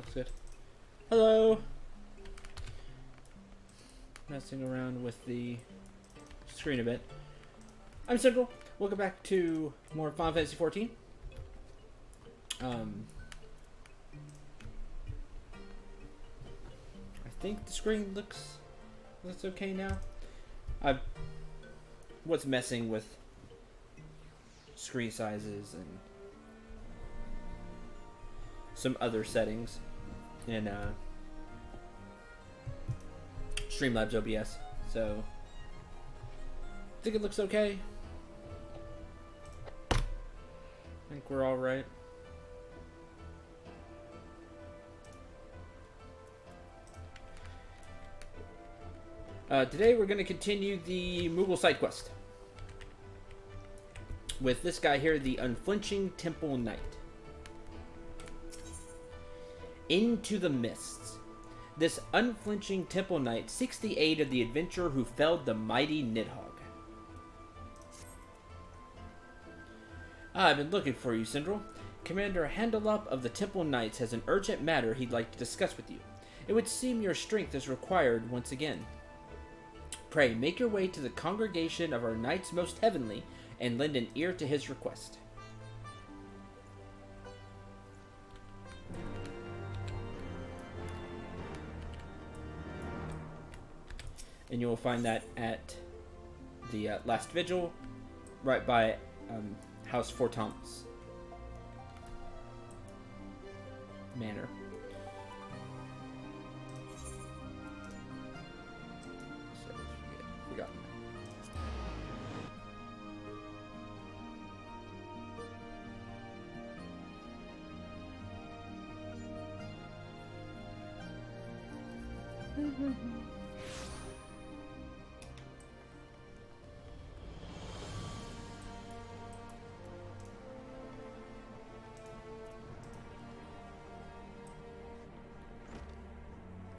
looks good. Hello! Messing around with the screen a bit. I'm Central. Welcome back to more Final Fantasy 14. I think the screen looks okay now. What's messing with screen sizes and some other settings in Streamlabs OBS. So I think it looks okay. I think we're all right. Today we're going to continue the Moogle side quest with this guy here, the Unflinching Temple Knight. Into the Mists. This unflinching Temple Knight seeks the aid of the adventurer who felled the mighty Nidhogg. I've been looking for you, Syndrel. Commander Handelup of the Temple Knights has an urgent matter he'd like to discuss with you. It would seem your strength is required once again. Pray, make your way to the congregation of our Knights Most Heavenly and lend an ear to his request. And you will find that at the last vigil, right by House Fortant's manor. So, forgotten.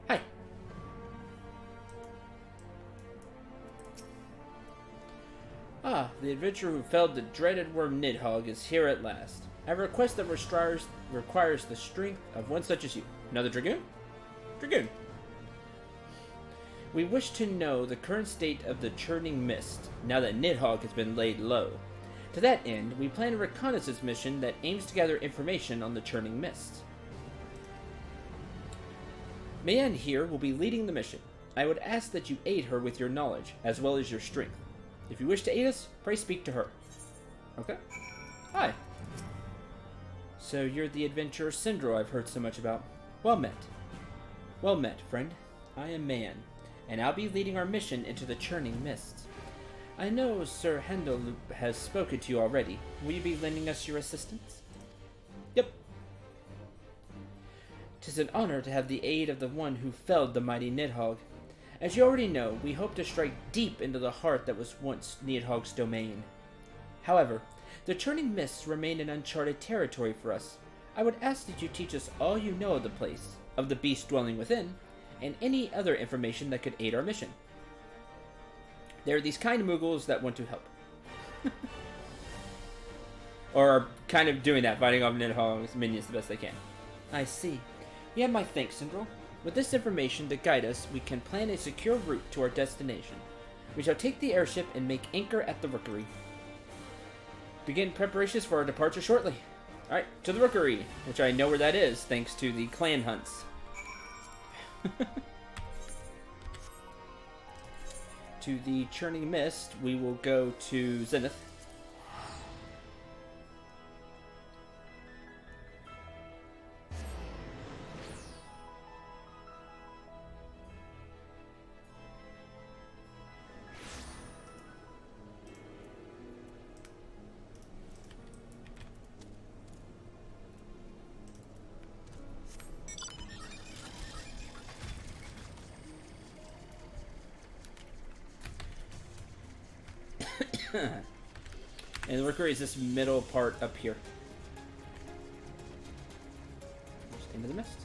Hi. The adventurer who felled the dreaded worm Nidhogg is here at last. I have a request that requires the strength of one such as you. Another Dragoon? Dragoon. We wish to know the current state of the churning mist, now that Nidhogg has been laid low. To that end, we plan a reconnaissance mission that aims to gather information on the churning mist. Mayan here will be leading the mission. I would ask that you aid her with your knowledge, as well as your strength. If you wish to aid us, pray speak to her. Okay. Hi. So you're the adventurer Syndrel I've heard so much about. Well met. Well met, friend. I am Mayan, and I'll be leading our mission into the churning mist. I know Sir Handelup has spoken to you already. Will you be lending us your assistance? Yep. 'Tis an honor to have the aid of the one who felled the mighty Nidhogg. As you already know, we hope to strike deep into the heart that was once Nidhogg's domain. However, the churning mists remain in uncharted territory for us. I would ask that you teach us all you know of the place, of the beast dwelling within, and any other information that could aid our mission. There are these kind of Moogles that want to help. Or are kind of doing that, fighting off Nidhogg's minions the best they can. I see. You have my thanks, Syndrel. With this information to guide us, we can plan a secure route to our destination. We shall take the airship and make anchor at the Rookery. Begin preparations for our departure shortly. Alright, to the Rookery, which I know where that is, thanks to the clan hunts. To the Churning Mist, we will go to Zenith. And the Rookery is this middle part up here. Just into the mist.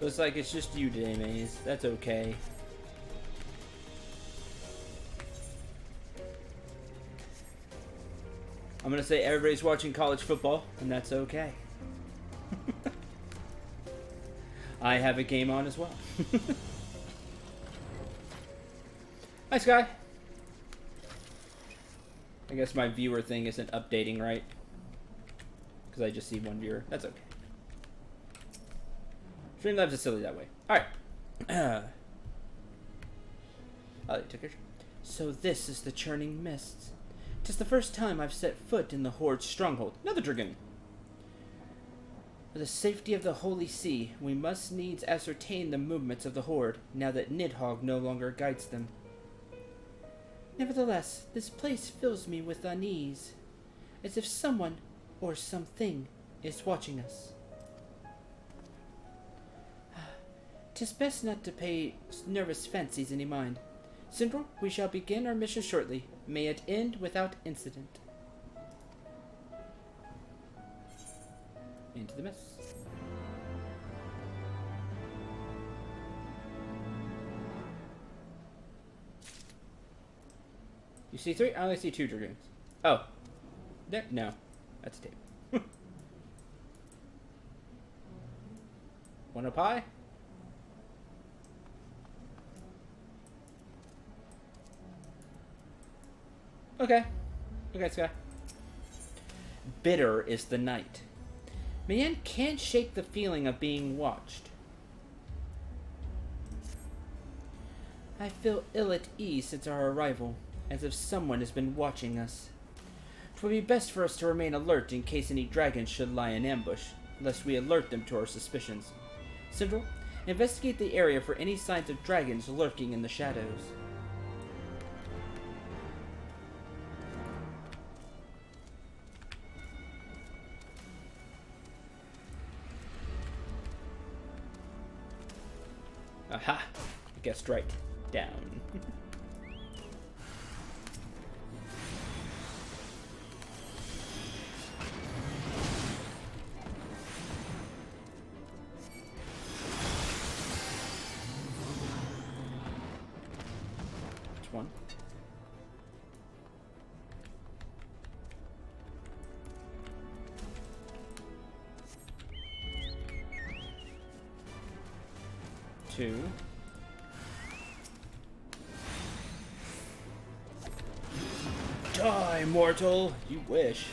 Looks like it's just you today, Maze. That's okay. I'm gonna say everybody's watching college football, and that's okay. I have a game on as well. Hi, Sky. I guess my viewer thing isn't updating right. Because I just see one viewer. That's okay. Streamlabs is silly that way. Alright. Oh, you took it. So this is the churning mists. 'Tis the first time I've set foot in the Horde's stronghold. Another dragoon. For the safety of the Holy See, we must needs ascertain the movements of the Horde, now that Nidhogg no longer guides them. Nevertheless, this place fills me with unease, as if someone, or something, is watching us. 'Tis best not to pay nervous fancies any mind. Sindral, we shall begin our mission shortly. May it end without incident. Into the mist. You see 3? I only see 2 dragoons. Oh. There? No. That's a tape. Want a pie? Okay. Okay, Sky. Bitter is the night. Man can't shake the feeling of being watched. I feel ill at ease since our arrival, as if someone has been watching us. 'Twould be best for us to remain alert in case any dragons should lie in ambush, lest we alert them to our suspicions. Sindral, investigate the area for any signs of dragons lurking in the shadows. Aha! I guessed right. Down. That's one. Two. Die, mortal! You wish.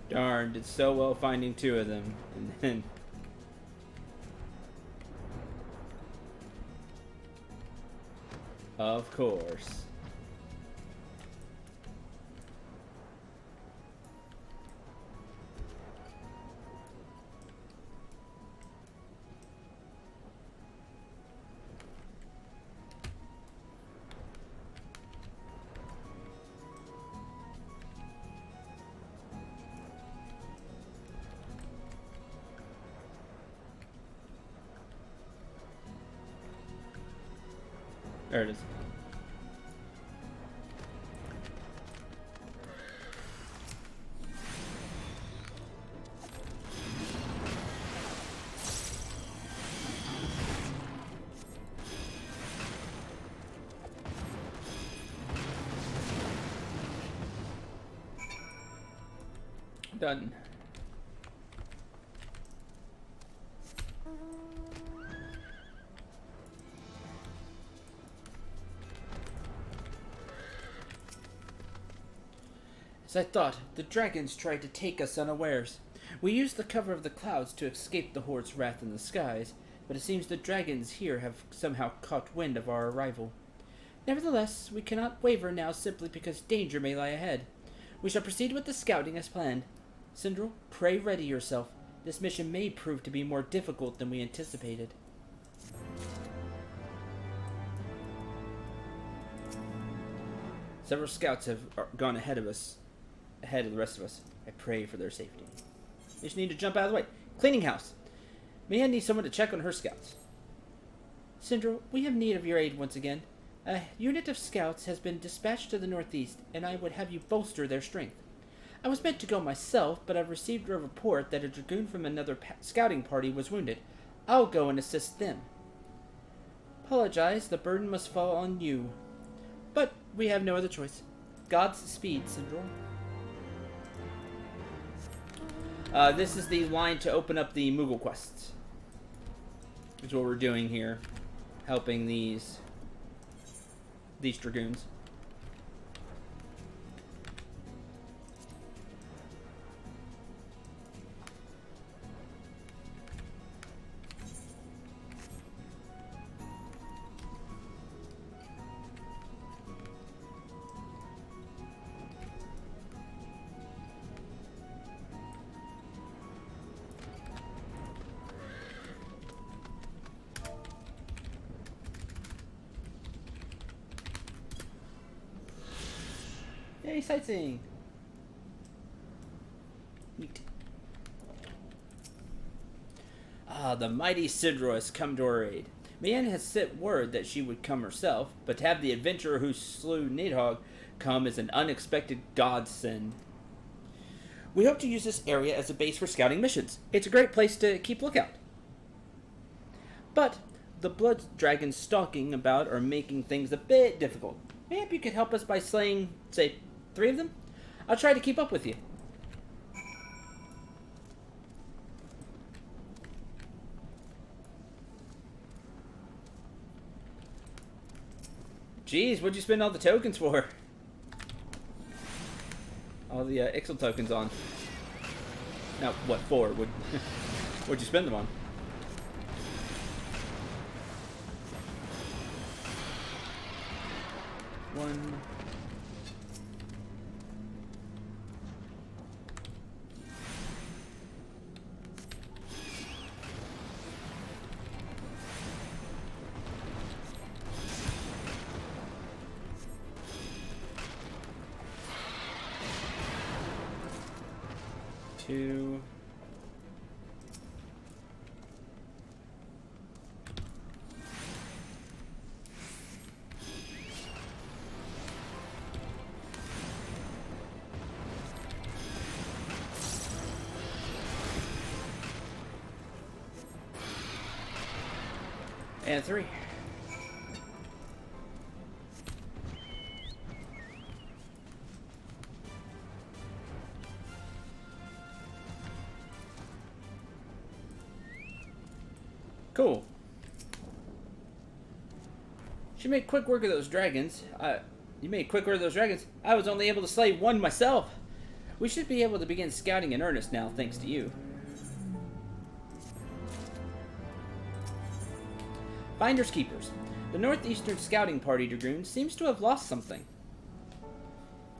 Darn, did so well finding 2 of them. And then... Of course. There it is. Done. As I thought, the dragons tried to take us unawares. We used the cover of the clouds to escape the Horde's wrath in the skies, but it seems the dragons here have somehow caught wind of our arrival. Nevertheless, we cannot waver now simply because danger may lie ahead. We shall proceed with the scouting as planned. Syndril, pray ready yourself. This mission may prove to be more difficult than we anticipated. Several scouts have gone ahead of the rest of us. I pray for their safety. You just need to jump out of the way. Cleaning house. Mia needs someone to check on her scouts. Syndril, we have need of your aid once again. A unit of scouts has been dispatched to the northeast, and I would have you bolster their strength. I was meant to go myself, but I've received a report that a dragoon from another scouting party was wounded. I'll go and assist them. Apologize, the burden must fall on you. But we have no other choice. God's speed, Syndril. This is the line to open up the Moogle quests. Which is what we're doing here. Helping these dragoons. Yay, sightseeing! Neat. The mighty Syndril has come to our aid. Mian has sent word that she would come herself, but to have the adventurer who slew Nidhogg come is an unexpected godsend. We hope to use this area as a base for scouting missions. It's a great place to keep lookout. But the blood dragons stalking about are making things a bit difficult. Maybe you could help us by slaying, say, 3 of them? I'll try to keep up with you. Jeez, what'd you spend all the tokens for? All the Ixal tokens on. Now, what for? What'd you spend them on? One. Two. And 3. Cool. She made quick work of those dragons. You made quick work of those dragons. I was only able to slay 1 myself. We should be able to begin scouting in earnest now, thanks to you. Finders Keepers. The Northeastern Scouting Party Dragoon seems to have lost something.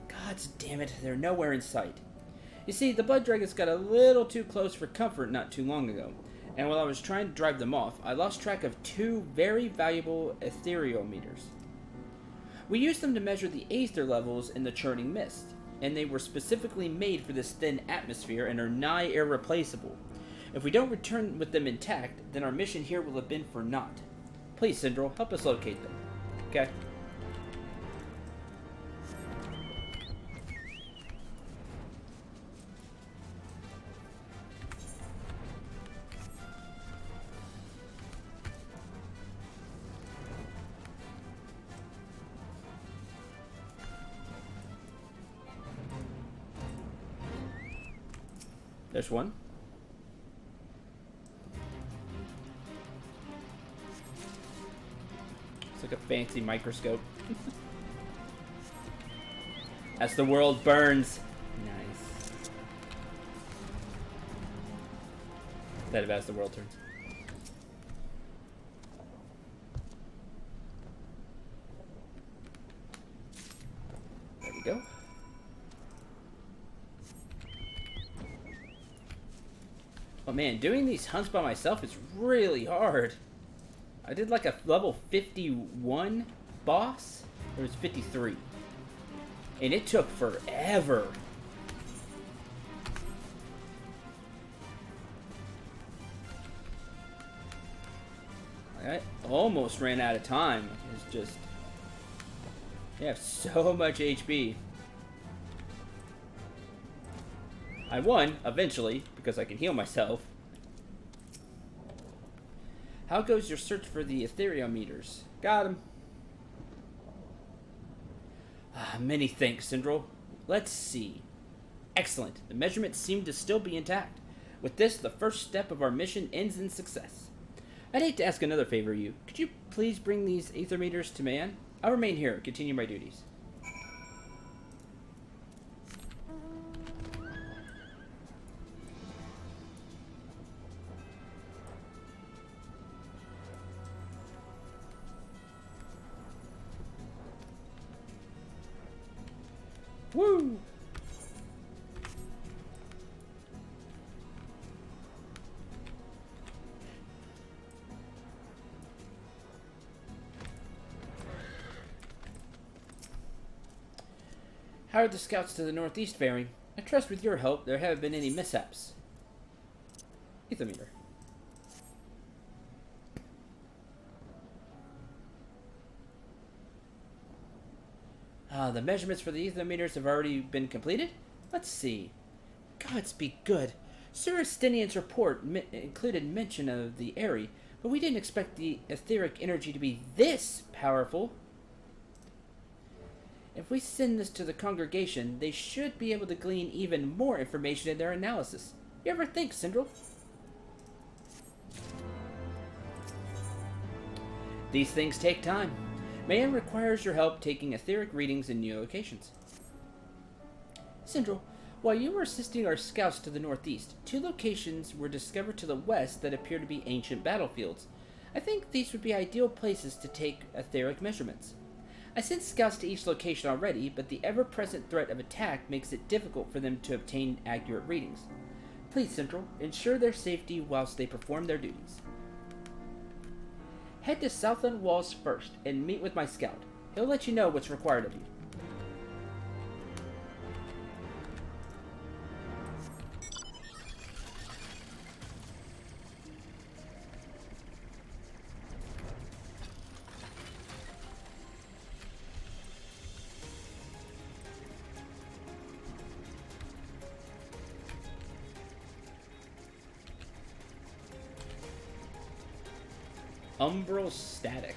God damn it, they're nowhere in sight. You see, the blood dragons got a little too close for comfort not too long ago, and while I was trying to drive them off, I lost track of 2 very valuable ethereal meters. We used them to measure the aether levels in the churning mist, and they were specifically made for this thin atmosphere and are nigh irreplaceable. If we don't return with them intact, then our mission here will have been for naught. Please, Syndril, help us locate them. Okay? There's one. It's like a fancy microscope. As the world burns. Nice. Instead of as the world turns. There we go. Oh man, doing these hunts by myself is really hard. I did like a level 51 boss. It was 53. And it took forever. I almost ran out of time. It's just... You have so much HP. I won, eventually, because I can heal myself. How goes your search for the ethereometers? Got him. Many thanks, Syndrel. Let's see. Excellent. The measurements seem to still be intact. With this, the first step of our mission ends in success. I'd hate to ask another favor of you. Could you please bring these ethermeters to man? I'll remain here and continue my duties. Woo! How are the scouts to the northeast faring? I trust with your help there haven't been any mishaps. Ethermeter. The measurements for the ethermeters have already been completed? Let's see. Gods be good. Sir Estinian's report included mention of the Airy, but we didn't expect the etheric energy to be this powerful. If we send this to the congregation, they should be able to glean even more information in their analysis. You ever think, Syndrel? These things take time. Man requires your help taking etheric readings in new locations. Syndrel, while you were assisting our scouts to the northeast, 2 locations were discovered to the west that appear to be ancient battlefields. I think these would be ideal places to take etheric measurements. I sent scouts to each location already, but the ever-present threat of attack makes it difficult for them to obtain accurate readings. Please, Syndrel, ensure their safety whilst they perform their duties. Head to Southland Walls first and meet with my scout. He'll let you know what's required of you. Umbral Static.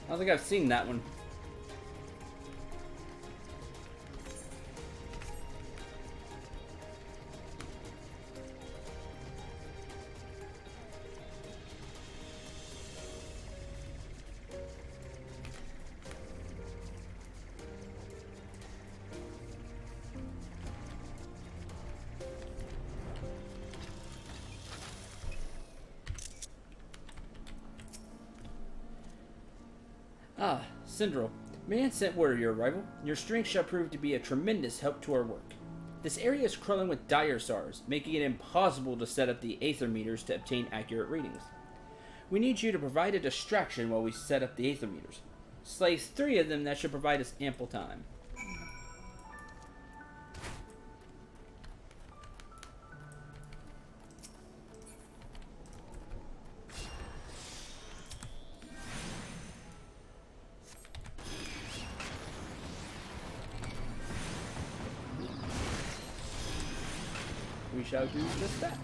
I don't think I've seen that one. Ah, Syndrel. Man sent word of your arrival. Your strength shall prove to be a tremendous help to our work. This area is crawling with dire SARs, making it impossible to set up the aether meters to obtain accurate readings. We need you to provide a distraction while we set up the aether meters. Slay 3 of them, that should provide us ample time. We shall do just that.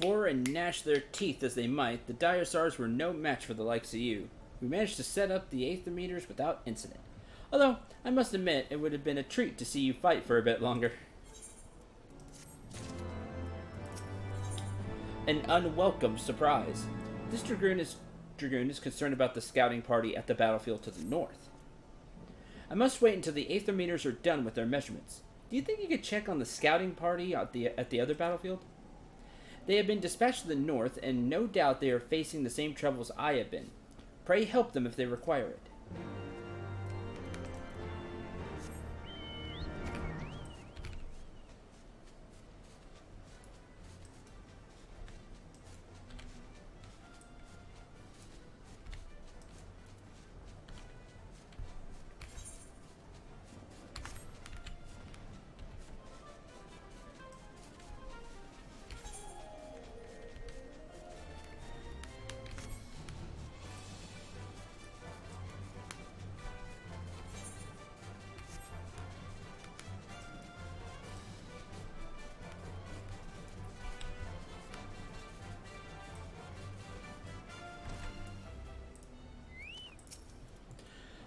For and gnash their teeth as they might, the Diosaurs were no match for the likes of you. We managed to set up the aether meters without incident. Although, I must admit, it would have been a treat to see you fight for a bit longer. An unwelcome surprise. This dragoon is concerned about the scouting party at the battlefield to the north. I must wait until the aether meters are done with their measurements. Do you think you could check on the scouting party at the other battlefield? They have been dispatched to the north, and no doubt they are facing the same troubles I have been. Pray help them if they require it.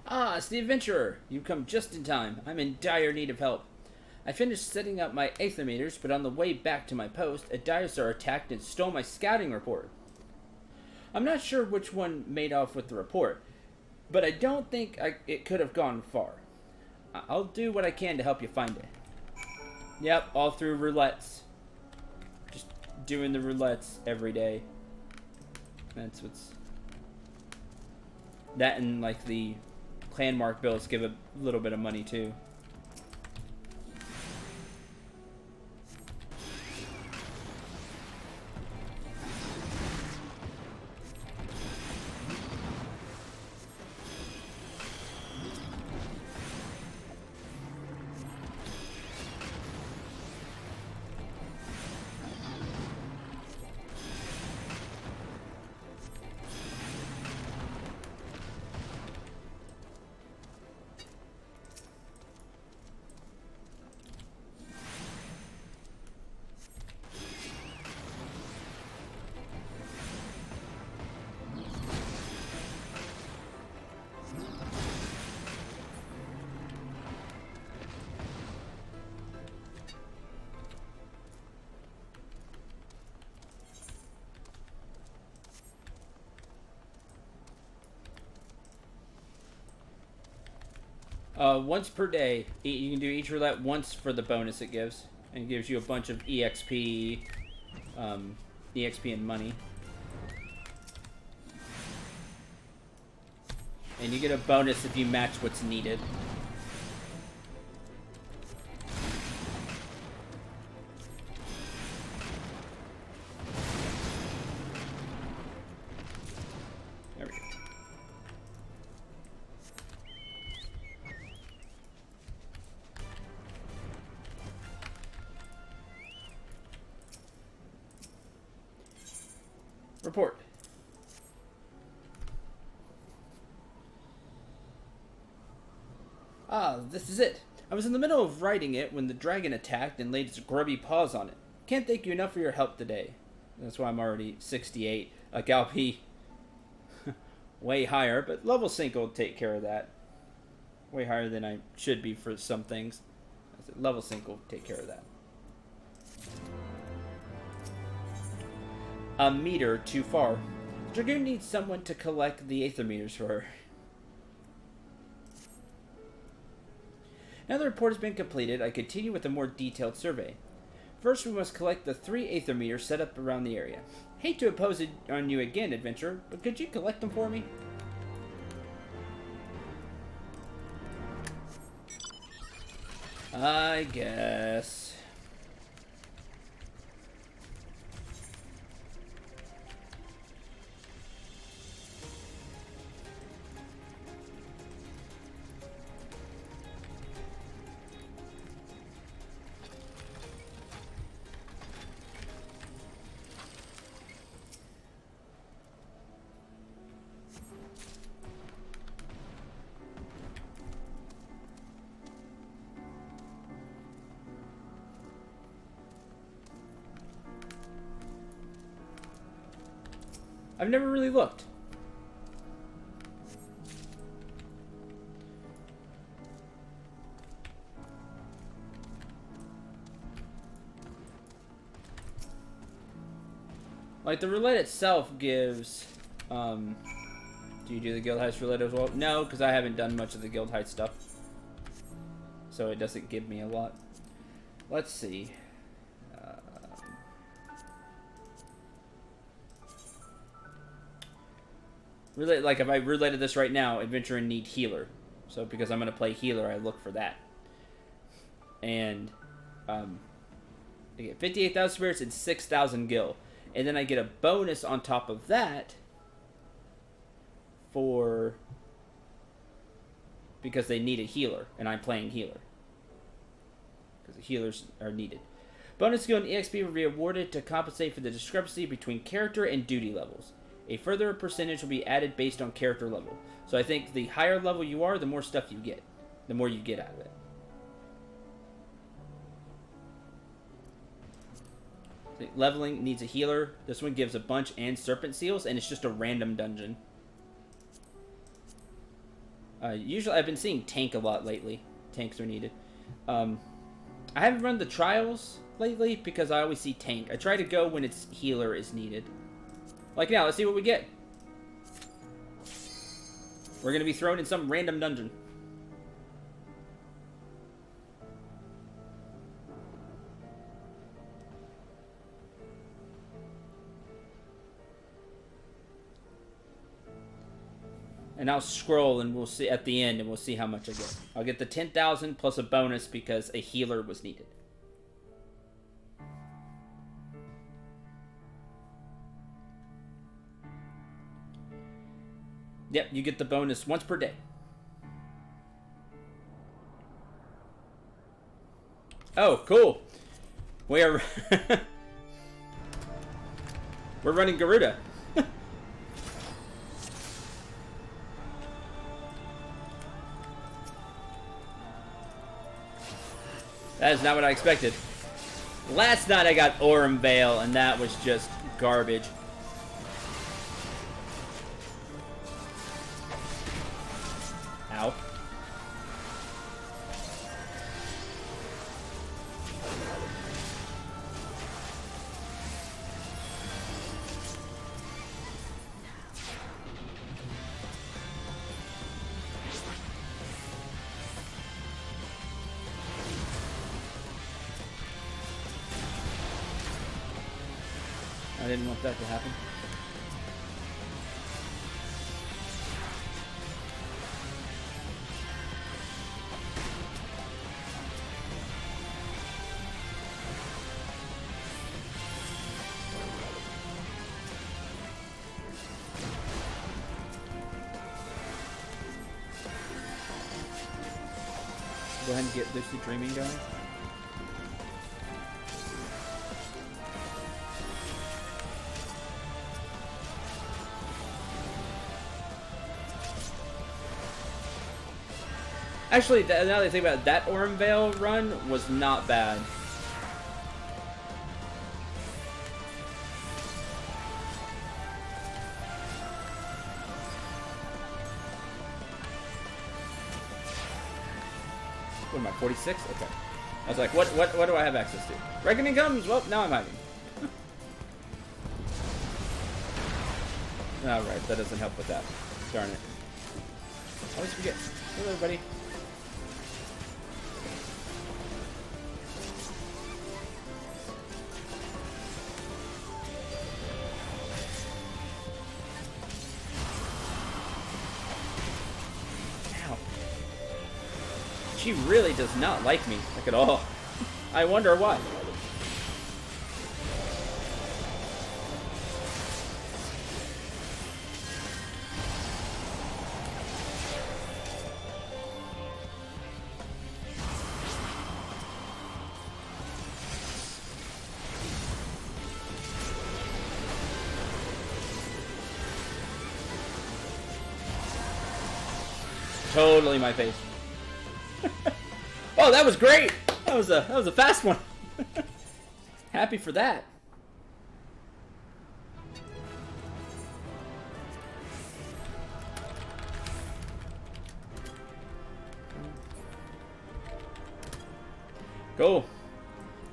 Ah, it's the adventurer! You come just in time. I'm in dire need of help. I finished setting up my aether meters, but on the way back to my post, a Diosaur attacked and stole my scouting report. I'm not sure which one made off with the report, but I don't think it could have gone far. I'll do what I can to help you find it. Yep, all through roulettes. Just doing the roulettes every day. That's what's... That and, like, the clan mark bills give a little bit of money, too. Once per day. You can do each roulette once for the bonus it gives. And it gives you a bunch of EXP, EXP and money. And you get a bonus if you match what's needed. There we go. Report. Ah, this is it. I was in the middle of writing it when the dragon attacked and laid its grubby paws on it. Can't thank you enough for your help today. That's why I'm already 68. Galpy, way higher, but level sync will take care of that. Way higher than I should be for some things. Level sync will take care of that. A meter too far. Dragoon needs someone to collect the aether meters for her. Now the report has been completed, I continue with a more detailed survey. First, we must collect the 3 aether meters set up around the area. Hate to impose it on you again, adventurer, but could you collect them for me? I guess. I've never really looked. Like, the roulette itself gives, do you do the Guild Heist roulette as well? No, because I haven't done much of the Guild Heist stuff. So it doesn't give me a lot. Let's see. Like, if I related this right now, Adventure and need healer. So because I'm going to play healer, I look for that. And, I get 58,000 spirits and 6,000 gil. And then I get a bonus on top of that because they need a healer, and I'm playing healer. Because the healers are needed. Bonus skill and EXP will be awarded to compensate for the discrepancy between character and duty levels. A further percentage will be added based on character level. So I think the higher level you are, the more stuff you get. The more you get out of it. Leveling needs a healer. This one gives a bunch and serpent seals, and it's just a random dungeon. Usually, I've been seeing tank a lot lately. Tanks are needed. I haven't run the trials lately because I always see tank. I try to go when it's healer is needed. Like now, let's see what we get. We're going to be thrown in some random dungeon. And I'll scroll and we'll see at the end and we'll see how much I get. I'll get the 10,000 plus a bonus because a healer was needed. Yep, you get the bonus once per day. Oh, cool. We are... We're running Garuda. That is not what I expected. Last night I got Aurum Vale, and that was just garbage. Ow. I didn't want that to happen. Go ahead and get Lucid Dreaming going. Actually, now that I think about it, that Aurum Vale run was not bad. What am I, 46? Okay. I was like, what do I have access to? Reckoning comes! Well, now I'm hiding. Alright, that doesn't help with that. Darn it. I always forget. Hello, everybody. She really does not like me, like at all. I wonder why. Totally my face. Oh, that was great! That was a fast one. Happy for that. Cool.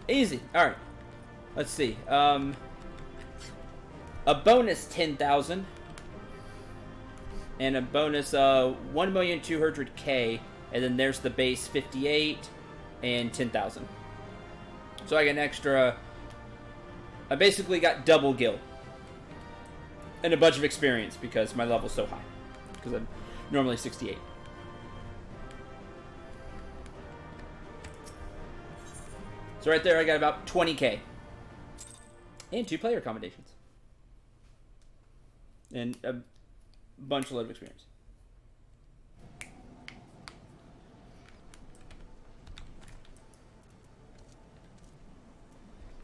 Easy. Alright. Let's see. A bonus 10,000. And a bonus 1,200,000. And then there's the base 58 and 10,000. So I get an extra... I basically got double gil. And a bunch of experience because my level's so high. Because I'm normally 68. So right there I got about 20k. And 2 player accommodations. And a bunch of experience.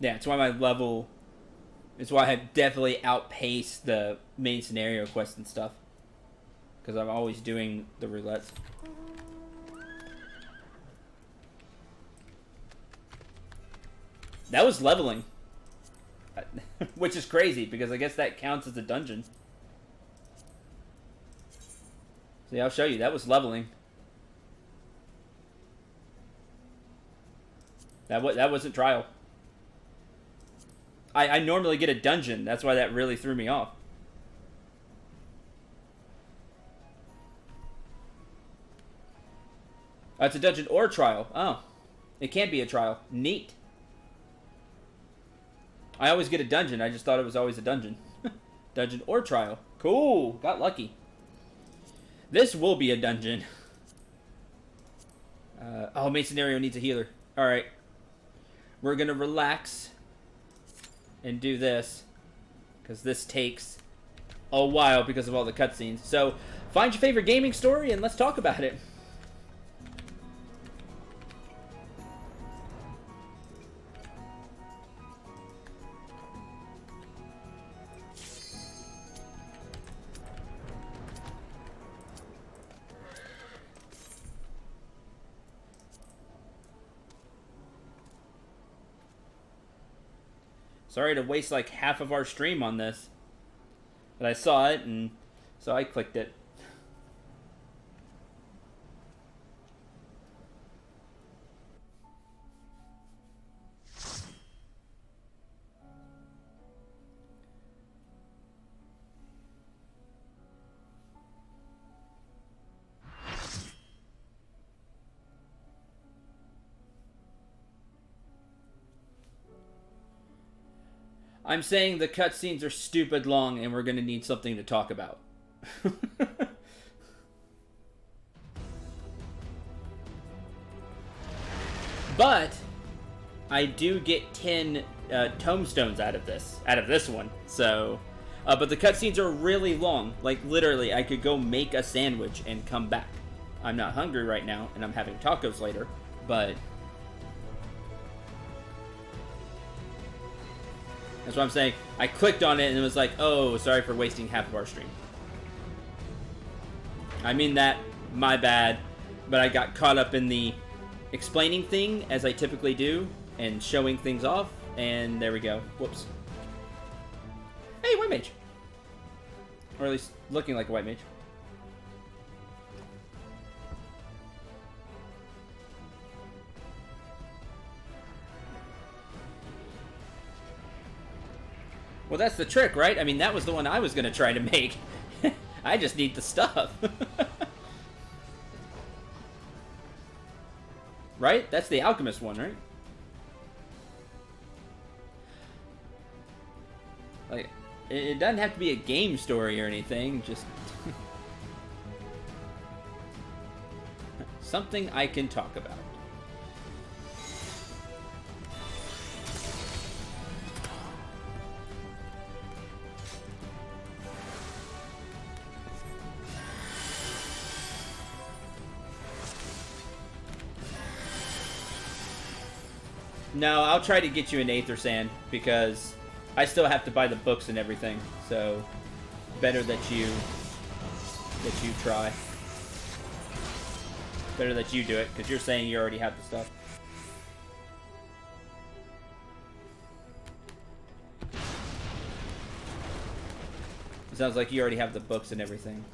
Yeah, it's why my level... It's why I definitely outpaced the main scenario quests and stuff. Because I'm always doing the roulettes. That was leveling. Which is crazy, because I guess that counts as a dungeon. See, I'll show you. That was leveling. That wasn't trial. I normally get a dungeon. That's why that really threw me off. It's a dungeon or trial. Oh. It can't be a trial. Neat. I always get a dungeon. I just thought it was always a dungeon. Dungeon or trial. Cool. Got lucky. This will be a dungeon. Oh, main scenario needs a healer. Alright. We're going to relax and do this. Because this takes a while because of all the cutscenes. So, find your favorite gaming story and let's talk about it. Sorry to waste like half of our stream on this. But I saw it, and so I clicked it. I'm saying the cutscenes are stupid long and we're going to need something to talk about. But I do get 10 tomestones out of this one. So, but the cutscenes are really long. Like literally, I could go make a sandwich and come back. I'm not hungry right now, and I'm having tacos later. But that's what I'm saying. I clicked on it and it was like, oh, sorry for wasting half of our stream. I mean that, my bad. But I got caught up in the explaining thing, as I typically do, and showing things off, and there we go. Whoops. Hey, white mage. Or at least looking like a white mage. Well, that's the trick, right? I mean, that was the one I was going to try to make. I just need the stuff. Right? That's the alchemist one, right? Like, it doesn't have to be a game story or anything, just something I can talk about. No, I'll try to get you an Aether Sand, because I still have to buy the books and everything, so better that you try. Better that you do it, because you're saying you already have the stuff. It sounds like you already have the books and everything.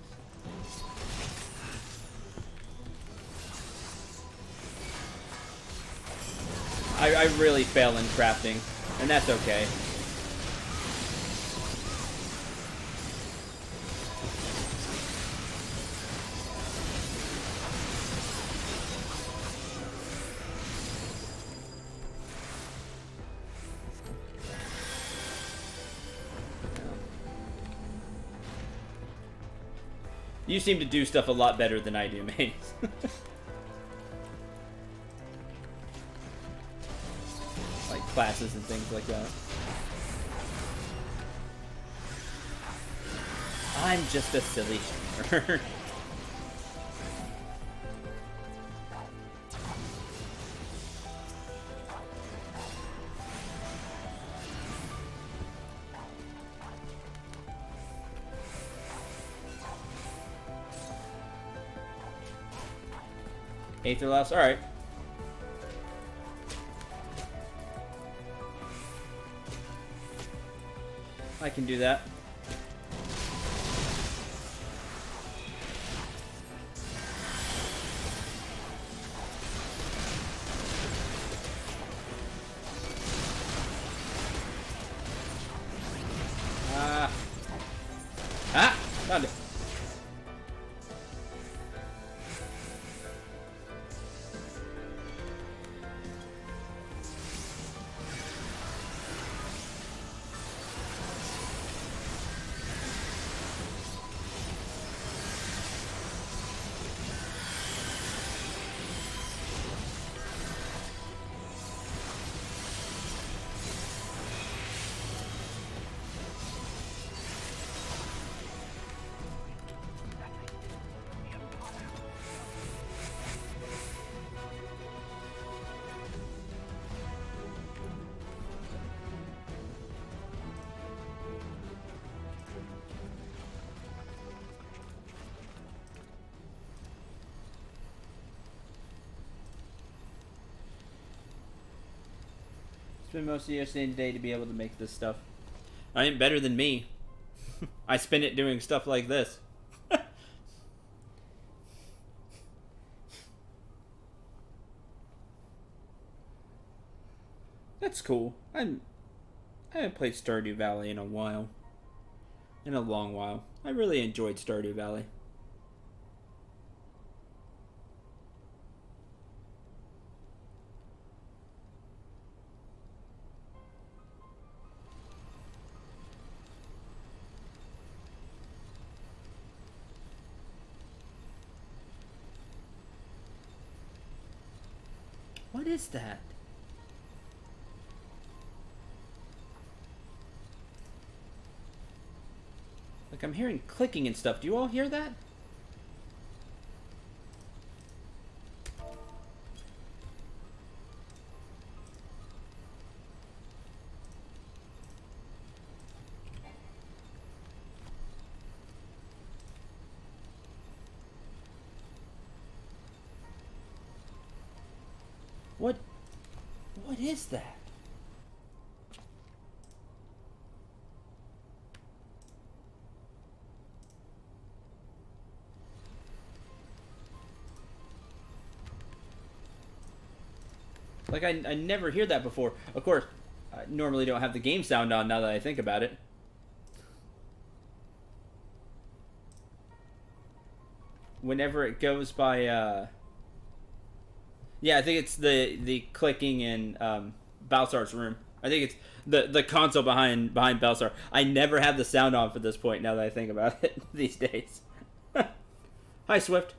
I really fail in crafting, and that's okay. You seem to do stuff a lot better than I do, Maze. Like classes and things like that. I'm just a silly streamer. Eighth or last? Alright. I can do that. Found it. Spend most of yesterday today to be able to make this stuff. I ain't better than me. I spend it doing stuff like this. That's cool. I haven't played Stardew Valley in a while. In a long while. I really enjoyed Stardew Valley. What is that? Like, I'm hearing clicking and stuff. Do you all hear that? What is that? Like, I never hear that before. Of course, I normally don't have the game sound on now that I think about it. Whenever it goes by, yeah, I think it's the clicking in Balsar's room. I think it's the console behind Balsar. I never have the sound on for this point now that I think about it these days. Hi, Swift.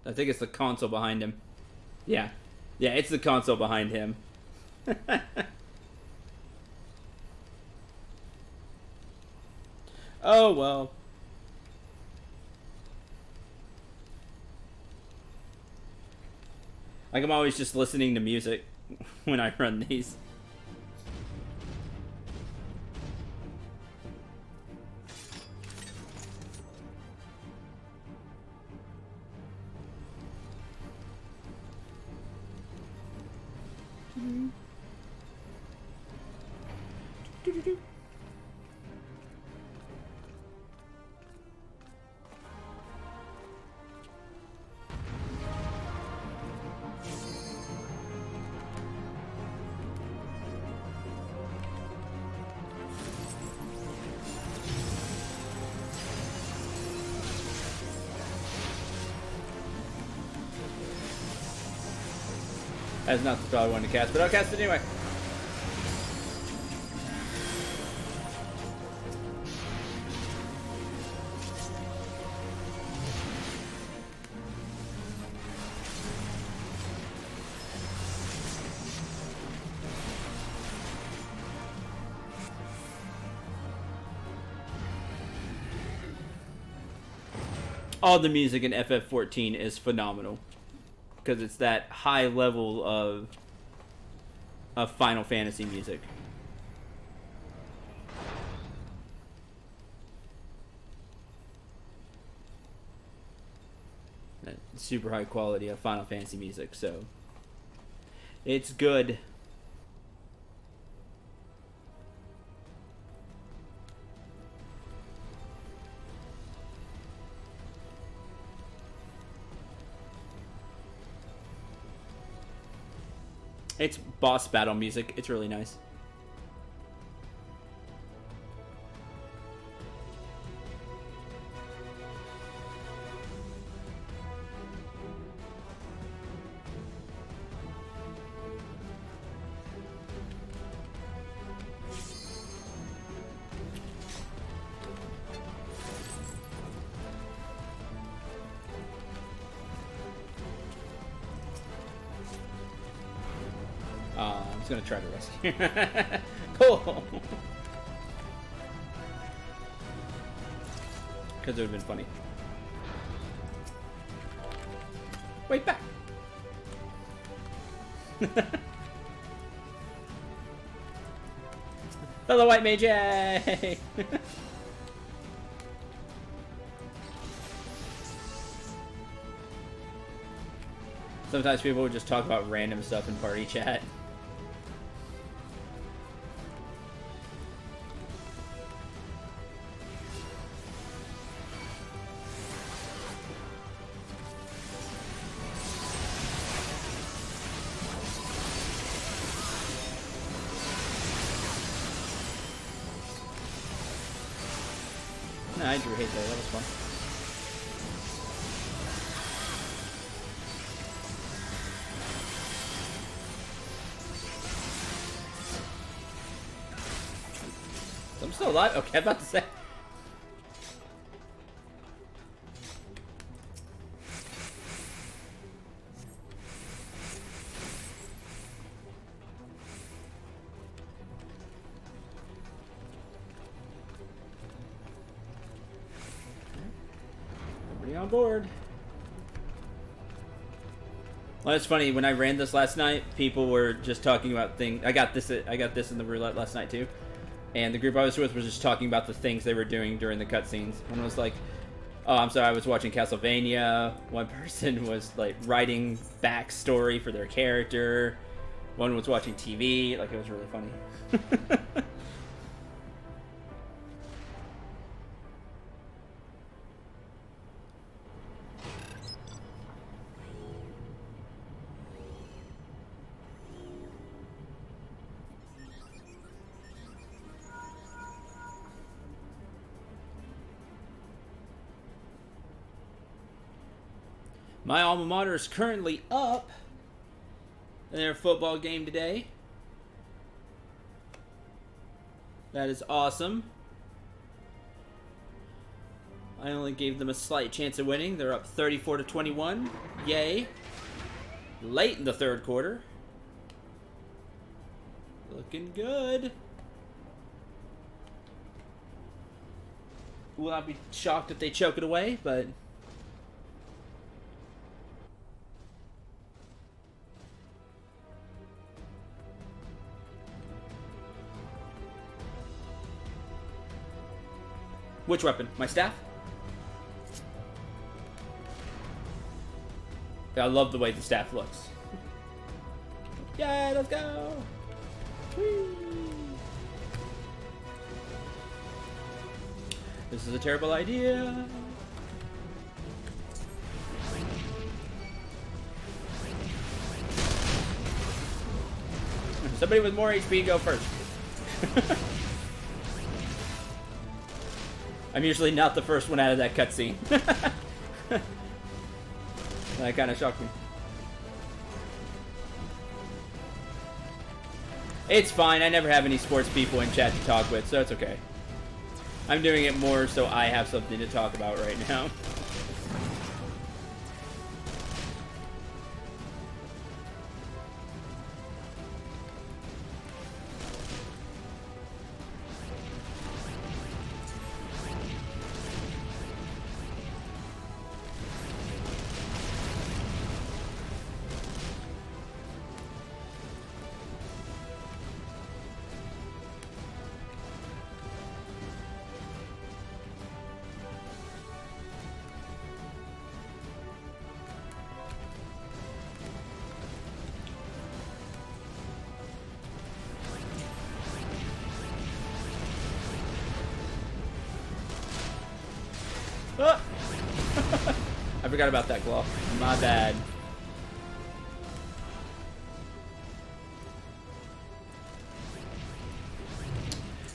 I think it's the console behind him. Yeah. Yeah, it's the console behind him. Oh, well. Like, I'm always just listening to music when I run these. That's not the spell I wanted to cast, but I'll cast it anyway. All the music in FF14 is phenomenal because it's that high level of Final Fantasy music. That super high quality of Final Fantasy music, so it's good. It's boss battle music. It's really nice. I'm just gonna try to rescue. Cool. Because it would have been funny. Wait, back. Fellow white mage, yay! Sometimes people would just talk about random stuff in party chat. Nah, I drew hate there, that was fun. I'm still alive? Okay, I'm about to say. Everybody on board. Well, it's funny, when I ran this last night, people were just talking about things. I got this in the roulette last night too. And the group I was with was just talking about the things they were doing during the cutscenes. One was like, oh, I'm sorry, I was watching Castlevania. One person was like writing backstory for their character. One was watching TV. Like, it was really funny. My alma mater is currently up in their football game today. That is awesome. I only gave them a slight chance of winning. They're up 34-21. Yay. Late in the third quarter. Looking good. Will not be shocked if they choke it away, but... Which weapon? My staff? I love the way the staff looks. Yeah, let's go! Whee! This is a terrible idea. Somebody with more HP, go first. I'm usually not the first one out of that cutscene. That kind of shocked me. It's fine. I never have any sports people in chat to talk with, so it's okay. I'm doing it more so I have something to talk about right now. Ah! I forgot about that claw. My bad.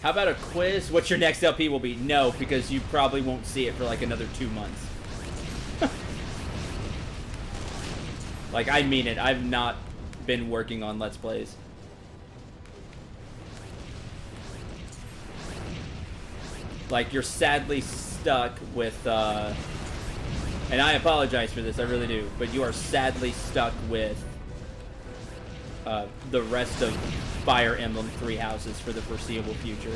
How about a quiz? What's your next LP will be? No, because you probably won't see it for like another 2 months. Like, I mean it. I've not been working on Let's Plays. Like, you're sadly stuck with, and I apologize for this, I really do, but you are sadly stuck with the rest of Fire Emblem 3 houses for the foreseeable future.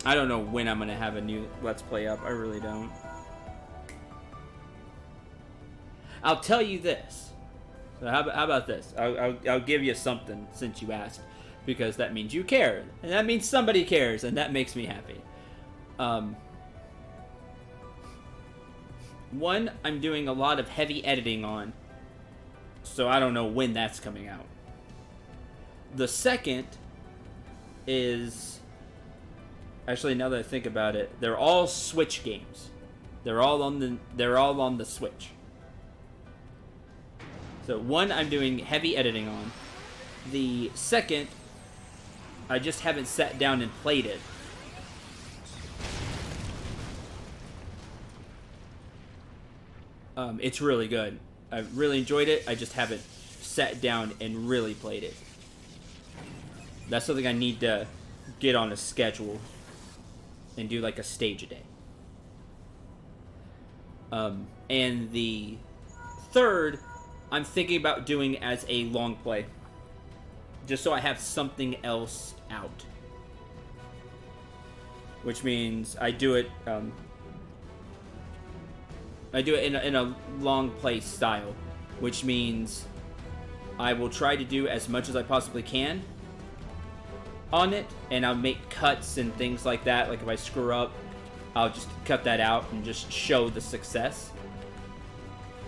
I don't know when I'm gonna have a new Let's Play up. I really don't. I'll tell you this. So how about this? I'll give you something since you asked, because that means you care, and that means somebody cares, and that makes me happy. One, I'm doing a lot of heavy editing on, so I don't know when that's coming out. The second is... Actually, now that I think about it, they're all Switch games. They're all on the Switch. So one, I'm doing heavy editing on. The second, I just haven't sat down and played it. It's really good. I really enjoyed it. I just haven't sat down and really played it. That's something I need to get on a schedule and do like a stage a day. And the third, I'm thinking about doing as a long play, just so I have something else out. Which means I do it in a long play style, which means I will try to do as much as I possibly can on it, and I'll make cuts and things like that. Like if I screw up, I'll just cut that out and just show the success.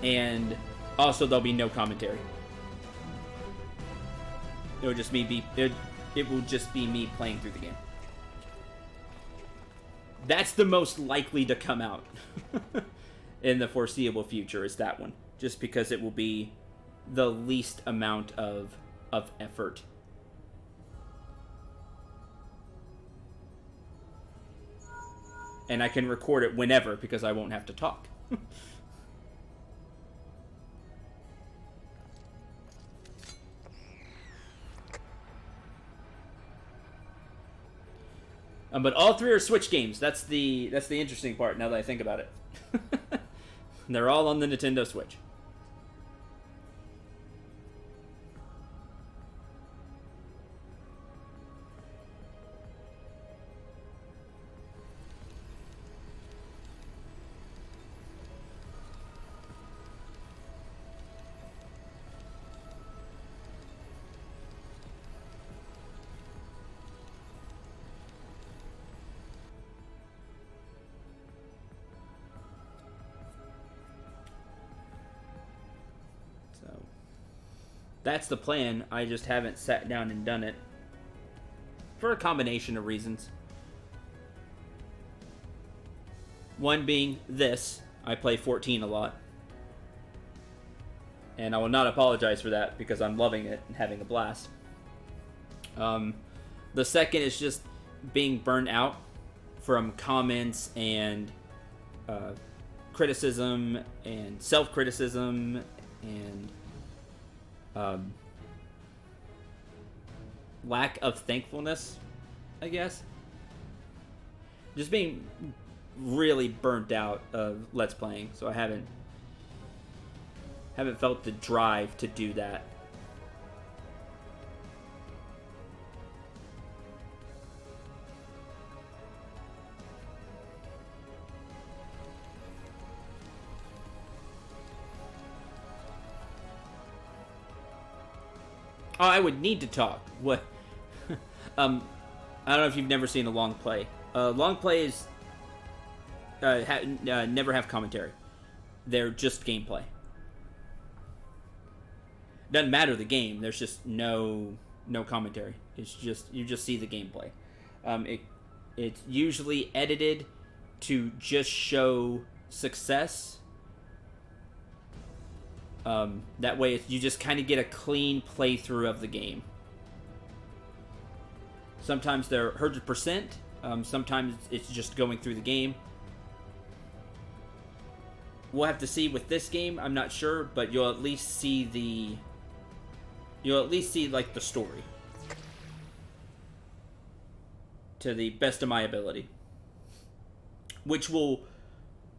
And also there'll be no commentary. It will just it will just be me playing through the game. That's the most likely to come out in the foreseeable future, is that one. Just because it will be the least amount of effort. And I can record it whenever, because I won't have to talk. But all three are Switch games. That's the interesting part, now that I think about it. They're all on the Nintendo Switch. That's the plan. I just haven't sat down and done it. For a combination of reasons. One being this. I play 14 a lot. And I will not apologize for that because I'm loving it and having a blast. The second is just being burnt out from comments and criticism and self-criticism and lack of thankfulness, I guess. Just being really burnt out of Let's Playing, so I haven't felt the drive to do that. Oh, I would need to talk. What? I don't know if you've never seen a long play. Long plays never have commentary. They're just gameplay. Doesn't matter the game. There's just no commentary. It's just you just see the gameplay. It's usually edited to just show success. That way, you just kind of get a clean playthrough of the game. Sometimes they're 100%. Sometimes it's just going through the game. We'll have to see with this game. I'm not sure, but you'll at least see like the story to the best of my ability, which will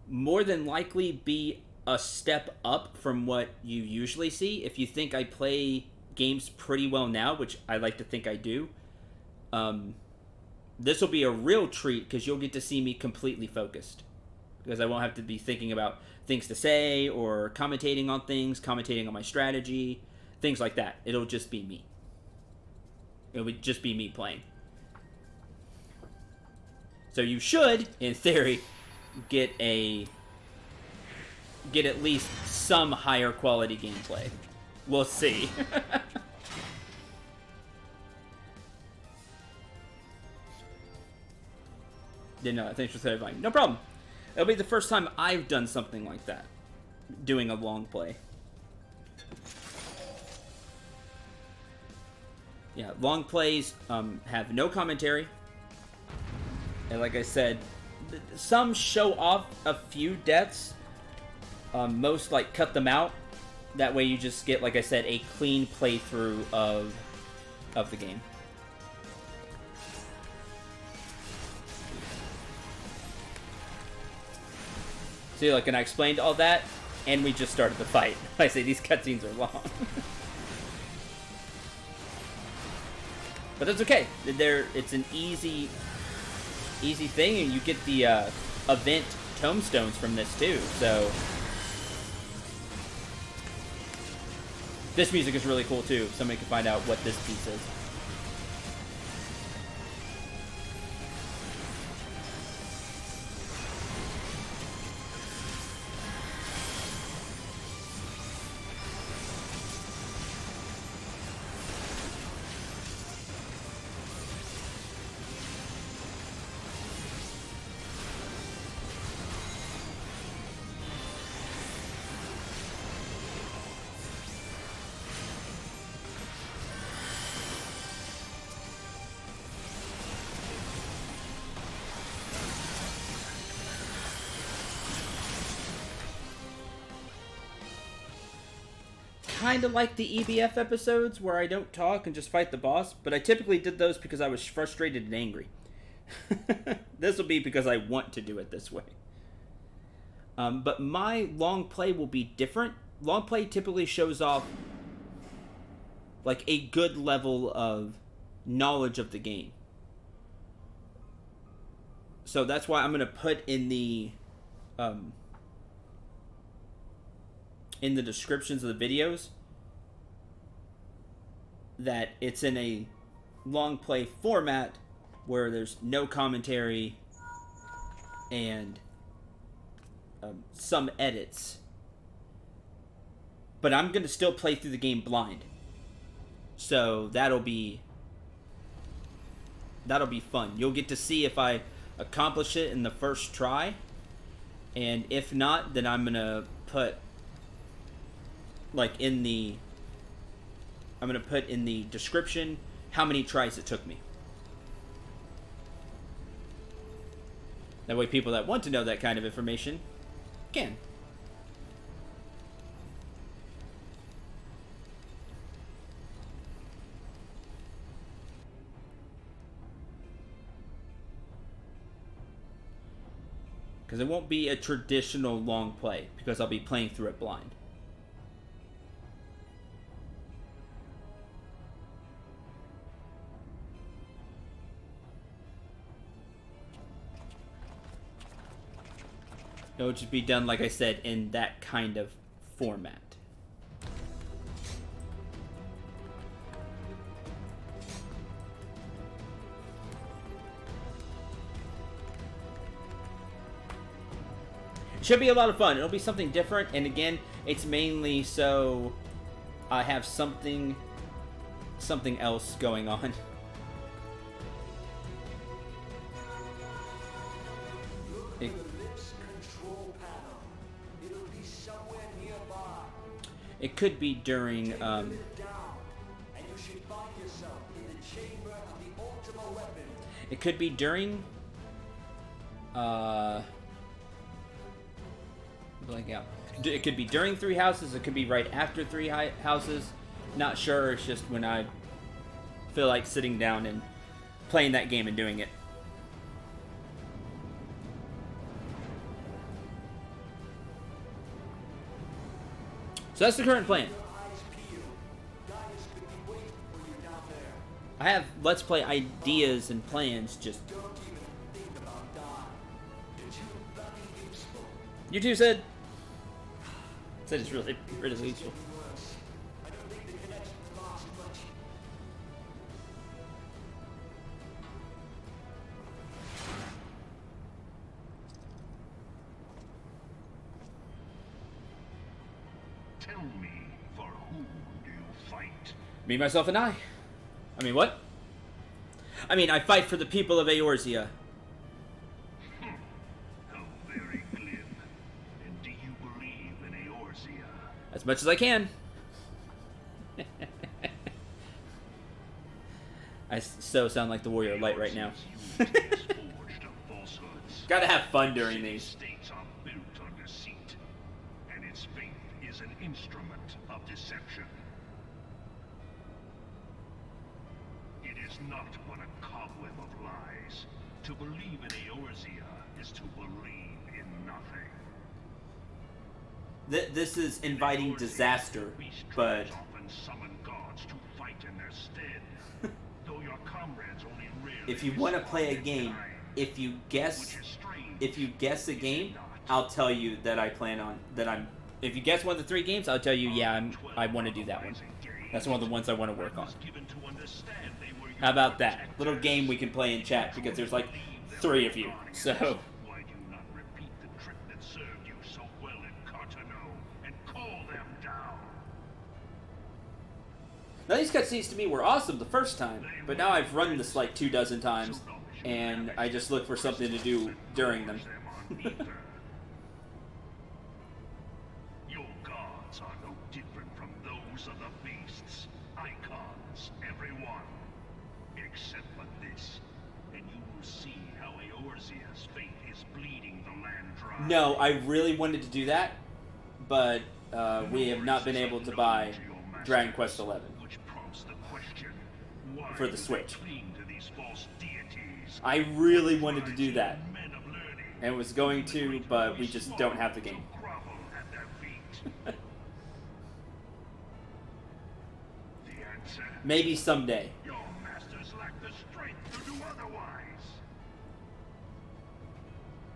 more than likely be a step up from what you usually see. If you think I play games pretty well now, which I like to think I do, this will be a real treat because you'll get to see me completely focused. Because I won't have to be thinking about things to say or commentating on things, commentating on my strategy, things like that. It'll just be me. It would just be me playing. So you should, in theory, get at least some higher quality gameplay. We'll see. No, thanks for clarifying. No problem. It'll be the first time I've done something like that. Doing a long play. Yeah, long plays have no commentary. And like I said, some show off a few deaths. Most like cut them out. That way you just get, like I said, a clean playthrough of the game. See, like, and I explained all that, and we just started the fight. I say these cutscenes are long. But that's okay. It's an easy thing, and you get the event tombstones from this too, so this music is really cool too. Somebody can find out what this piece is. Kind of like the EBF episodes where I don't talk and just fight the boss, but I typically did those because I was frustrated and angry. This will be because I want to do it this way. But my long play will be different. Long play typically shows off like a good level of knowledge of the game. So that's why I'm going to put in the descriptions of the videos that it's in a long play format where there's no commentary and some edits. But I'm going to still play through the game blind. So that'll be fun. You'll get to see if I accomplish it in the first try, And if not, then I'm gonna put like in the description how many tries it took me. That way people that want to know that kind of information can. Because it won't be a traditional long play, because I'll be playing through it blind. It would just be done, like I said, in that kind of format. Should be a lot of fun. It'll be something different, and again, it's mainly so I have something else going on. It could be during it could be during blank out. It could be during Three Houses. It could be right after Three Houses. Not sure. It's just when I feel like sitting down and playing that game and doing it. So that's the current plan. I have Let's Play ideas and plans, just... YouTube said it's really useful. Tell me, for whom do you fight? Me, myself, and I. I mean, what? I mean, I fight for the people of Eorzea. How very glib. And do you believe in Eorzea? As much as I can. I so sound like the Warrior of Light right now. Gotta have fun during these. States are built on deceit, and its faith is an instrument of deception. It is not but a cobweb of lies. To believe in Eorzea is to believe in nothing. This is inviting disaster, but often summon gods to fight in their stead. Though your comrades only rarely if you want to play a game, if you guess a game, I'll tell you that I plan on that I'm. If you guess one of the 3 games, I'll tell you, yeah, I want to do that one. That's one of the ones I want to work on. How about that little game we can play in chat, because there's like 3 of you, so. Why do you not repeat the trick that served you so well in Cartano and call them down? Now these cutscenes to me were awesome the first time, but now I've run this like 24 times, and I just look for something to do during them. Your gods are no different from those of the beasts. Icons, everyone. Except for this. And you will see how Eorzea's fate is bleeding the land dry. No, I really wanted to do that, but we have not been able to buy Dragon Quest XI Which prompts the question, why for the Switch. cling to these false deities? I really wanted to do that, Men of learning. and was going to, but we just don't have the game. Grovel at their feet. The answer? Maybe someday. Your masters lack the strength to do otherwise.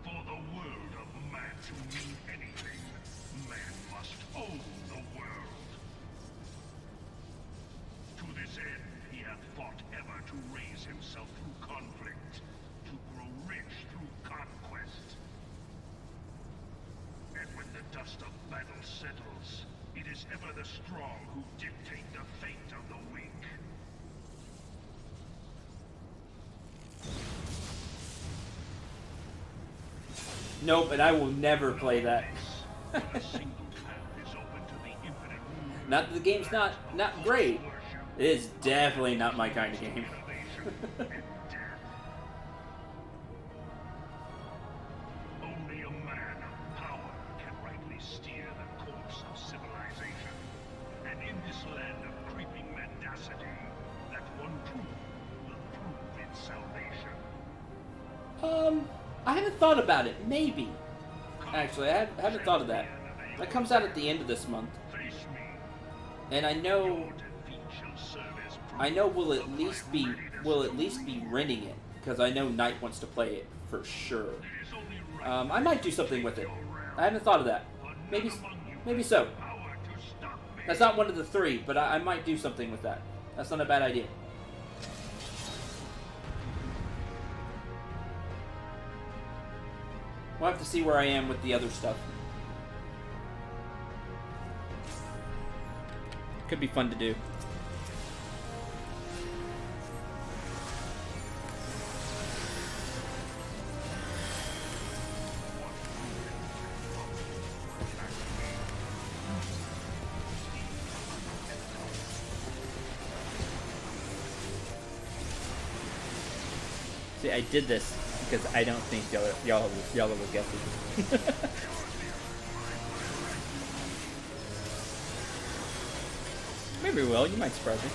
For the world of man to mean anything, man must own the world. To this end, he hath fought ever to raise himself through conflict, to grow rich through conquest. And when the dust of battle settles, it is ever the strong who dictate the fate of the weak. Nope, and I will never play that. A single path is open to the infinite moon. Not that the game's not great. It is definitely not my kind of game. Innovation and death. Only a man of power can rightly steer the course of civilization. And in this land of creeping mendacity, that one truth will prove its salvation. I haven't thought about it. Maybe. Actually, I haven't thought of that. That comes out at the end of this month. Face me. And I know Your defeat shall serve as proof we'll at least be renting it, because I know Knight wants to play it for sure. It is only right I might do something with it. I haven't thought of that. Maybe so. power to stop me. That's not one of the three, but I might do something with that. That's not a bad idea. We'll have to see where I am with the other stuff. Could be fun to do. See, I did this because I don't think y'all will get it. Maybe we will. You might surprise me.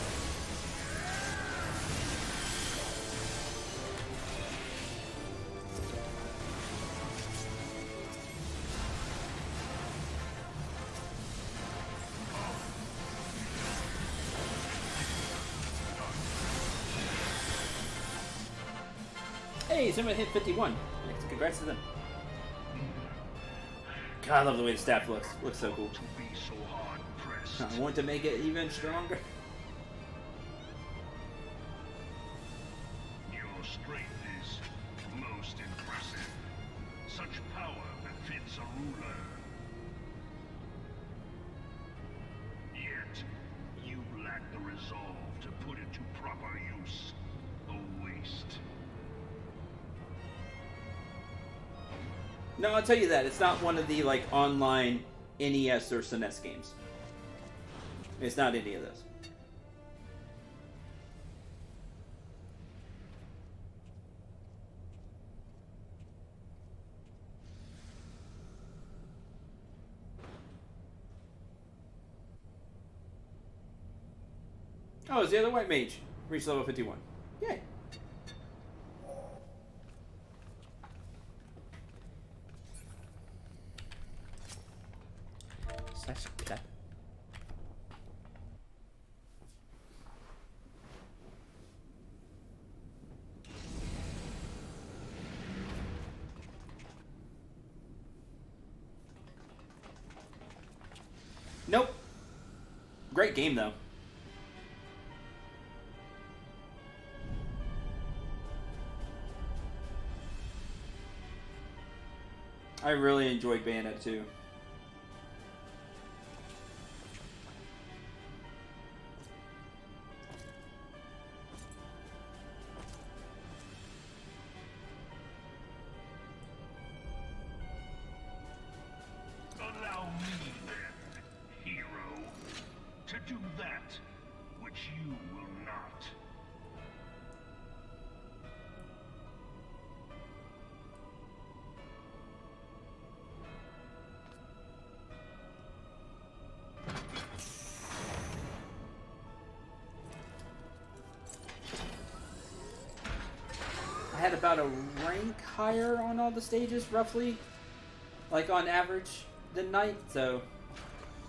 Hey, someone hit 51. Congrats to them. God, I love the way the staff looks. Looks so cool. To be so hard pressed. I want to make it even stronger. Your strength is most impressive. Such power befits a ruler. Yet, you lack the resolve to put it to proper use. A waste. No, I'll tell you that. It's not one of the, like, online NES or SNES games. It's not any of those. Oh, it's the other white mage. Reached level 51. Yay. Slash clap. Nope. Great game though. I really enjoyed Bayonetta 2. Allow me then, hero, to do that which you will not. I had about a rank higher on all the stages, roughly, like on average, than Knight, so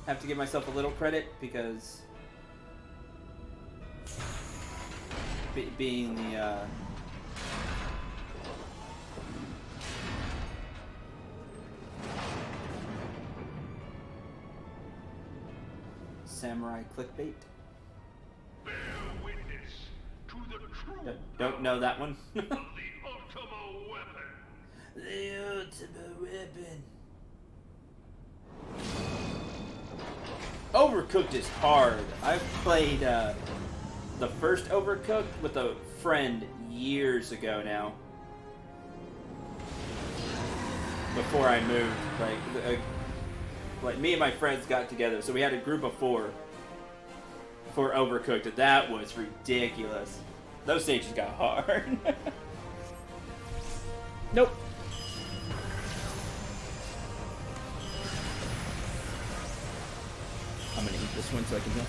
I have to give myself a little credit because being the samurai clickbait. Bear witness to the true Don't know that one. of the Ultimo weapon. The ultimate weapon. Overcooked is hard. I've played the first Overcooked with a friend years ago now. before I moved. Like me and my friends got together, so we had a group of 4 for Overcooked, and that was ridiculous. Those stages got hard. Nope. I'm gonna eat this one so I can heal.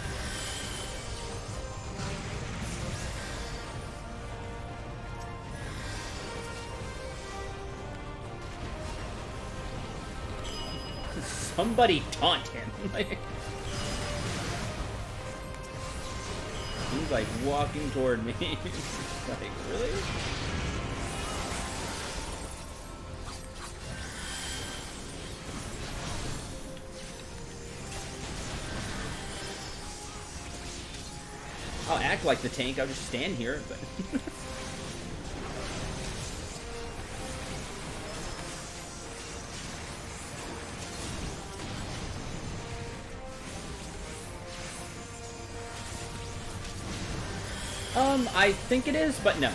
Somebody taunt him. He's like walking toward me. Like, really? I'll act like the tank, I'll just stand here, but... I think it is, but no.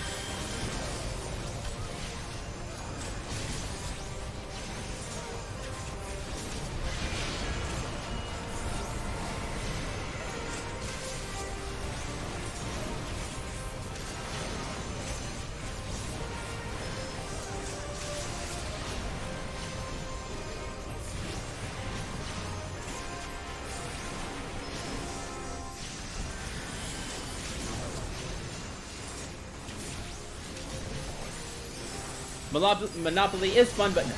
Monopoly is fun, but no.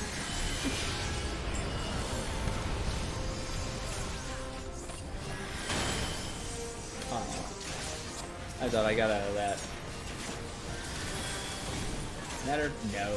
Oh, I thought I got out of that. Matter? No.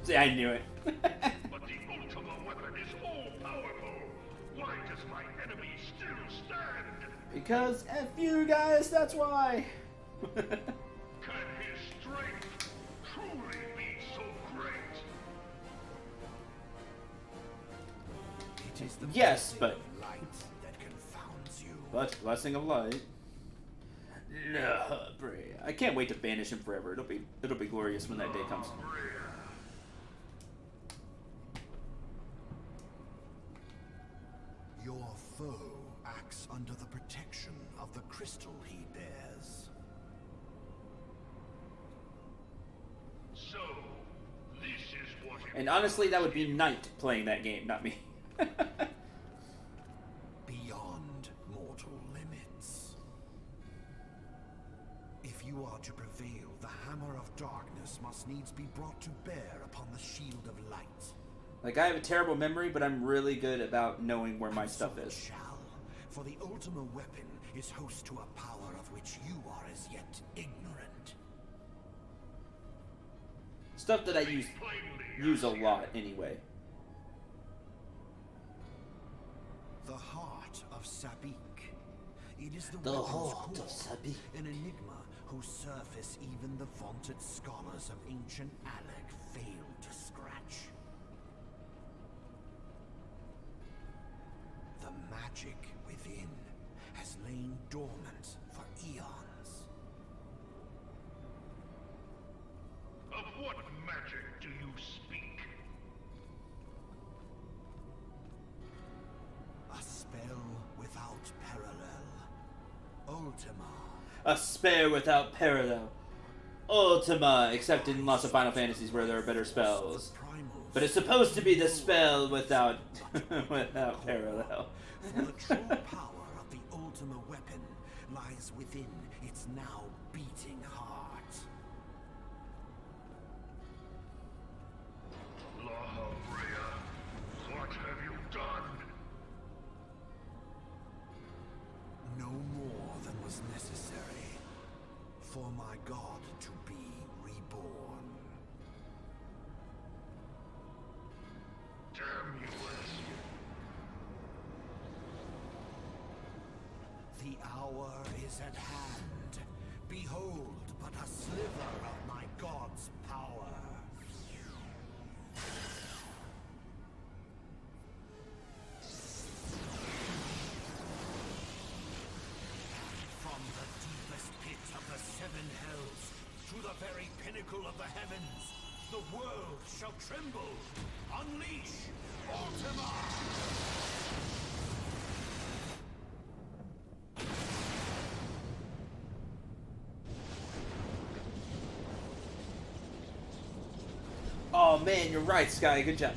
See, I knew it. But the ultimate weapon is all-powerful. Why does my enemy still stand? Because F you guys, that's why. Can his strength truly be so great? It is the Yes, but... light that confounds you. But, blessing of light. No, Bray. I can't wait to banish him forever. It'll be glorious when that day comes. Your foe acts under the protection of the crystal he bears. So, this is what it And honestly, that would be Knight playing that game, not me. Beyond mortal limits. If you are to prevail, the hammer of darkness must needs be brought to bear upon the shield of light. Like, I have a terrible memory, but I'm really good about knowing where my stuff So it is. shall, for the ultimate weapon is host to a power of which you are as yet ignorant. Stuff that I use a lot anyway. The heart of Sabik. It is the The weapon's heart core, of Sabik. an enigma whose surface even the vaunted scholars of ancient Alec failed to scratch. The magic within has lain dormant for eons. Of what magic do you speak? A spell without parallel. Ultima. A spell without parallel. Ultima, except in lots of Final Fantasies where there are better spells. But it's supposed to be the spell without without parallel. For the true power of the Ultima weapon lies within its now beating heart. Lahabrea, what have you done? No more than was necessary for my god to be reborn. The hour is at hand. Behold but a sliver of my god's power. From the deepest pit of the seven hells to the very pinnacle of the heavens, the world shall tremble. Unleash Ultima! Oh man, you're right, Sky. Good job.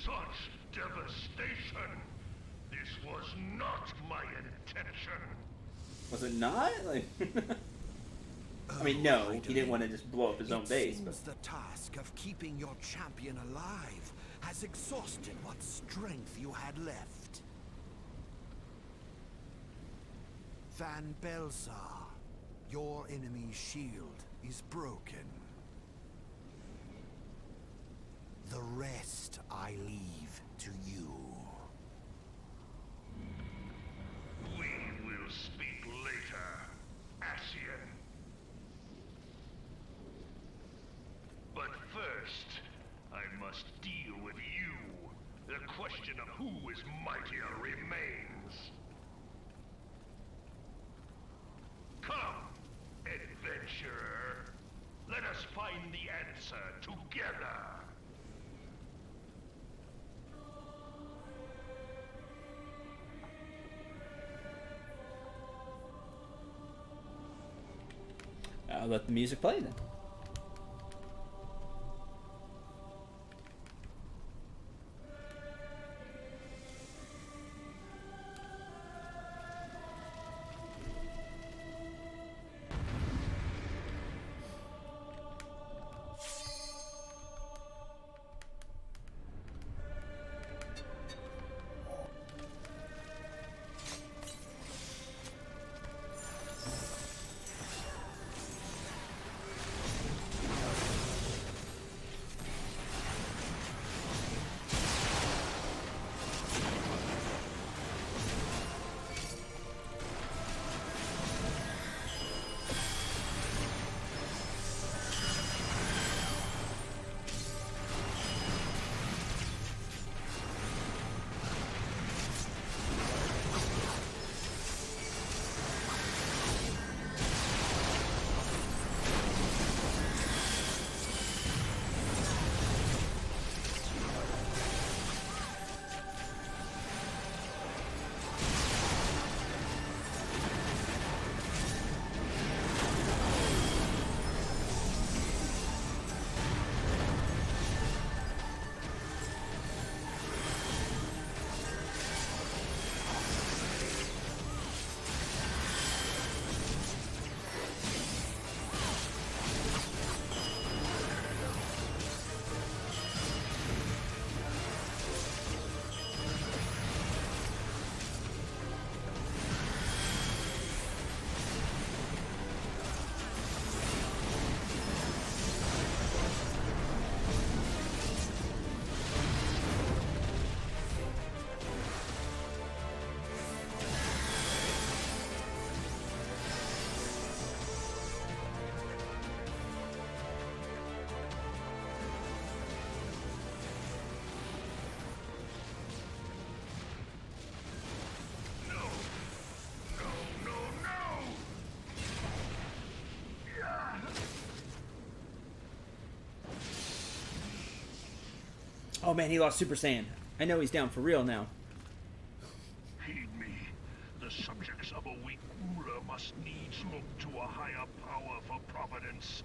Such devastation! This was not my intention! Was it not? Like, I mean, no, he didn't want to just blow up his own base. It But seems the task of keeping your champion alive has exhausted what strength you had left. Van Belsar, your enemy's shield is broken. The rest I leave to you. We will speak later, Ascian. But first, I must deal with you. The question of who is mightier remains. Come, adventurer. Let us find the answer together. I'll let the music play then. Oh man, he lost Super Saiyan. I know he's down for real now. Heed me. The subjects of a weak ruler must needs look to a higher power for providence,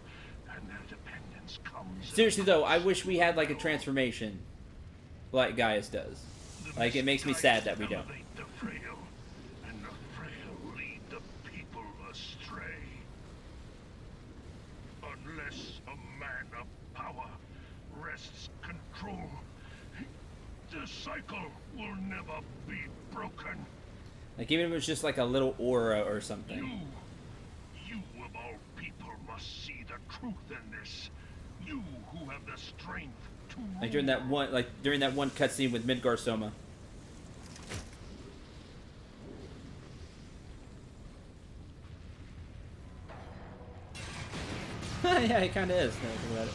and their dependence comes. Seriously though, I wish we had like a transformation like Gaius does. Like, it makes me sad that we don't. Elevate the frail, and the frail lead the people astray. Unless a man of power wrests control, the cycle will never be broken. Like, even if it was just like a little aura or something. You of all people must see the truth in this. You who have the strength to Like during that one cutscene with Midgar Soma. Yeah, it kind of is. Now I think about it.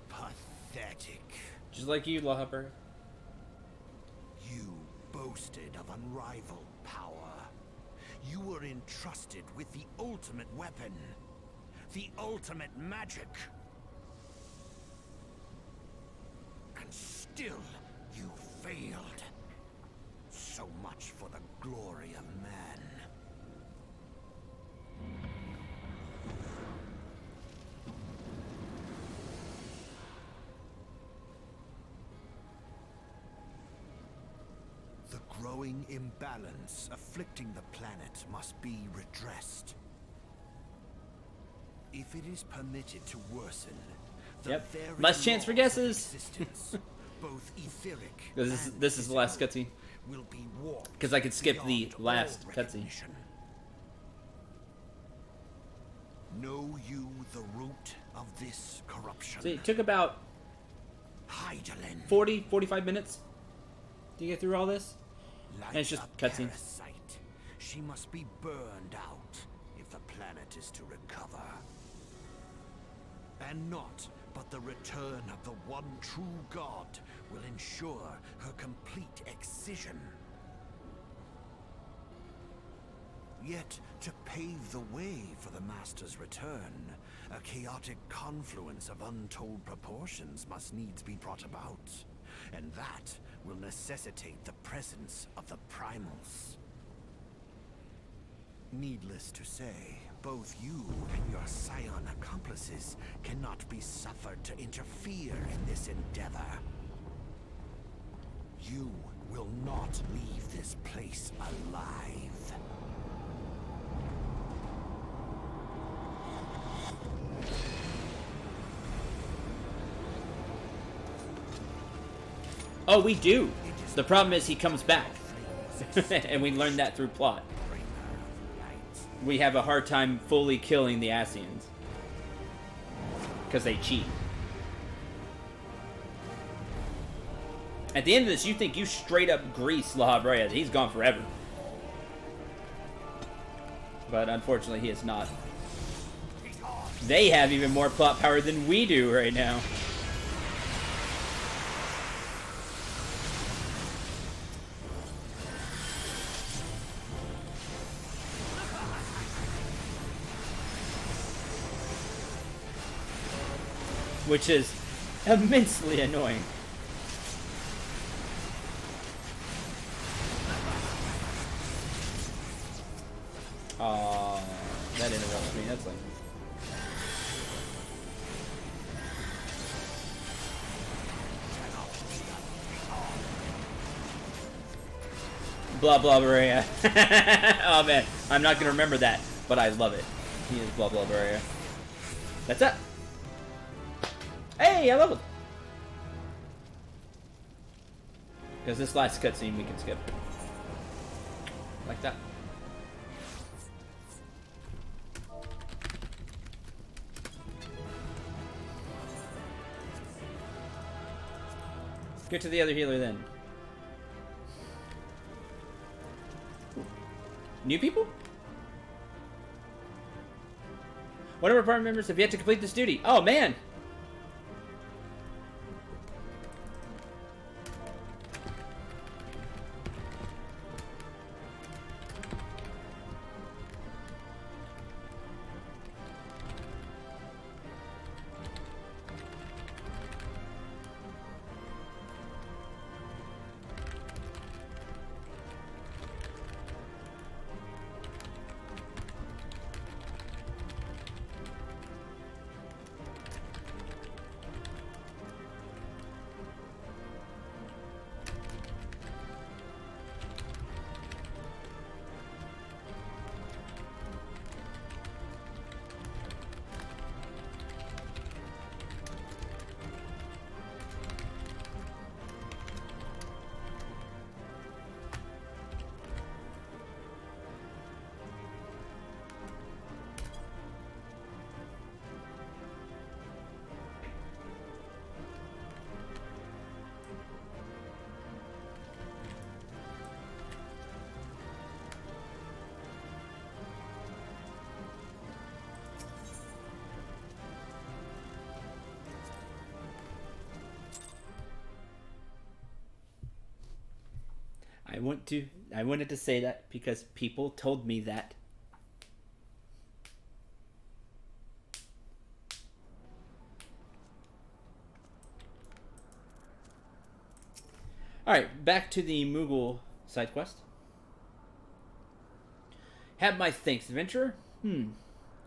Pathetic. Just like you, Lawhopper. You boasted of unrivaled power. You were entrusted with the ultimate weapon. The ultimate magic. And still, you failed. So much for the glory of man. The growing imbalance afflicting the planet must be redressed. If it is permitted to worsen, the Yep. very Less chance for laws of guesses. existence, both etheric This and is the last physical, cutscene. will be warped Because I could skip the beyond last all cutscene. recognition. Know you the root of this corruption? See, it took about Hydaelyn, 45 minutes to get through all this. like and it's just a cutscenes. parasite, she must be burned out if the planet is to recover. And not but the return of the one true God will ensure her complete excision. Yet, to pave the way for the Master's return, a chaotic confluence of untold proportions must needs be brought about. And that will necessitate the presence of the primals. Needless to say, both you and your scion accomplices cannot be suffered to interfere in this endeavor. You will not leave this place alive. Oh, we do. The problem is he comes back. And we learned that through plot. We have a hard time fully killing the Asians. Because they cheat. At the end of this, you think you straight up grease La Habrea. He's gone forever. But unfortunately, he is not. They have even more plot power than we do right now. Which is immensely annoying. Aw, that interrupts me. That's like... Blah blah Berea. Oh man, I'm not gonna remember that, but I love it. He is blah blah Berea. That's it. Hey, I love it. Because this last cutscene we can skip. Like that. Get to the other healer then. New people? One of our party members have yet to complete this duty. Oh man! I wanted to say that because people told me that. Alright, back to the Moogle side quest. Have my thanks, adventurer.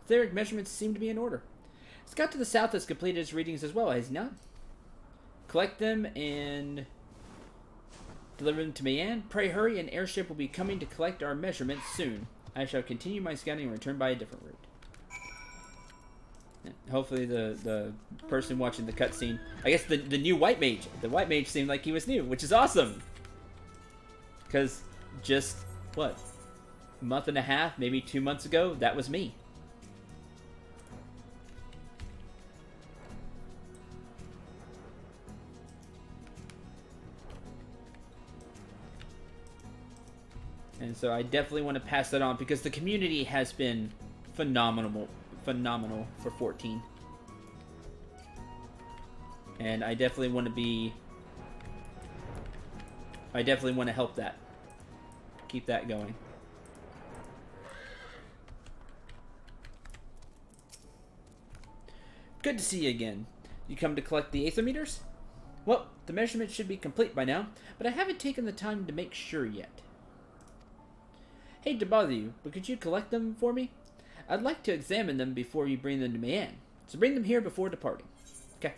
Etheric measurements seem to be in order. Scout to the south has completed his readings as well, has he not? Collect them and deliver them to Mayan. Pray hurry, an airship will be coming to collect our measurements soon. I shall continue my scouting and return by a different route. Hopefully the person watching the cutscene, I guess the new white mage. The white mage seemed like he was new, which is awesome. Because just, what, a month and a half, maybe 2 months ago, that was me. And so I definitely want to pass that on because the community has been phenomenal for 14. And I definitely want to help that. Keep that going. Good to see you again. You come to collect the aether meters? Well, the measurements should be complete by now, but I haven't taken the time to make sure yet. Hate to bother you, but could you collect them for me? I'd like to examine them before you bring them to Mayan, so bring them here before departing. Okay.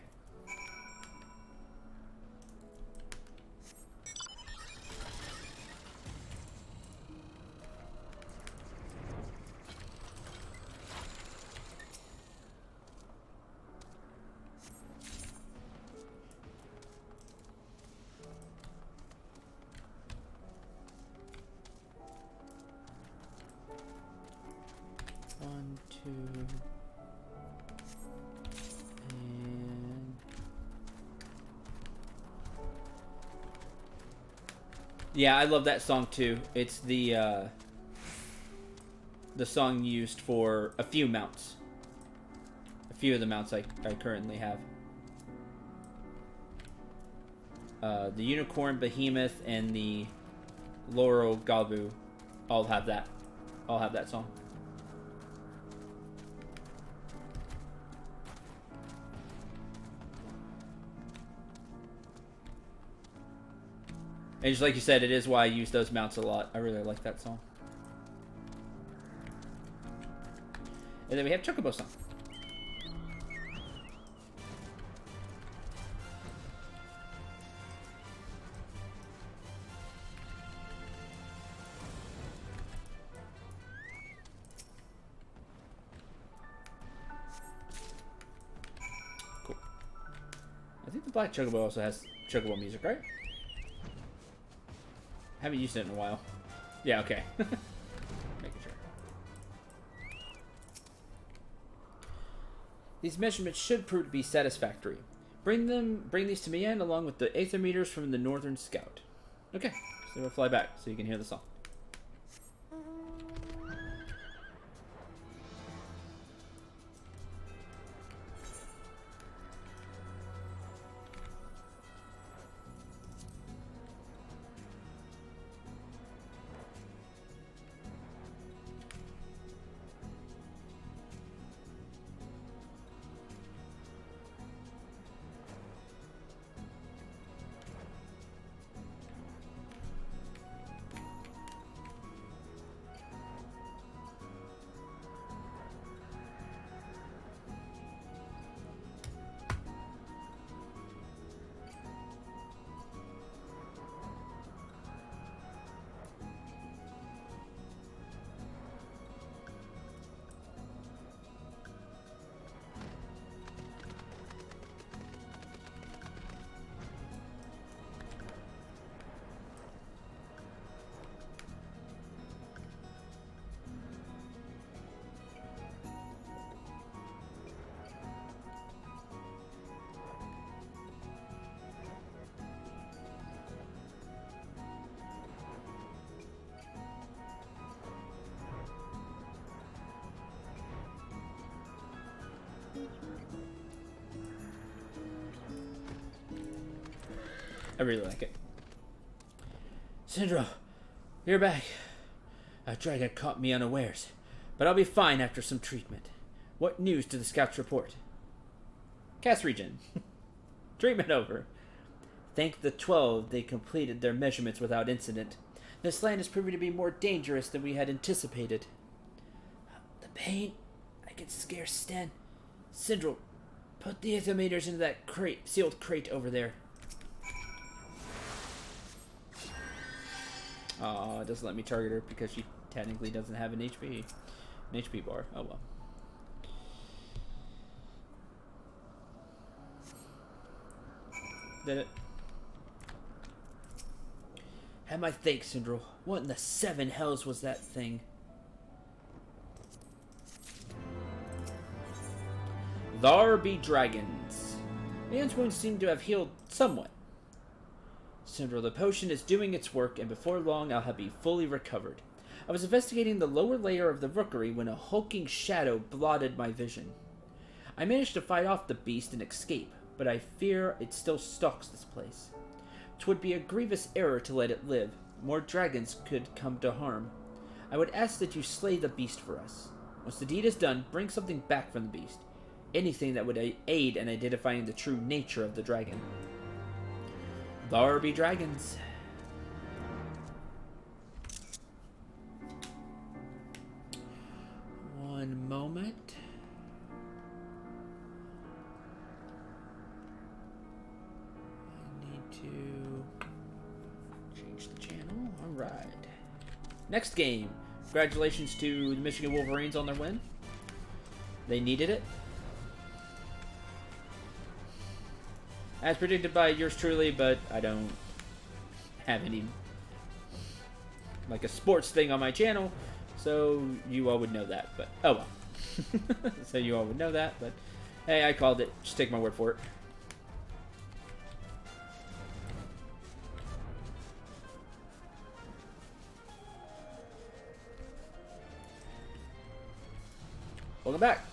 One, two, and yeah, I love that song too. It's the song used for a few mounts, a few of the mounts I currently have. The Unicorn, Behemoth, and the Laurel Galbu all have that. All have that song. And just like you said, it is why I use those mounts a lot. I really like that song. And then we have Chocobo song. Cool. I think the Black Chocobo also has Chocobo music, right? Haven't used it in a while. Yeah, okay. Making sure. These measurements should prove to be satisfactory. Bring these to Mayan along with the aether meters from the Northern Scout. Okay, so we'll fly back so you can hear the song. I really like it. Sindra, You're back. A dragon caught me unawares, but I'll be fine after some treatment. What news do the scouts report? Cast regen. Treatment over. Thank the 12, they completed their measurements without incident. This land is proving to be more dangerous than we had anticipated. The pain, I can scarce stand. Syndrome, put the estimators into that sealed crate over there. Aw, it doesn't let me target her because she technically doesn't have an HP bar. Oh well. Did it? Have my thanks, Syndrome. What in the 7 hells was that thing? There be dragons. Man's wounds seem to have healed somewhat. Syndrome, the potion is doing its work, and before long I'll be fully recovered. I was investigating the lower layer of the rookery when a hulking shadow blotted my vision. I managed to fight off the beast and escape, but I fear it still stalks this place. 'Twould be a grievous error to let it live. More dragons could come to harm. I would ask that you slay the beast for us. Once the deed is done, bring something back from the beast. Anything that would aid in identifying the true nature of the dragon. There be dragons. One moment. I need to change the channel. Alright. Next game. Congratulations to the Michigan Wolverines on their win. They needed it. As predicted by yours truly, but I don't have any, like, a sports thing on my channel, so you all would know that, but, oh well. So you all would know that, but, hey, I called it. Just take my word for it. Welcome back.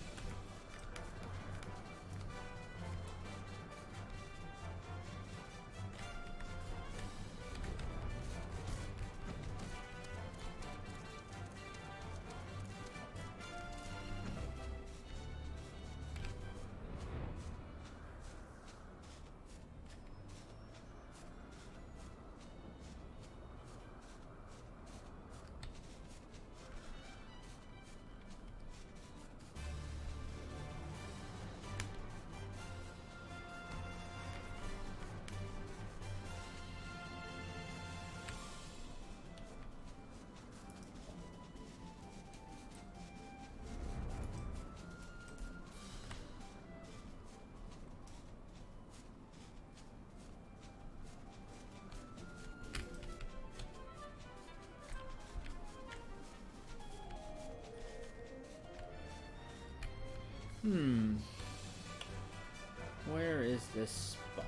Where is this spot?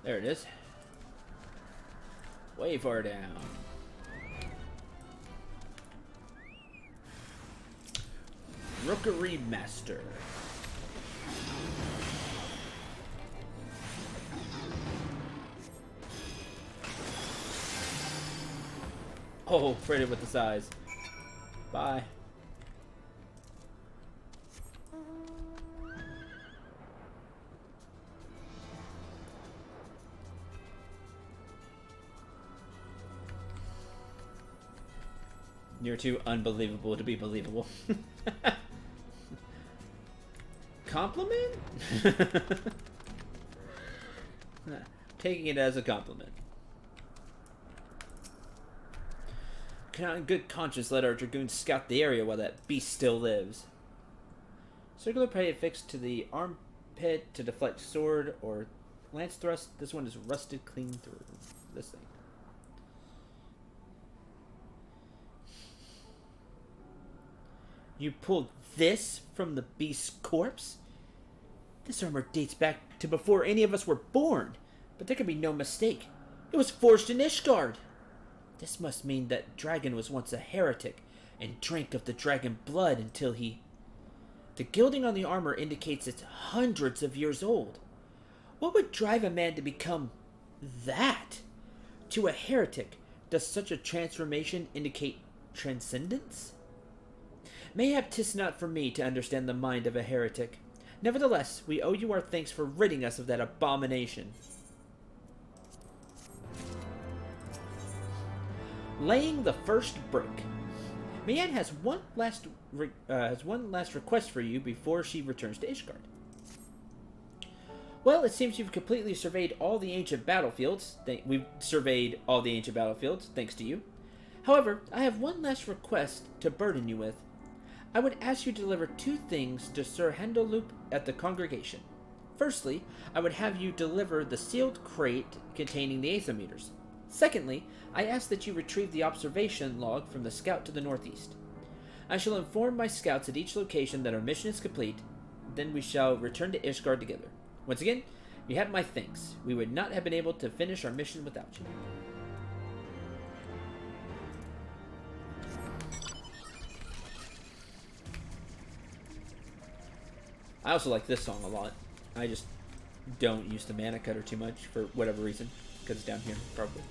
There it is. Way far down. Rookery Master. Oh, afraid with the size. Bye. You're too unbelievable to be believable. Compliment? Taking it as a compliment. Cannot in good conscience let our dragoons scout the area while that beast still lives. Circular plate affixed to the armpit to deflect sword or lance thrust. This one is rusted clean through. This thing. You pulled this from the beast's corpse? This armor dates back to before any of us were born, but there can be no mistake. It was forged in Ishgard. This must mean that dragon was once a heretic and drank of the dragon blood until he... The gilding on the armor indicates it's hundreds of years old. What would drive a man to become that? To a heretic, does such a transformation indicate transcendence? Mayhap 'tis not for me to understand the mind of a heretic. Nevertheless, we owe you our thanks for ridding us of that abomination. Laying the first brick. Mian has one last request for you before she returns to Ishgard. Well, it seems you've completely surveyed all the ancient battlefields. We've surveyed all the ancient battlefields, thanks to you. However, I have one last request to burden you with. I would ask you to deliver 2 things to Sir Hendeloop at the congregation. Firstly, I would have you deliver the sealed crate containing the aethermeters. Secondly, I ask that you retrieve the observation log from the scout to the northeast. I shall inform my scouts at each location that our mission is complete, then we shall return to Ishgard together. Once again, you have my thanks. We would not have been able to finish our mission without you. I also like this song a lot. I just don't use the mana cutter too much for whatever reason, because it's down here, probably.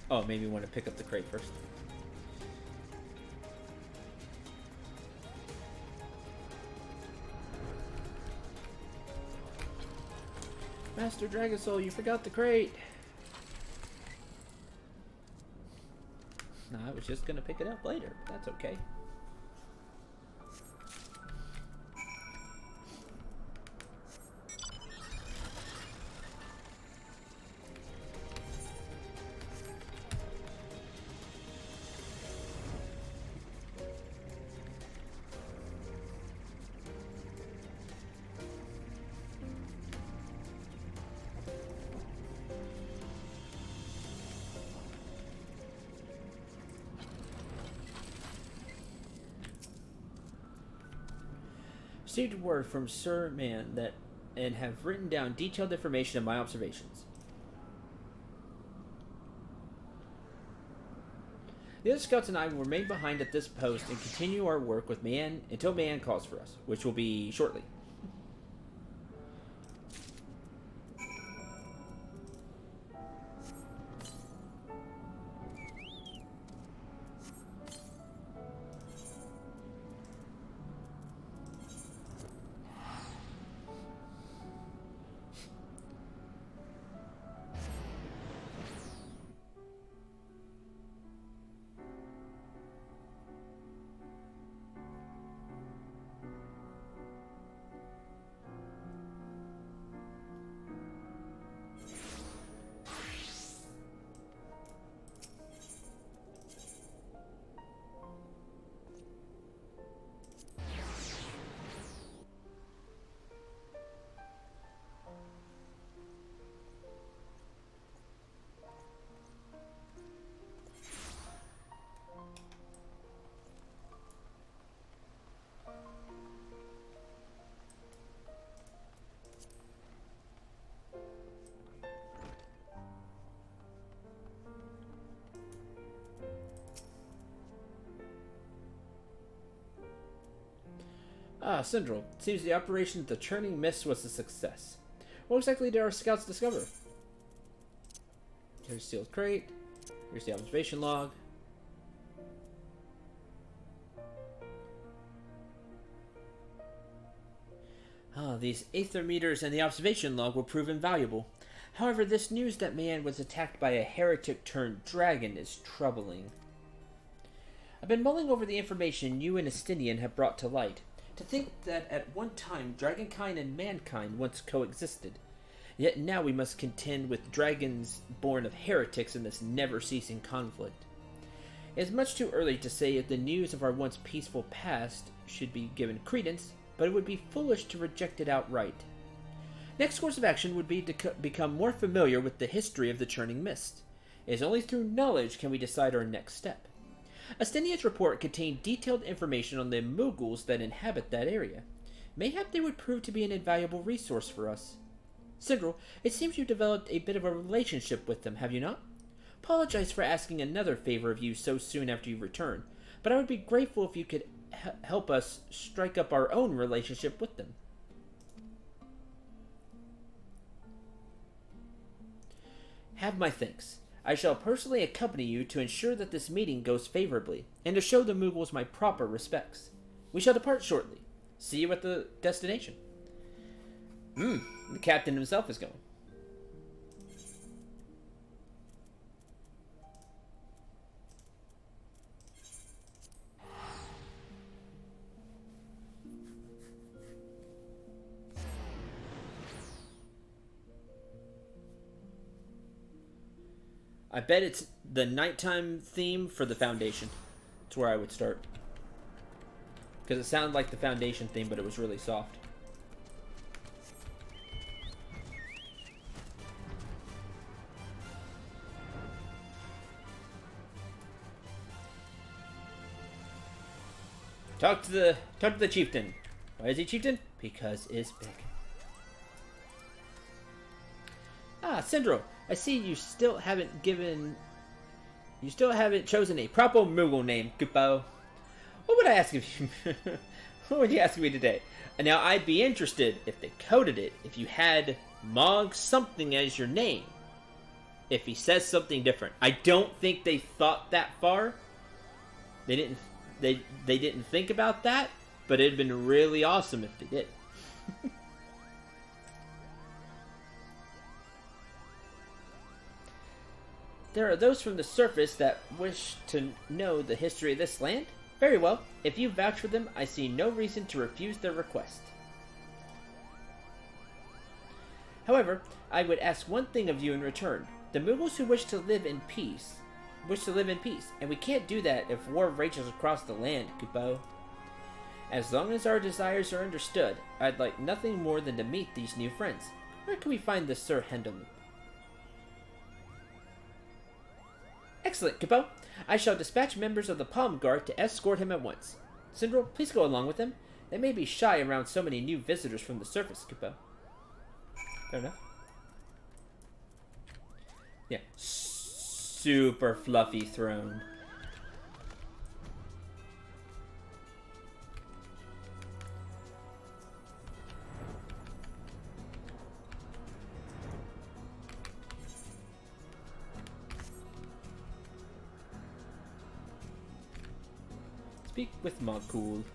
Oh, maybe want to pick up the crate first. Master Dragon Soul, you forgot the crate. I was just gonna pick it up later, but that's okay. Received word from Sir Man that and have written down detailed information of my observations. The other scouts and I will remain behind at this post and continue our work with Mayan until Mayan calls for us, which will be shortly. Ah, Syndrome. Seems the operation at the Churning Mist was a success. What exactly did our scouts discover? Here's the sealed crate. Here's the observation log. Ah, these aether meters and the observation log will prove invaluable. However, this news that man was attacked by a heretic-turned-dragon is troubling. I've been mulling over the information you and Estinian have brought to light. To think that at one time, dragonkind and mankind once coexisted. Yet now we must contend with dragons born of heretics in this never-ceasing conflict. It is much too early to say if the news of our once peaceful past should be given credence, but it would be foolish to reject it outright. Next course of action would be to become more familiar with the history of the Churning Mist. It is only through knowledge can we decide our next step. Astinia's report contained detailed information on the Mughals that inhabit that area. Mayhap they would prove to be an invaluable resource for us. Sindral, it seems you've developed a bit of a relationship with them, have you not? Apologize for asking another favor of you so soon after you return, but I would be grateful if you could help us strike up our own relationship with them. Have my thanks. I shall personally accompany you to ensure that this meeting goes favorably, and to show the Mughals my proper respects. We shall depart shortly. See you at the destination. The captain himself is going. I bet it's the nighttime theme for the Foundation. That's where I would start. Because it sounded like the Foundation theme, but it was really soft. Talk to the chieftain. Why is he chieftain? Because it's big. Ah, Sindral, I see you still haven't chosen a proper Mughal name, Kupo. What would I ask of you? What would you ask me today? Now, I'd be interested if they coded it, if you had Mog something as your name. If he says something different. I don't think they thought that far. They didn't think about that, but it'd been really awesome if they did. There are those from the surface that wish to know the history of this land? Very well. If you vouch for them, I see no reason to refuse their request. However, I would ask one thing of you in return. The Mughals who wish to live in peace, and we can't do that if war rages across the land, Kupo. As long as our desires are understood, I'd like nothing more than to meet these new friends. Where can we find this Sir Hendelman? Excellent, Kupo. I shall dispatch members of the Palm Guard to escort him at once. Sindral, please go along with them. They may be shy around so many new visitors from the surface, Kupo. Fair enough. Yeah. Super fluffy throne. Speak with Magul.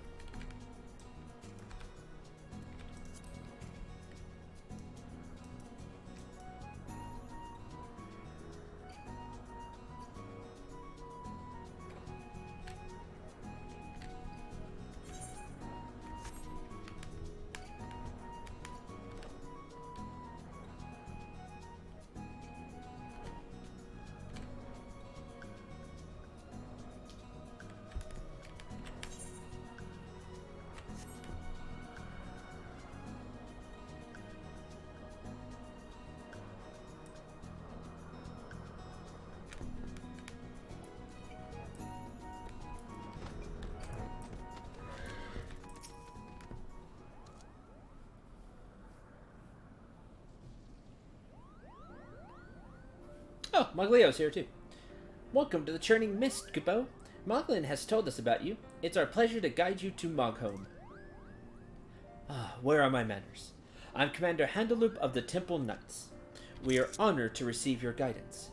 Oh, Moglio's here too. Welcome to the Churning Mist, Kupo. Moglin has told us about you. It's our pleasure to guide you to Moghome. Ah, where are my manners? I'm Commander Handaloop of the Temple Knights. We are honored to receive your guidance.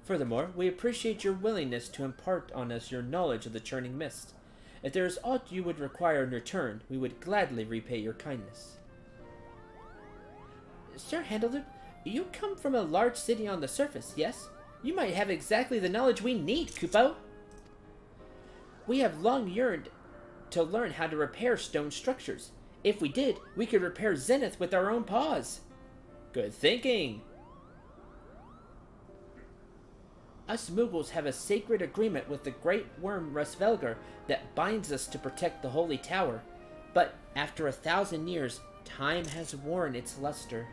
Furthermore, we appreciate your willingness to impart on us your knowledge of the Churning Mist. If there is aught you would require in return, we would gladly repay your kindness. Sir Handaloop, you come from a large city on the surface, yes? You might have exactly the knowledge we need, Kupo. We have long yearned to learn how to repair stone structures. If we did, we could repair Zenith with our own paws. Good thinking. Us Mughals have a sacred agreement with the great worm Rusvelgar that binds us to protect the Holy Tower. But after 1,000 years, time has worn its luster.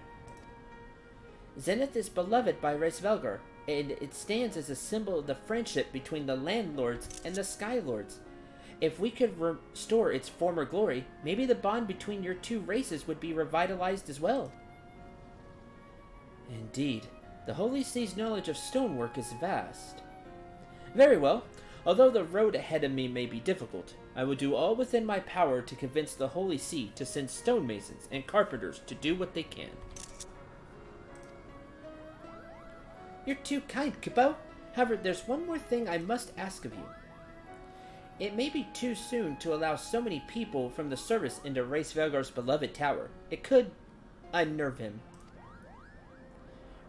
Zenith is beloved by Reisvelgar, and it stands as a symbol of the friendship between the Landlords and the Sky Lords. If we could restore its former glory, maybe the bond between your two races would be revitalized as well. Indeed, the Holy See's knowledge of stonework is vast. Very well. Although the road ahead of me may be difficult, I will do all within my power to convince the Holy See to send stonemasons and carpenters to do what they can. You're too kind, Kupo. However, there's one more thing I must ask of you. It may be too soon to allow so many people from the service into Reisvelgar's beloved tower. It could unnerve him.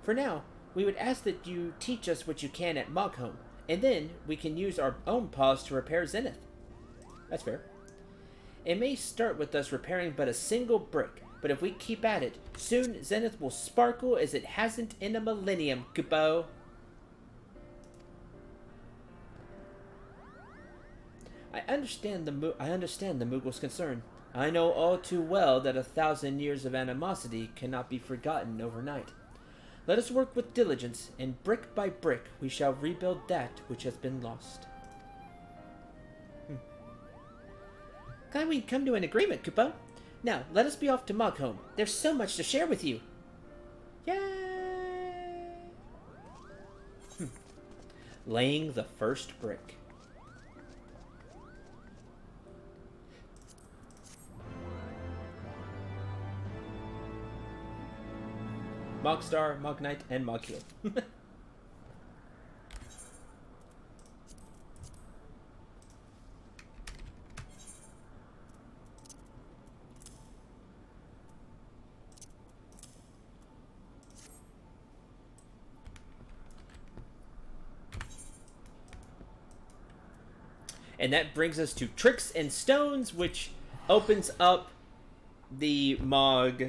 For now, we would ask that you teach us what you can at Mogholm, and then we can use our own paws to repair Zenith. That's fair. It may start with us repairing but a single brick, but if we keep at it, soon Zenith will sparkle as it hasn't in a millennium, Kupo. I understand the Moogle's concern. I know all too well that 1,000 years of animosity cannot be forgotten overnight. Let us work with diligence, and brick by brick we shall rebuild that which has been lost. Glad we can come to an agreement, Kupo. Now, let us be off to Mogholm. There's so much to share with you. Yay! Laying the first brick. Mogstar, Mognite, and Mogheel. And that brings us to Tricks and Stones, which opens up the Mog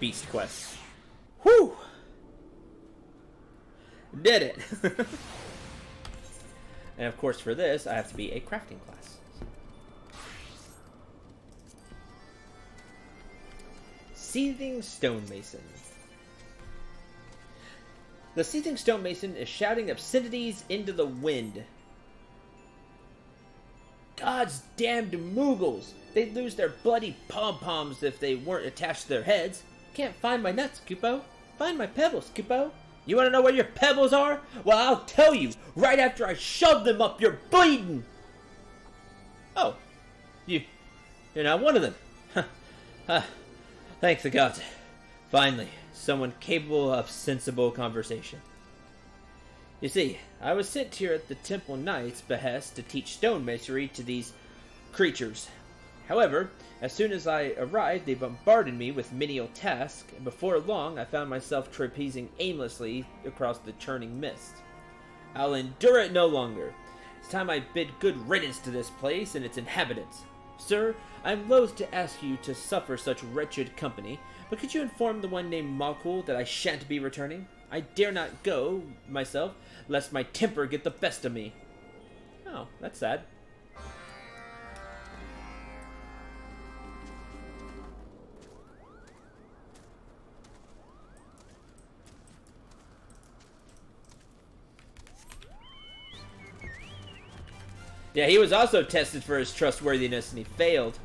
Beast quest. Whew! Did it! And of course for this, I have to be a crafting class. Seething Stonemason. The Seething Stonemason is shouting obscenities into the wind. God's damned Moogles! They'd lose their bloody pom-poms if they weren't attached to their heads. Can't find my nuts, Kupo. Find my pebbles, Kupo. You want to know where your pebbles are? Well, I'll tell you, right after I shove them up your bleeding! Oh. You're not one of them. Thank the gods. Finally, someone capable of sensible conversation. You see, I was sent here at the Temple Knight's behest to teach stonemasonry to these creatures. However, as soon as I arrived, they bombarded me with menial tasks, and before long I found myself trapezing aimlessly across the churning mist. I'll endure it no longer. It's time I bid good riddance to this place and its inhabitants. Sir, I'm loath to ask you to suffer such wretched company, but could you inform the one named Moghul that I shan't be returning? I dare not go, myself, lest my temper get the best of me. Oh, that's sad. Yeah, he was also tested for his trustworthiness, and he failed.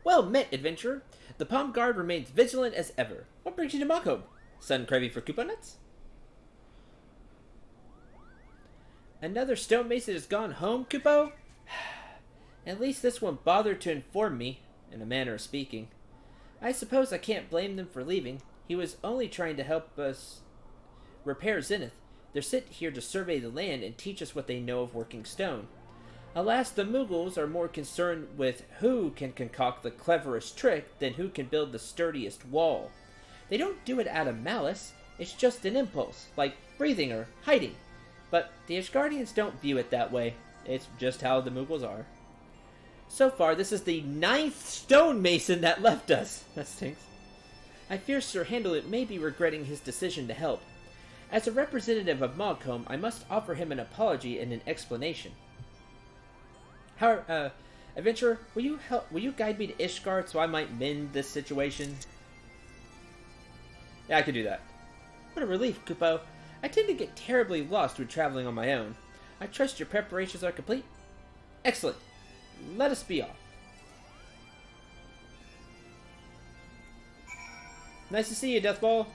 Well met, adventurer. The Palm Guard remains vigilant as ever. What brings you to Mogholm? Son craving for coupon nuts? Another stonemason has gone home, Kupo? At least this one bothered to inform me, in a manner of speaking. I suppose I can't blame them for leaving. He was only trying to help us repair Zenith. They're sent here to survey the land and teach us what they know of working stone. Alas, the Moogles are more concerned with who can concoct the cleverest trick than who can build the sturdiest wall. They don't do it out of malice. It's just an impulse, like breathing or hiding. But the Ashgardians don't view it that way. It's just how the Moogles are. So far, this is the 9th stonemason that left us. That stinks. I fear Sir Handlet may be regretting his decision to help. As a representative of Mogholm, I must offer him an apology and an explanation. Adventurer, will you guide me to Ishgard so I might mend this situation? Yeah, I could do that. What a relief, Kupo. I tend to get terribly lost when traveling on my own. I trust your preparations are complete? Excellent. Let us be off. Nice to see you, Deathball.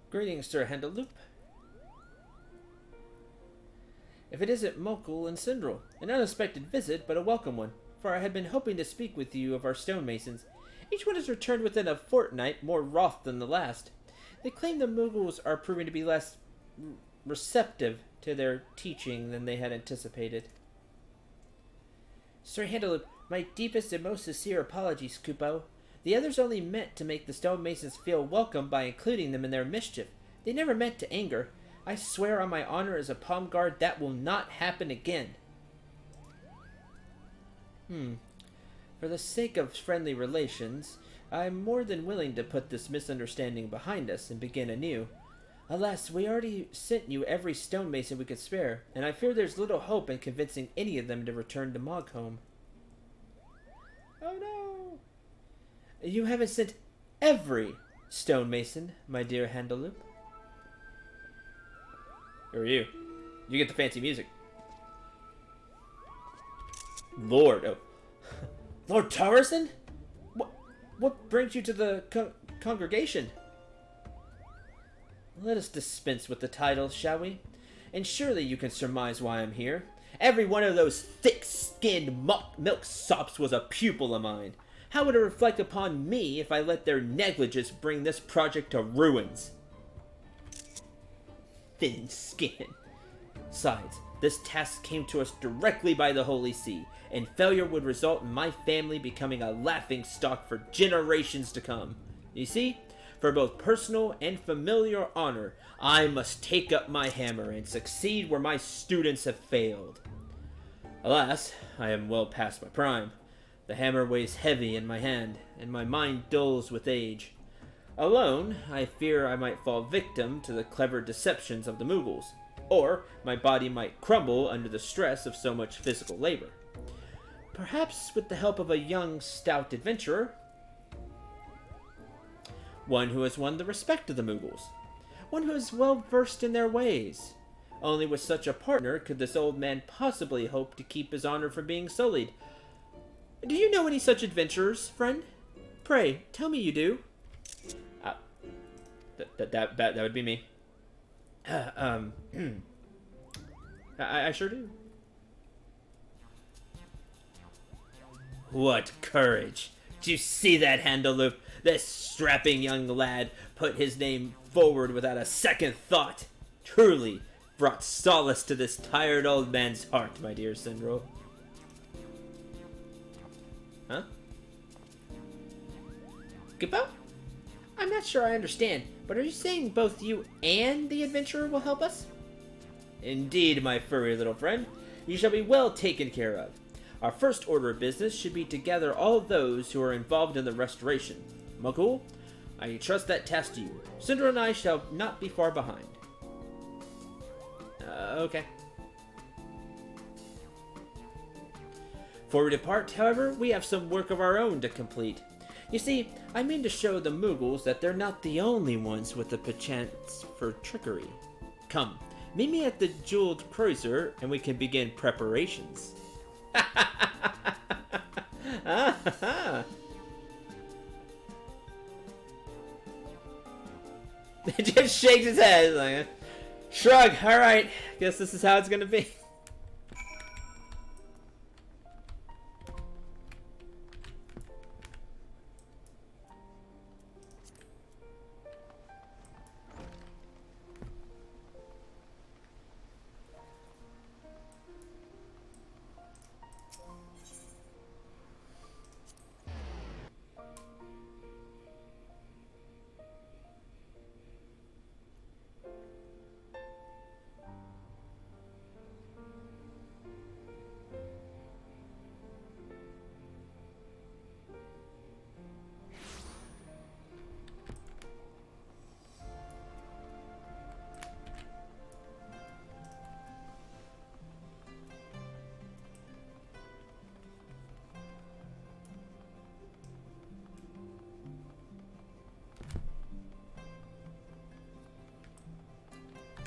Greetings, Sir Hendeloop. If it isn't Mokul and Sindral, an unexpected visit, but a welcome one, for I had been hoping to speak with you of our stonemasons. Each one has returned within a fortnight, more wroth than the last. They claim the Mughals are proving to be less receptive to their teaching than they had anticipated. Sir Hendeloop, my deepest and most sincere apologies, Kupo. The others only meant to make the stonemasons feel welcome by including them in their mischief. They never meant to anger. I swear on my honor as a palm guard that will not happen again. For the sake of friendly relations, I am more than willing to put this misunderstanding behind us and begin anew. Alas, we already sent you every stonemason we could spare, and I fear there's little hope in convincing any of them to return to Mogholm. Oh no! You haven't sent every stonemason, my dear Hendeloop. Who are you? You get the fancy music. Lord, oh. Lord Taurison? What brings you to the congregation? Let us dispense with the titles, shall we? And surely you can surmise why I'm here. Every one of those thick-skinned milksops was a pupil of mine. How would it reflect upon me if I let their negligence bring this project to ruins? Thin skin. Besides, this task came to us directly by the Holy See, and failure would result in my family becoming a laughing stock for generations to come. You see, for both personal and familiar honor, I must take up my hammer and succeed where my students have failed. Alas, I am well past my prime. The hammer weighs heavy in my hand, and my mind dulls with age. Alone, I fear I might fall victim to the clever deceptions of the Mughals, or my body might crumble under the stress of so much physical labor. Perhaps with the help of a young, stout adventurer, one who has won the respect of the Mughals, one who is well versed in their ways. Only with such a partner could this old man possibly hope to keep his honor from being sullied. Do you know any such adventurers, friend? Pray, tell me you do. That would be me. I sure do. What courage! Did you see that, Hendeloop? This strapping young lad put his name forward without a second thought. Truly brought solace to this tired old man's heart, my dear Sindral. Huh? Kupo? I'm not sure I understand, but are you saying both you and the adventurer will help us? Indeed, my furry little friend. You shall be well taken care of. Our first order of business should be to gather all those who are involved in the restoration. Mokul, I trust that task to you. Sindra and I shall not be far behind. Okay. Before we depart, however, we have some work of our own to complete. You see, I mean to show the Moogles that they're not the only ones with the perchance for trickery. Come, meet me at the jeweled cruiser, and we can begin preparations. He just shakes his head like, shrug. All right, guess this is how it's gonna be.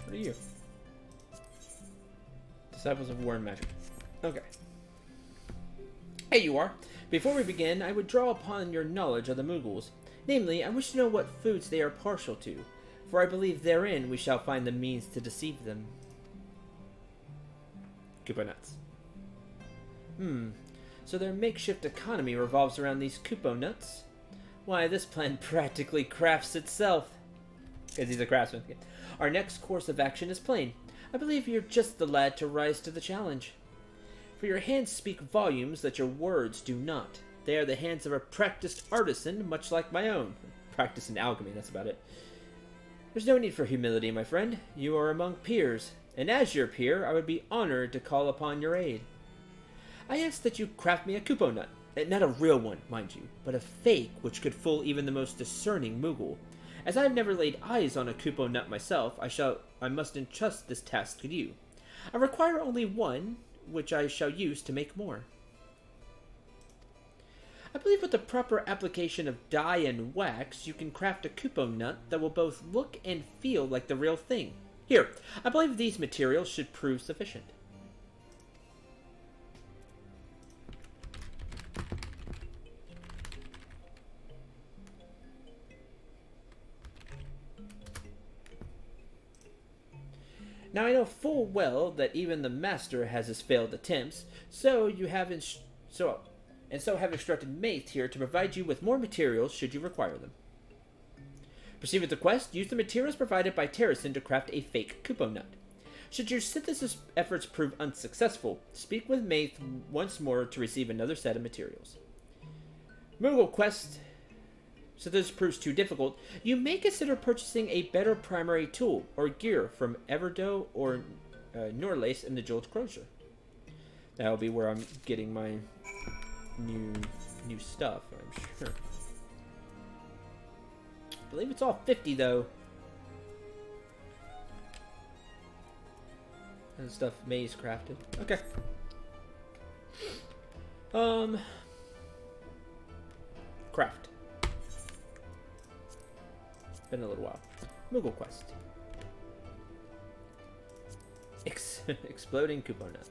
What are you? Disciples of War and Magic. Okay. Hey, you are. Before we begin, I would draw upon your knowledge of the Moogles. Namely, I wish to know what foods they are partial to, for I believe therein we shall find the means to deceive them. Koopa nuts. So their makeshift economy revolves around these Koopa nuts? Why, this plan practically crafts itself. Because he's a craftsman. Our next course of action is plain. I believe you're just the lad to rise to the challenge. For your hands speak volumes that your words do not. They are the hands of a practiced artisan, much like my own. Practice in alchemy, that's about it. There's no need for humility, my friend. You are among peers, and as your peer, I would be honored to call upon your aid. I ask that you craft me a Koopa nut. Not a real one, mind you, but a fake which could fool even the most discerning Moogle. As I have never laid eyes on a Koopa nut myself, I must entrust this task to you. I require only one, which I shall use to make more. I believe with the proper application of dye and wax, you can craft a Koopa nut that will both look and feel like the real thing. Here, I believe these materials should prove sufficient. Now I know full well that even the master has his failed attempts, so have instructed Maith here to provide you with more materials should you require them. Proceed with the quest. Use the materials provided by Terracin to craft a fake Koopa nut. Should your synthesis efforts prove unsuccessful, speak with Maith once more to receive another set of materials. Moogle quest. So this proves too difficult, you may consider purchasing a better primary tool or gear from Everdoe or Norlace in the Jeweled Cruiser. That'll be where I'm getting my new stuff, I'm sure. I believe it's all 50 though. And stuff May's crafted. Okay. Craft. Been a little while. Moogle quest. Exploding Koopa nut.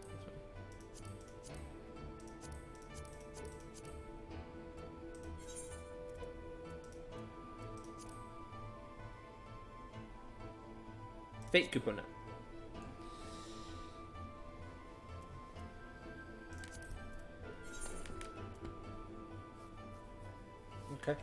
Fake Koopa nut. Okay.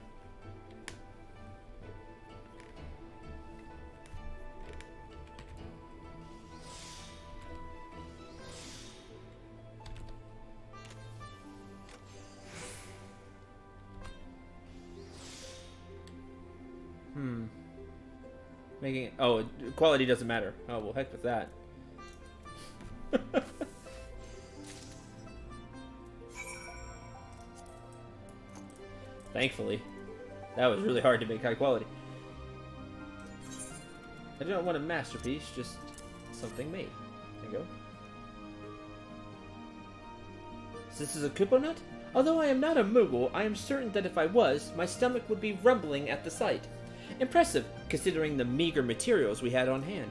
Making it, oh, quality doesn't matter. Oh, well, heck with that. Thankfully. That was really hard to make high quality. I don't want a masterpiece, just something made. There you go. This is a Koopa nut? Although I am not a Moogle, I am certain that if I was, my stomach would be rumbling at the sight. Impressive, considering the meager materials we had on hand.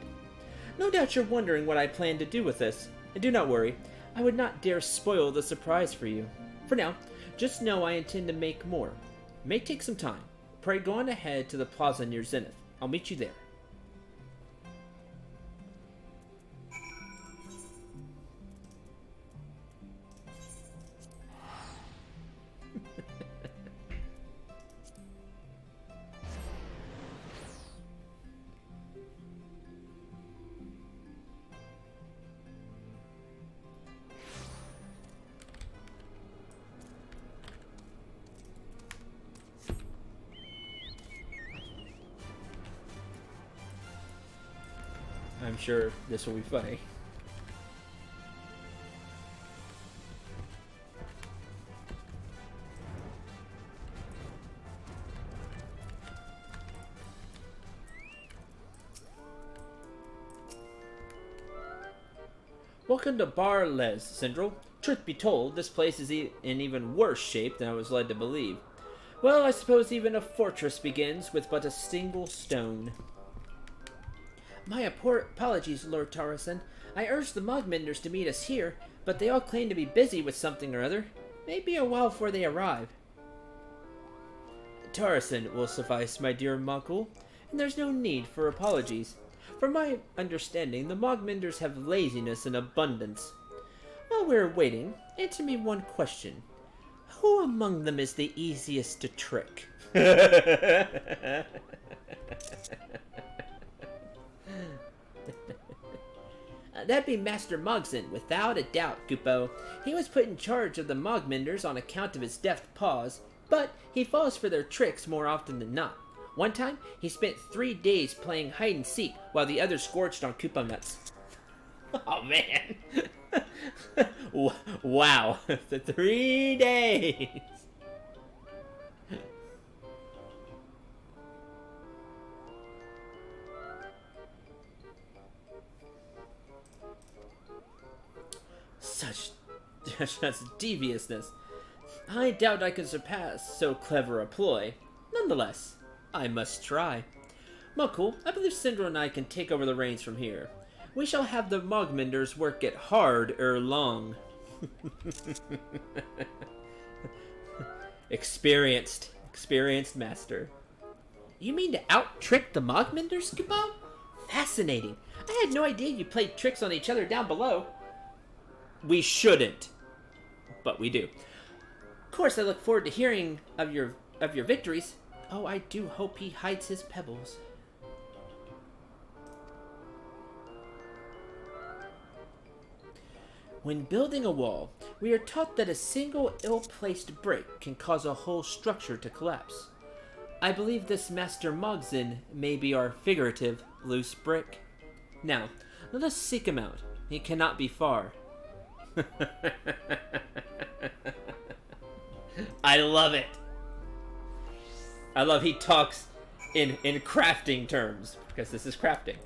No doubt you're wondering what I plan to do with this. And do not worry, I would not dare spoil the surprise for you. For now, just know I intend to make more. It may take some time. Pray go on ahead to the plaza near Zenith. I'll meet you there. I'm sure this will be funny. Welcome to Bar Les, Syndrel. Truth be told, this place is in even worse shape than I was led to believe. Well, I suppose even a fortress begins with but a single stone. My apologies, Lord Tarasen. I urged the Mogmenders to meet us here, but they all claim to be busy with something or other. Maybe a while before they arrive. Tarasen will suffice, my dear Mokul, and there's no need for apologies. From my understanding, the Mogmenders have laziness in abundance. While we're waiting, answer me one question. Who among them is the easiest to trick? That'd be Master Mogson, without a doubt, Kupo. He was put in charge of the Mogmenders on account of his deft paws, but he falls for their tricks more often than not. One time, he spent 3 days playing hide-and-seek while the others scorched on Koopa nuts. Oh, man. Wow. The 3 days. Such deviousness. I doubt I can surpass so clever a ploy. Nonetheless, I must try. Mokul, I believe Syndra and I can take over the reins from here. We shall have the Mogmenders work it hard ere long. Experienced master. You mean to out-trick the Mogmenders, Kupo? Fascinating. I had no idea you played tricks on each other down below. We shouldn't, but we do. Of course, I look forward to hearing of your victories. Oh, I do hope he hides his pebbles. When building a wall, we are taught that a single ill-placed brick can cause a whole structure to collapse. I believe this Master Mogson may be our figurative loose brick. Now, let us seek him out. He cannot be far. I love it. I love he talks in crafting terms, because this is crafting.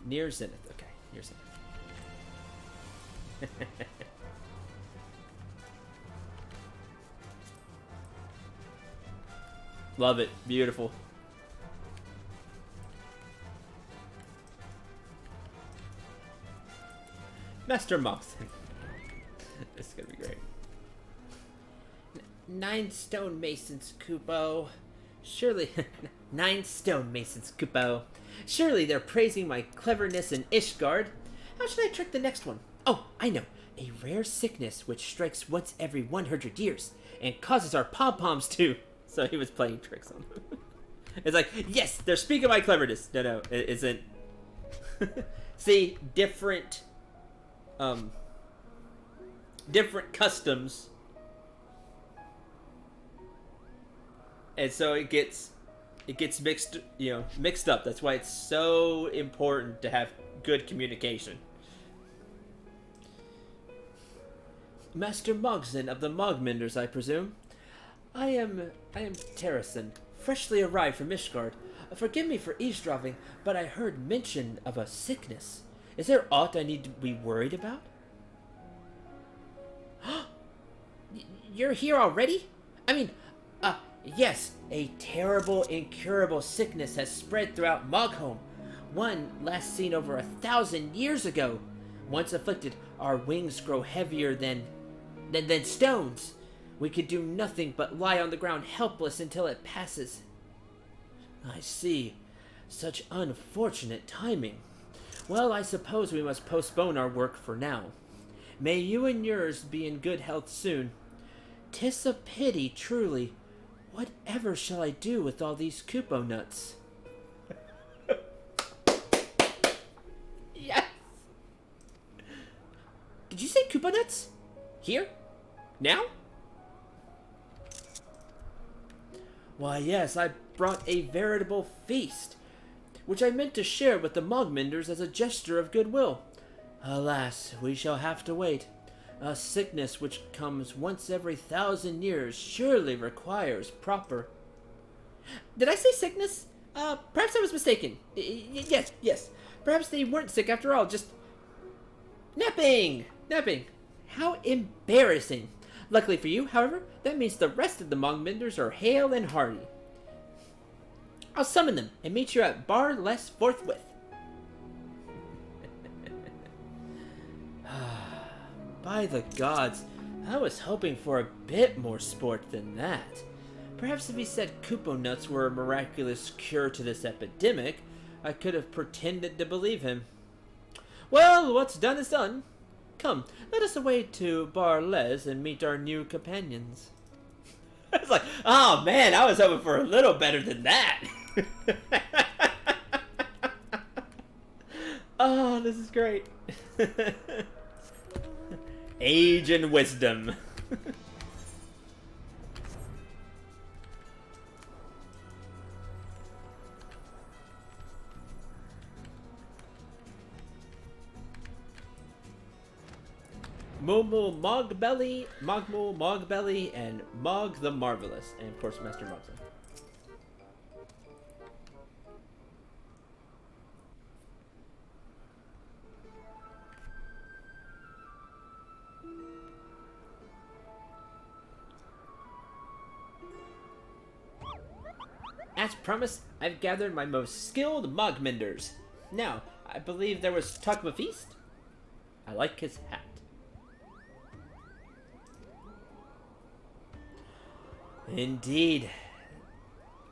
Near Zenith. Okay, near Zenith. Love it. Beautiful. Master Moxon. This is gonna be great. 9 stone masons, Kupo. Surely... 9 stone masons, Kupo. Surely they're praising my cleverness in Ishgard. How should I trick the next one? Oh, I know. A rare sickness which strikes once every 100 years and causes our pom-poms to... So he was playing tricks on them. It's like, yes, they're speaking my cleverness. No, it isn't. See, different customs. And so it gets mixed up. That's why it's so important to have good communication. Master Mogson of the Mogmenders, I presume. I am Terrasen, freshly arrived from Mishgard. Forgive me for eavesdropping, but I heard mention of a sickness. Is there aught I need to be worried about? You're here already? I mean, yes, a terrible, incurable sickness has spread throughout Mogholm. One last seen over 1,000 years ago. Once afflicted, our wings grow heavier than stones. We could do nothing but lie on the ground helpless until it passes. I see. Such unfortunate timing. Well, I suppose we must postpone our work for now. May you and yours be in good health soon. 'Tis a pity, truly. Whatever shall I do with all these Kupo nuts? Yes! Did you say Kupo nuts? Here? Now? Why, yes, I brought a veritable feast, which I meant to share with the Mogmenders as a gesture of goodwill. Alas, we shall have to wait. A sickness which comes once every 1,000 years surely requires proper... Did I say sickness? Perhaps I was mistaken. Yes. Perhaps they weren't sick after all, just... Napping! How embarrassing. Luckily for you, however, that means the rest of the Mogmenders are hale and hearty. I'll summon them and meet you at Bar Les forthwith. By the gods, I was hoping for a bit more sport than that. Perhaps if he said Kupo nuts were a miraculous cure to this epidemic, I could have pretended to believe him. Well, what's done is done. Come, let us away to Bar Les and meet our new companions. It's like, oh man, I was hoping for a little better than that. Oh, this is great. Age and wisdom. Momo Mogbelly, Mogmo Mogbelly, and Mog the Marvelous, and of course Master Mogson. As promised, I've gathered my most skilled Mogmenders. Now, I believe there was talk of a feast? I like his hat. Indeed.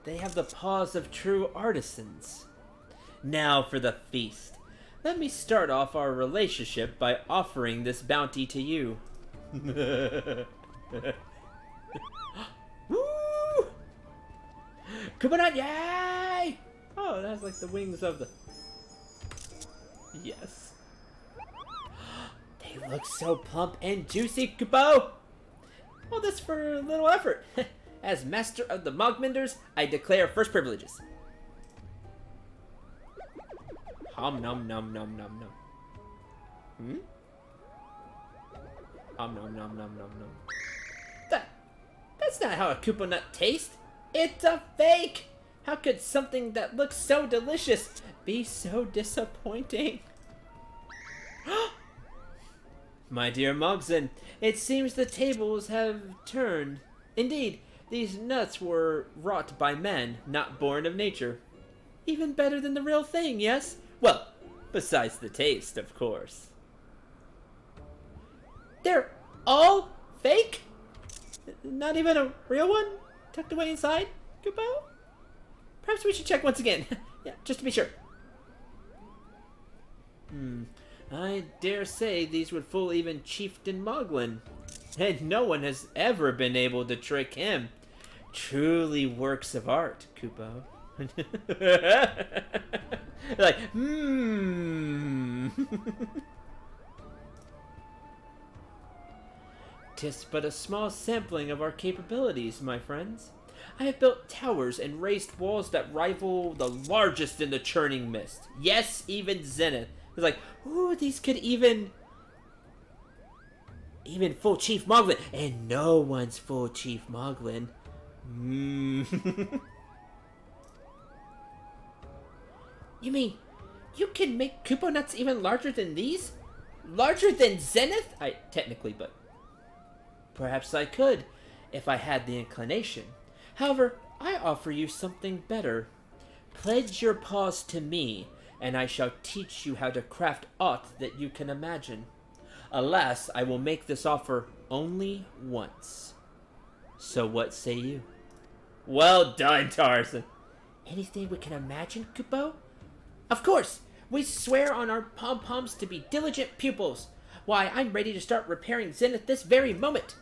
They have the paws of true artisans. Now for the feast. Let me start off our relationship by offering this bounty to you. Woo! Kuponut, yay! Oh, that's like the wings of the... Yes. They look so plump and juicy, Kupo! All this for a little effort. As master of the Mogmenders, I declare first privileges. Hom nom nom nom nom nom. Hom nom nom nom nom nom. That's not how a Kupo nut tastes. It's a fake! How could something that looks so delicious be so disappointing? My dear Mogson, it seems the tables have turned. Indeed, these nuts were wrought by man, not born of nature. Even better than the real thing, yes? Well, besides the taste, of course. They're all fake? Not even a real one? Tucked away inside? Kupo? Perhaps we should check once again. Yeah, just to be sure. I dare say these would fool even Chieftain Moglin. And no one has ever been able to trick him. Truly works of art, Kupo. Like, Tis but a small sampling of our capabilities, my friends. I have built towers and raised walls that rival the largest in the churning mist. Yes, even Zenith. It's like, ooh, these could even fool Chief Moglin. And no one's fooled Chief Moglin. You mean, you can make Kupo nuts even larger than these? Larger than Zenith? Technically, but... Perhaps I could, if I had the inclination. However, I offer you something better. Pledge your paws to me, and I shall teach you how to craft aught that you can imagine. Alas, I will make this offer only once. So what say you? Well done, Tarzan. Anything we can imagine, Kupo? Of course! We swear on our pom-poms to be diligent pupils. Why, I'm ready to start repairing Zenith this very moment.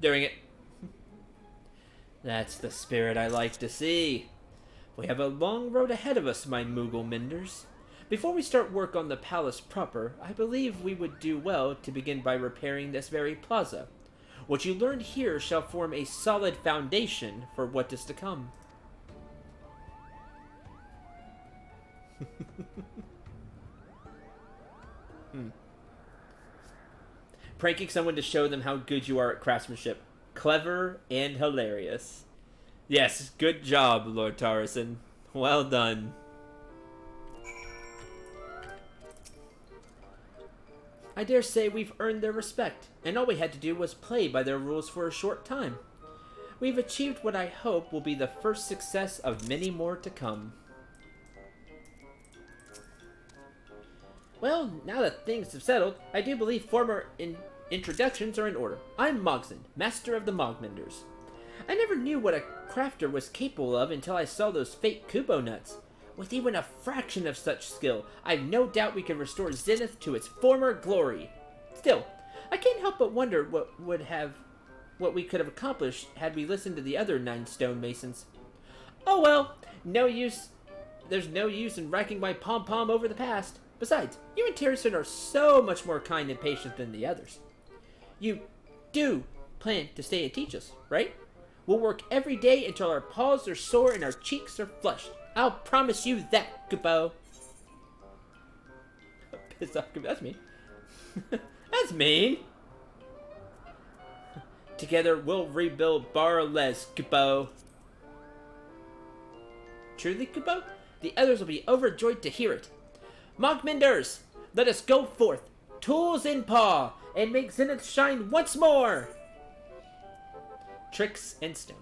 Doing it. That's the spirit I like to see. We have a long road ahead of us, my Moogle Menders. Before we start work on the palace proper, I believe we would do well to begin by repairing this very plaza. What you learned here shall form a solid foundation for what is to come. Pranking someone to show them how good you are at craftsmanship. Clever and hilarious. Yes, good job, Lord Tarzan. Well done. I dare say we've earned their respect, and all we had to do was play by their rules for a short time. We've achieved what I hope will be the first success of many more to come. Well, now that things have settled, I do believe former introductions are in order. I'm Mogson, Master of the Mogmenders. I never knew what a crafter was capable of until I saw those fake Kupo nuts. With even a fraction of such skill, I've no doubt we can restore Zenith to its former glory. Still, I can't help but wonder what we could have accomplished had we listened to the other 9 stonemasons. Oh well, no use. There's no use in racking my pom-pom over the past. Besides, you and Terrison are so much more kind and patient than the others. You do plan to stay and teach us, right? We'll work every day until our paws are sore and our cheeks are flushed. I'll promise you that, Kupo. Pissed off, Kupo. That's mean. That's mean. Together, we'll rebuild Bar-les, Kupo. Truly, Kupo? The others will be overjoyed to hear it. Mogmenders, let us go forth, tools in paw, and make Zenith shine once more! Tricks and stones.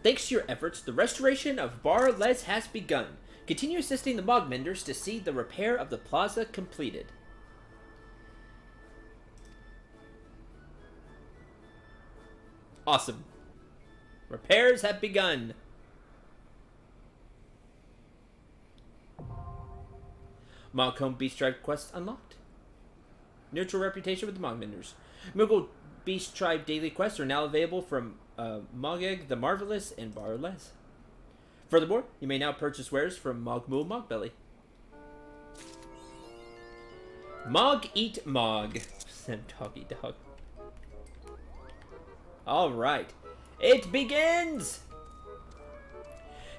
Thanks to your efforts, the restoration of Bar-les has begun. Continue assisting the Mogmenders to see the repair of the plaza completed. Awesome. Repairs have begun. Moghome Beast Tribe quest unlocked. Neutral reputation with the Mogmenders. Moogle Beast Tribe daily quests are now available from Mogeg the Marvelous and Bar-les. Furthermore, you may now purchase wares from Mogmool Mogbelly. Mog Eat Mog. Sam Doggy Dog. Alright. It begins!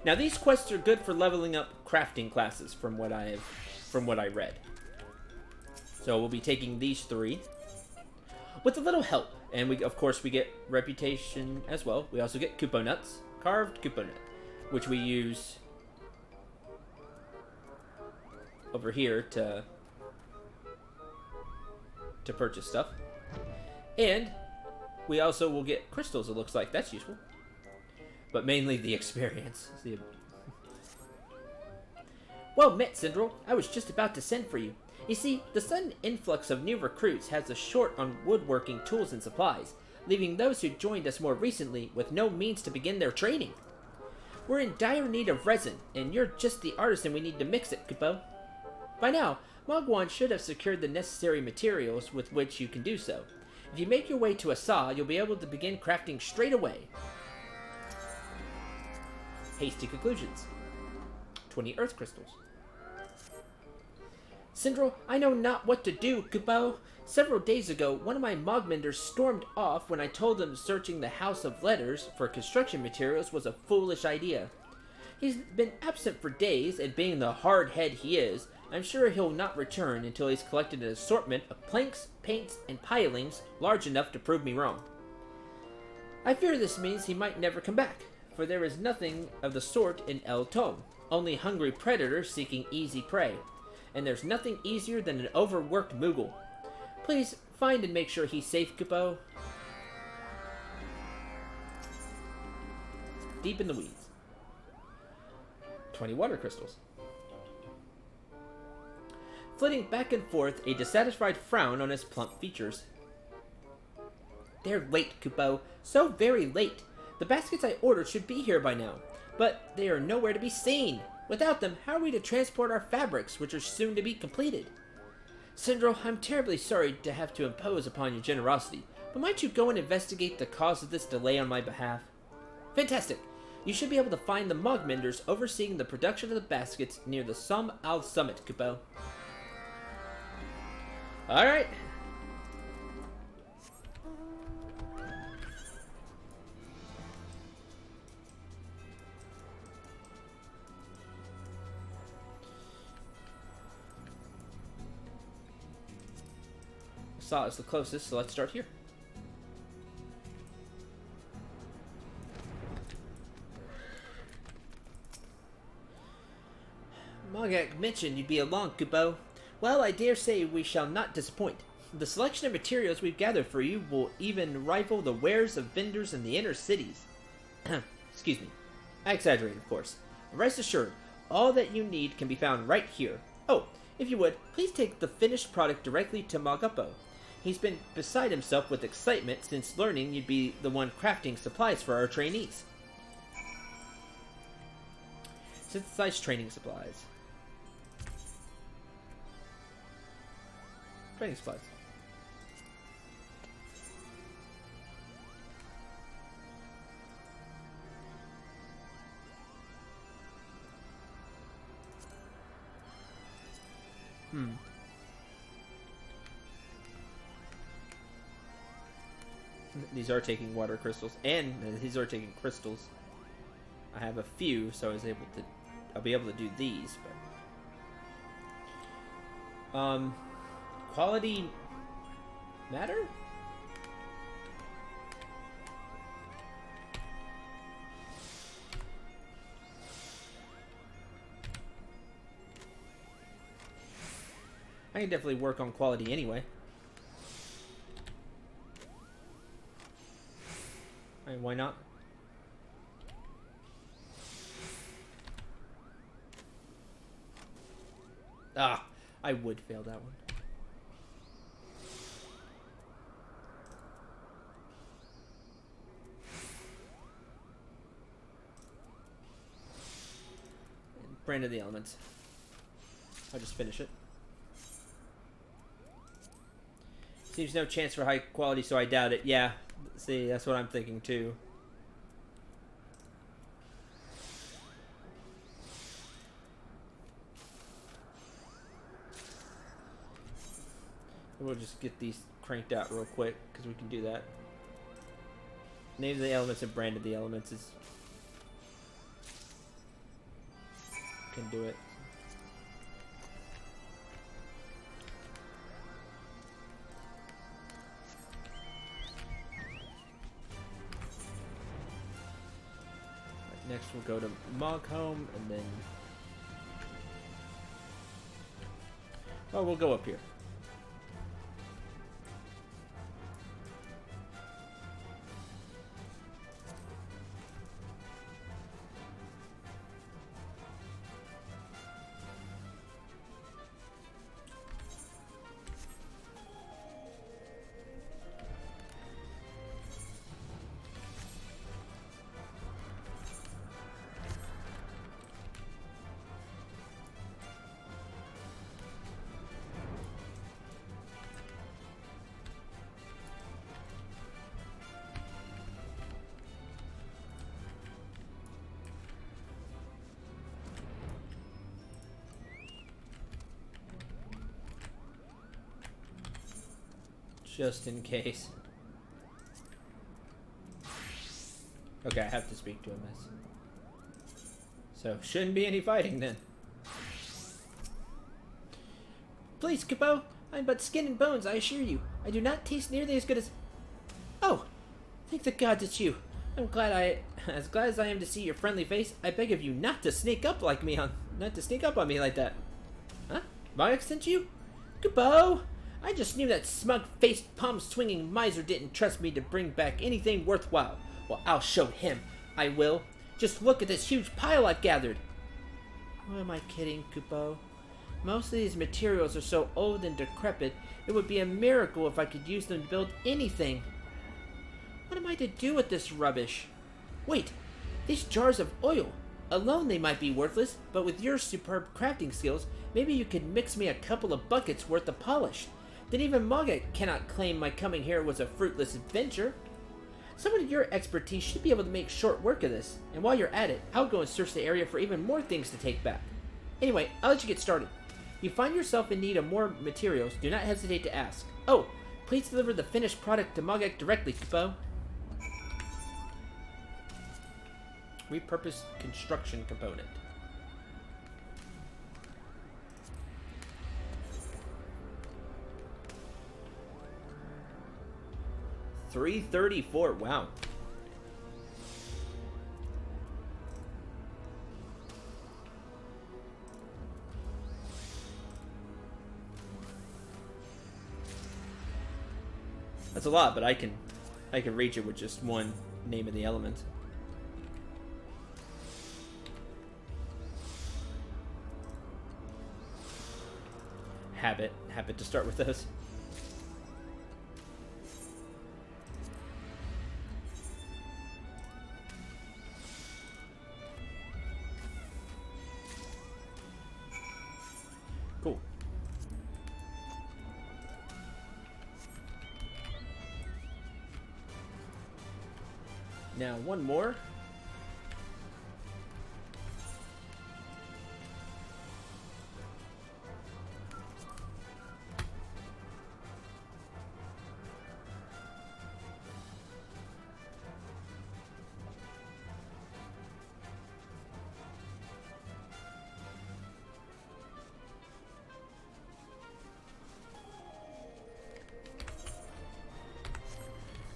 Now these quests are good for leveling up crafting classes from what I read. So we'll be taking these 3 with a little help, and we get reputation as well. We also get Kupo nuts, carved Kupo nut, which we use over here to purchase stuff. And we also will get crystals, it looks like. That's useful. But mainly the experience. Well met, Sindrel. I was just about to send for you. You see, the sudden influx of new recruits has us short on woodworking tools and supplies, leaving those who joined us more recently with no means to begin their training. We're in dire need of resin, and you're just the artisan we need to mix it, Kupo. By now, Mogwan should have secured the necessary materials with which you can do so. If you make your way to Asa, you'll be able to begin crafting straight away. Hasty conclusions. 20 earth crystals. Sindral, I know not what to do, Kupo. Several days ago, one of my Mogmenders stormed off when I told him searching the House of Letters for construction materials was a foolish idea. He's been absent for days, and being the hard head he is, I'm sure he'll not return until he's collected an assortment of planks, paints, and pilings large enough to prove me wrong. I fear this means he might never come back, for there is nothing of the sort in El Tome, only hungry predators seeking easy prey, and there's nothing easier than an overworked Moogle. Please find and make sure he's safe, Kupo. Deep in the weeds. 20 water crystals. Flitting back and forth, a dissatisfied frown on his plump features. They're late, Kupo. So very late. The baskets I ordered should be here by now, but they are nowhere to be seen. Without them, how are we to transport our fabrics, which are soon to be completed? Sindral, I'm terribly sorry to have to impose upon your generosity, but might you go and investigate the cause of this delay on my behalf? Fantastic! You should be able to find the Mogmenders overseeing the production of the baskets near the Som Al Summit, Kupo. Alright. Saw is the closest, so let's start here. Mogak mentioned you'd be along, Kupo. Well, I dare say we shall not disappoint. The selection of materials we've gathered for you will even rival the wares of vendors in the inner cities. Excuse me. I exaggerate, of course. Rest assured, all that you need can be found right here. Oh, if you would, please take the finished product directly to Mogupo. He's been beside himself with excitement since learning you'd be the one crafting supplies for our trainees. Synthesized training supplies. Training supplies. These are taking water crystals, and these are taking crystals. I have a few, so I'll be able to do these, but quality matter? I can definitely work on quality anyway. I mean, why not? Ah, I would fail that one. And Brand of the Elements. I'll just finish it. Seems no chance for high quality, so I doubt it. Yeah, see, that's what I'm thinking too. We'll just get these cranked out real quick, because we can do that. Name of the elements and brand of the elements is... can do it. Next we'll go to Mogholm, and then... oh, we'll go up here. Just in case. Okay, I have to speak to him. So, shouldn't be any fighting then. Please, Kupo! I'm but skin and bones, I assure you. I do not taste nearly as good as... Oh! Thank the gods it's you. I'm glad as glad as I am to see your friendly face, I beg of you not to sneak up on me like that. Huh? Mogok sent you? Kupo! I just knew that smug-faced, palm-swinging miser didn't trust me to bring back anything worthwhile. Well, I'll show him. I will. Just look at this huge pile I've gathered. Who am I kidding, Kupo? Most of these materials are so old and decrepit, it would be a miracle if I could use them to build anything. What am I to do with this rubbish? Wait, these jars of oil. Alone they might be worthless, but with your superb crafting skills, maybe you could mix me a couple of buckets worth of polish. Then even Mogok cannot claim my coming here was a fruitless adventure. Someone of your expertise should be able to make short work of this, and while you're at it, I'll go and search the area for even more things to take back. Anyway, I'll let you get started. If you find yourself in need of more materials, do not hesitate to ask. Oh, please deliver the finished product to Mogok directly, Kupo. Repurposed construction component. $334. Wow. That's a lot, but I can reach it with just one name of the element. Habit to start with those. Cool. Now one more.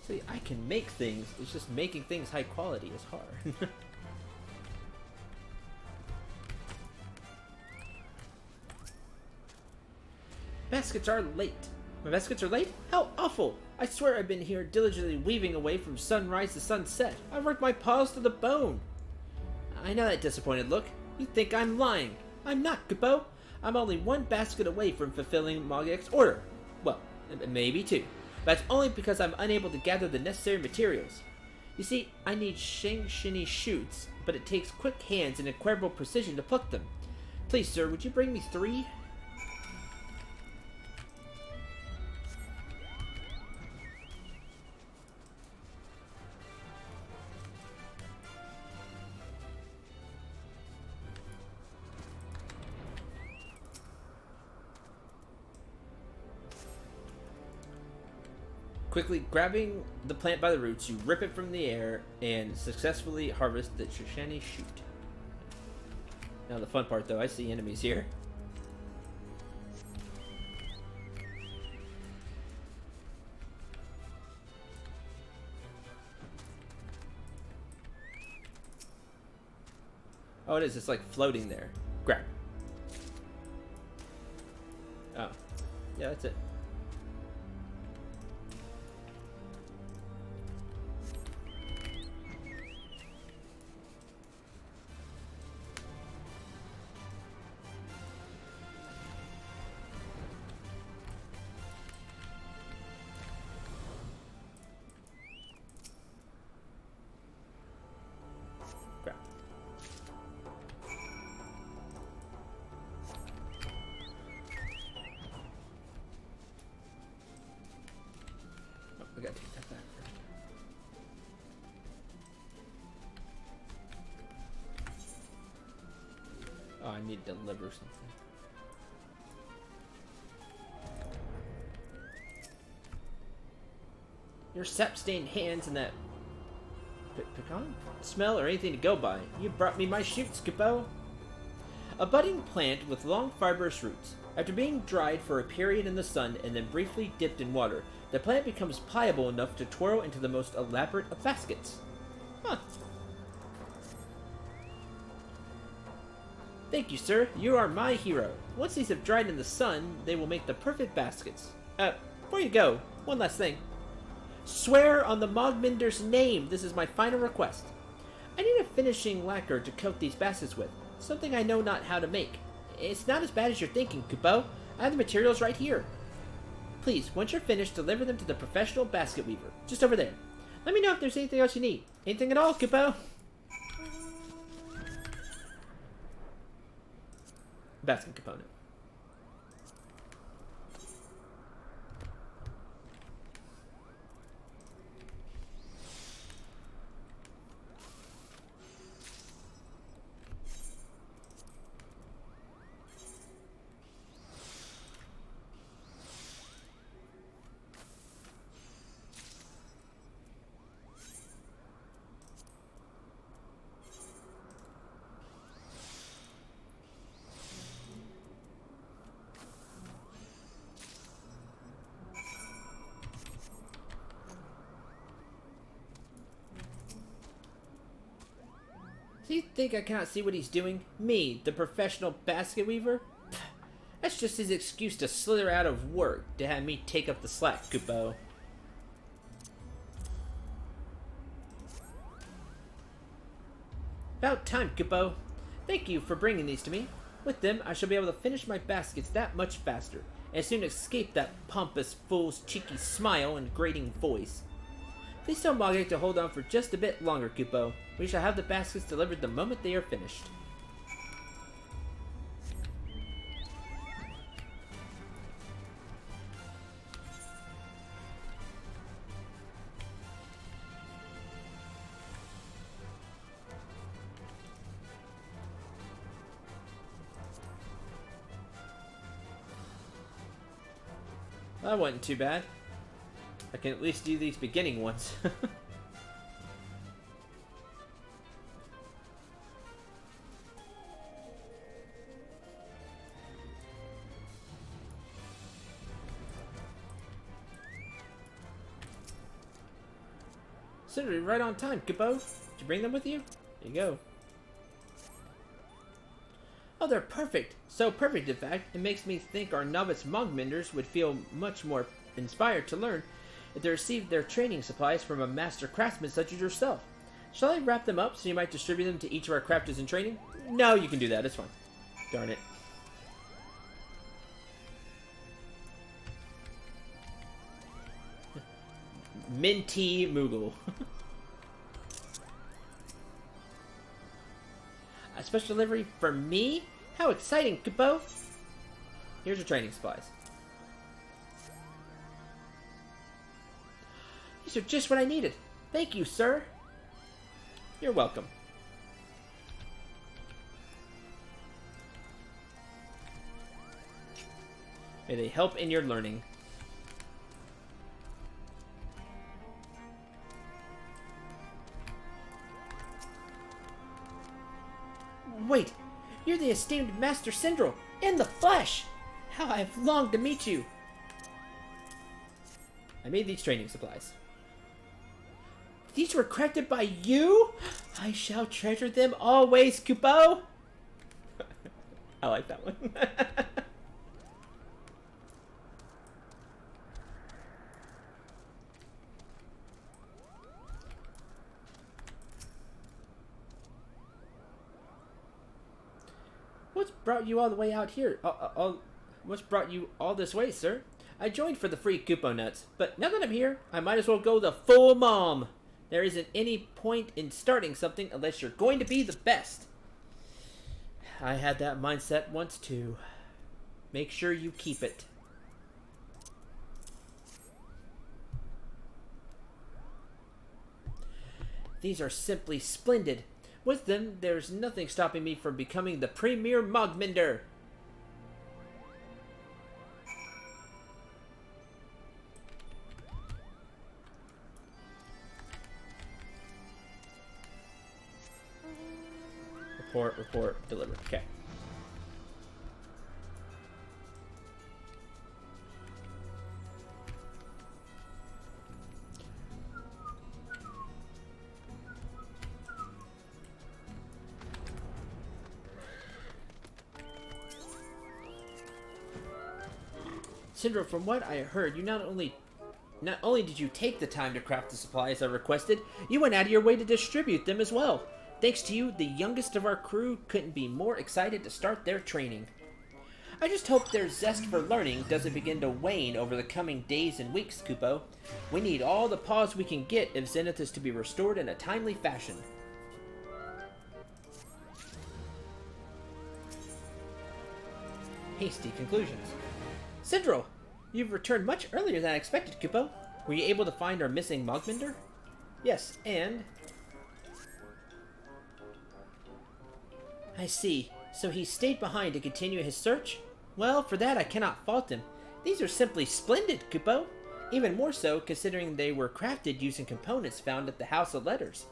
See, I can make things, it's just making things high quality is hard. Baskets are late. My baskets are late? How awful! I swear I've been here diligently weaving away from sunrise to sunset. I've worked my paws to the bone. I know that disappointed look. You think I'm lying. I'm not, Kupo. I'm only one basket away from fulfilling Mogok's order. Well, maybe two. But that's only because I'm unable to gather the necessary materials. You see, I need shiny shoots, but it takes quick hands and incredible precision to pluck them. Please, sir, would you bring me 3? Quickly grabbing the plant by the roots, you rip it from the air and successfully harvest the shiny shoot. Now the fun part though, I see enemies here. Oh, it is. It's like floating there. Grab. Oh. Yeah, that's it. I gotta take that back first. Oh, I need to deliver something. Your sap-stained hands and that pecan smell or anything to go by. You brought me my shoots, Kupo. A budding plant with long fibrous roots. After being dried for a period in the sun and then briefly dipped in water, the plant becomes pliable enough to twirl into the most elaborate of baskets. Huh. Thank you, sir. You are my hero. Once these have dried in the sun, they will make the perfect baskets. Before you go, one last thing. Swear on the Mogminder's name this is my final request. I need a finishing lacquer to coat these baskets with, something I know not how to make. It's not as bad as you're thinking, Kupo. I have the materials right here. Please, once you're finished, deliver them to the professional basket weaver, just over there. Let me know if there's anything else you need. Anything at all, Kupo? Basket component. Do you think I cannot see what he's doing? Me, the professional basket weaver? Pfft, that's just his excuse to slither out of work to have me take up the slack, Kupo. About time, Kupo. Thank you for bringing these to me. With them, I shall be able to finish my baskets that much faster, and soon escape that pompous fool's cheeky smile and grating voice. Please tell Mogek to hold on for just a bit longer, Kupo. We shall have the baskets delivered the moment they are finished. That wasn't too bad. I can at least do these beginning ones. Consider it right on time, Kupo. Did you bring them with you? There you go. Oh, they're perfect. So perfect, in fact, it makes me think our novice Mogminders would feel much more inspired to learn if they received their training supplies from a master craftsman such as yourself. Shall I wrap them up so you might distribute them to each of our crafters in training? No, you can do that. It's fine. Darn it. Minty Moogle. A special delivery for me? How exciting, Kupo! Here's your training supplies. These are just what I needed. Thank you, sir. You're welcome. May they help in your learning. Wait, you're the esteemed Master Syndril, in the flesh! How I have longed to meet you! I made these training supplies. These were crafted by you? I shall treasure them always, Kupo! I like that one. What's brought you all the way out here? What's brought you all this way, sir? I joined for the free Kupo nuts, but now that I'm here, I might as well go the full mom. There isn't any point in starting something unless you're going to be the best. I had that mindset once too. Make sure you keep it. These are simply splendid. With them, there's nothing stopping me from becoming the premier Mogminder. Report, delivered. Okay. Syndrome, from what I heard, you not only did you take the time to craft the supplies I requested, you went out of your way to distribute them as well. Thanks to you, the youngest of our crew couldn't be more excited to start their training. I just hope their zest for learning doesn't begin to wane over the coming days and weeks, Kupo. We need all the pause we can get if Zenith is to be restored in a timely fashion. Hasty conclusions. Syndrome, you've returned much earlier than I expected, Kupo. Were you able to find our missing Mogminder? Yes, and... I see. So he stayed behind to continue his search? Well, for that I cannot fault him. These are simply splendid, Kupo. Even more so, considering they were crafted using components found at the House of Letters.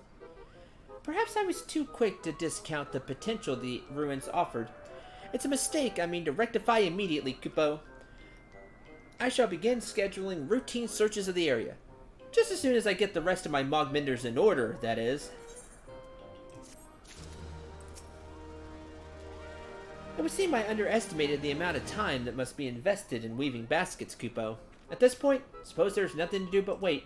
Perhaps I was too quick to discount the potential the ruins offered. It's a mistake I mean to rectify immediately, Kupo. I shall begin scheduling routine searches of the area. Just as soon as I get the rest of my Mogminders in order, that is. It would seem I underestimated the amount of time that must be invested in weaving baskets, Kupo. At this point, suppose there's nothing to do but wait.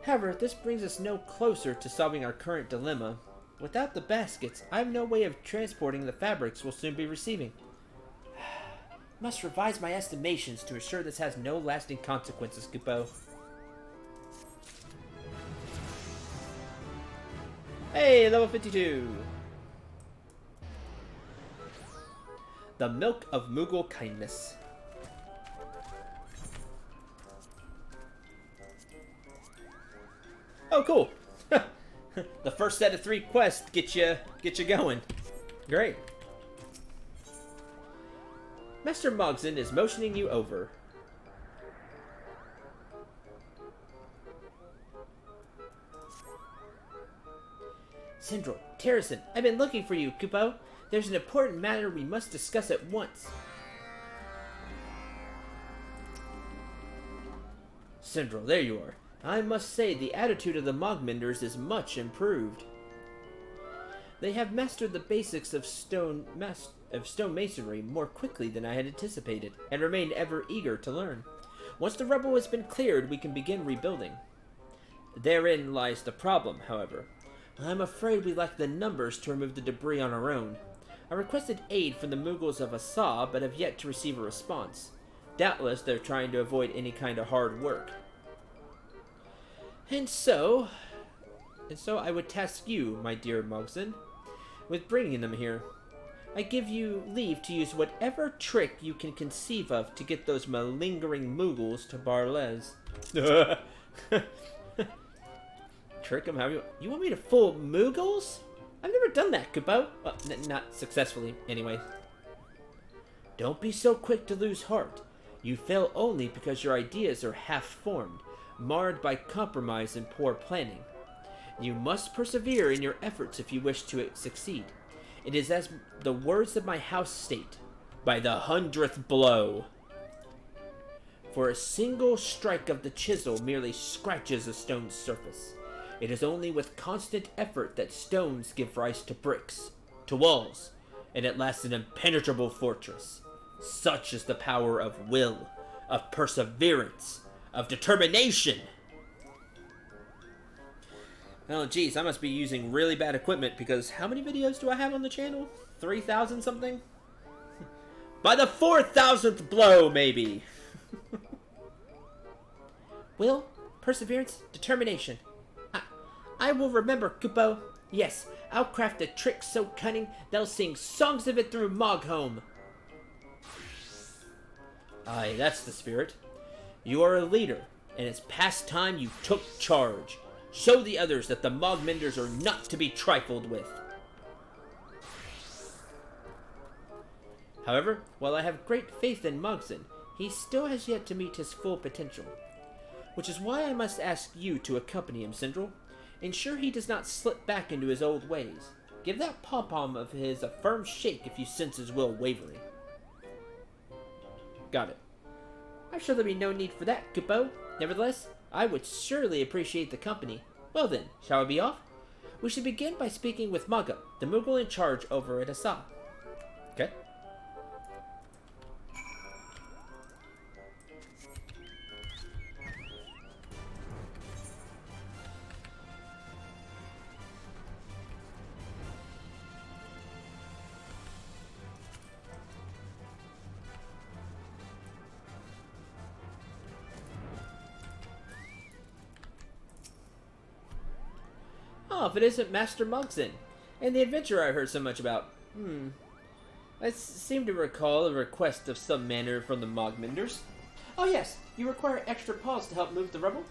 However, this brings us no closer to solving our current dilemma. Without the baskets, I have no way of transporting the fabrics we'll soon be receiving. Must revise my estimations to ensure this has no lasting consequences, Kupo. Hey, level 52! The Milk of Moogle Kindness. Oh, cool! The first set of 3 quests get you going. Great. Master Mogson is motioning you over. Syndrome, Terracin, I've been looking for you, Kupo. There's an important matter we must discuss at once. Syndrome, there you are. I must say the attitude of the Mogminders is much improved. They have mastered the basics of stone masonry more quickly than I had anticipated, and remain ever eager to learn. Once the rubble has been cleared, we can begin rebuilding. Therein lies the problem, however. I'm afraid we lack the numbers to remove the debris on our own. I requested aid from the Moogles of Asa, but have yet to receive a response. Doubtless they're trying to avoid any kind of hard work. And so I would task you, my dear Mogson, with bringing them here. I give you leave to use whatever trick you can conceive of to get those malingering Moogles to Barles. Trick them? You want me to fool Moogles? I've never done that, Kupo. Well, not successfully, anyway. Don't be so quick to lose heart. You fail only because your ideas are half-formed, marred by compromise and poor planning. You must persevere in your efforts if you wish to succeed. It is as the words of my house state, by the 100th blow. For a single strike of the chisel merely scratches a stone's surface. It is only with constant effort that stones give rise to bricks, to walls, and at last an impenetrable fortress. Such is the power of will, of perseverance, of determination. Oh geez, I must be using really bad equipment because how many videos do I have on the channel? 3,000 something? By the 4,000th blow, maybe! Will, perseverance, determination. I will remember, Kupo. Yes, I'll craft a trick so cunning they'll sing songs of it through Mogholm. Aye, that's the spirit. You are a leader, and it's past time you took charge. Show the others that the Mogminders are not to be trifled with. However, while I have great faith in Mogson, he still has yet to meet his full potential. Which is why I must ask you to accompany him, Syndrome. Ensure he does not slip back into his old ways. Give that pom-pom of his a firm shake if you sense his will wavering. Got it. I'm sure there'll be no need for that, Kupo. Nevertheless, I would surely appreciate the company. Well then, shall we be off? We should begin by speaking with Maga, the Moogle in charge over at Asa. Okay. Oh, if it isn't Master Mugson, and the adventure I heard so much about. I seem to recall a request of some manner from the Mogmenders. Oh yes, you require extra paws to help move the rubble?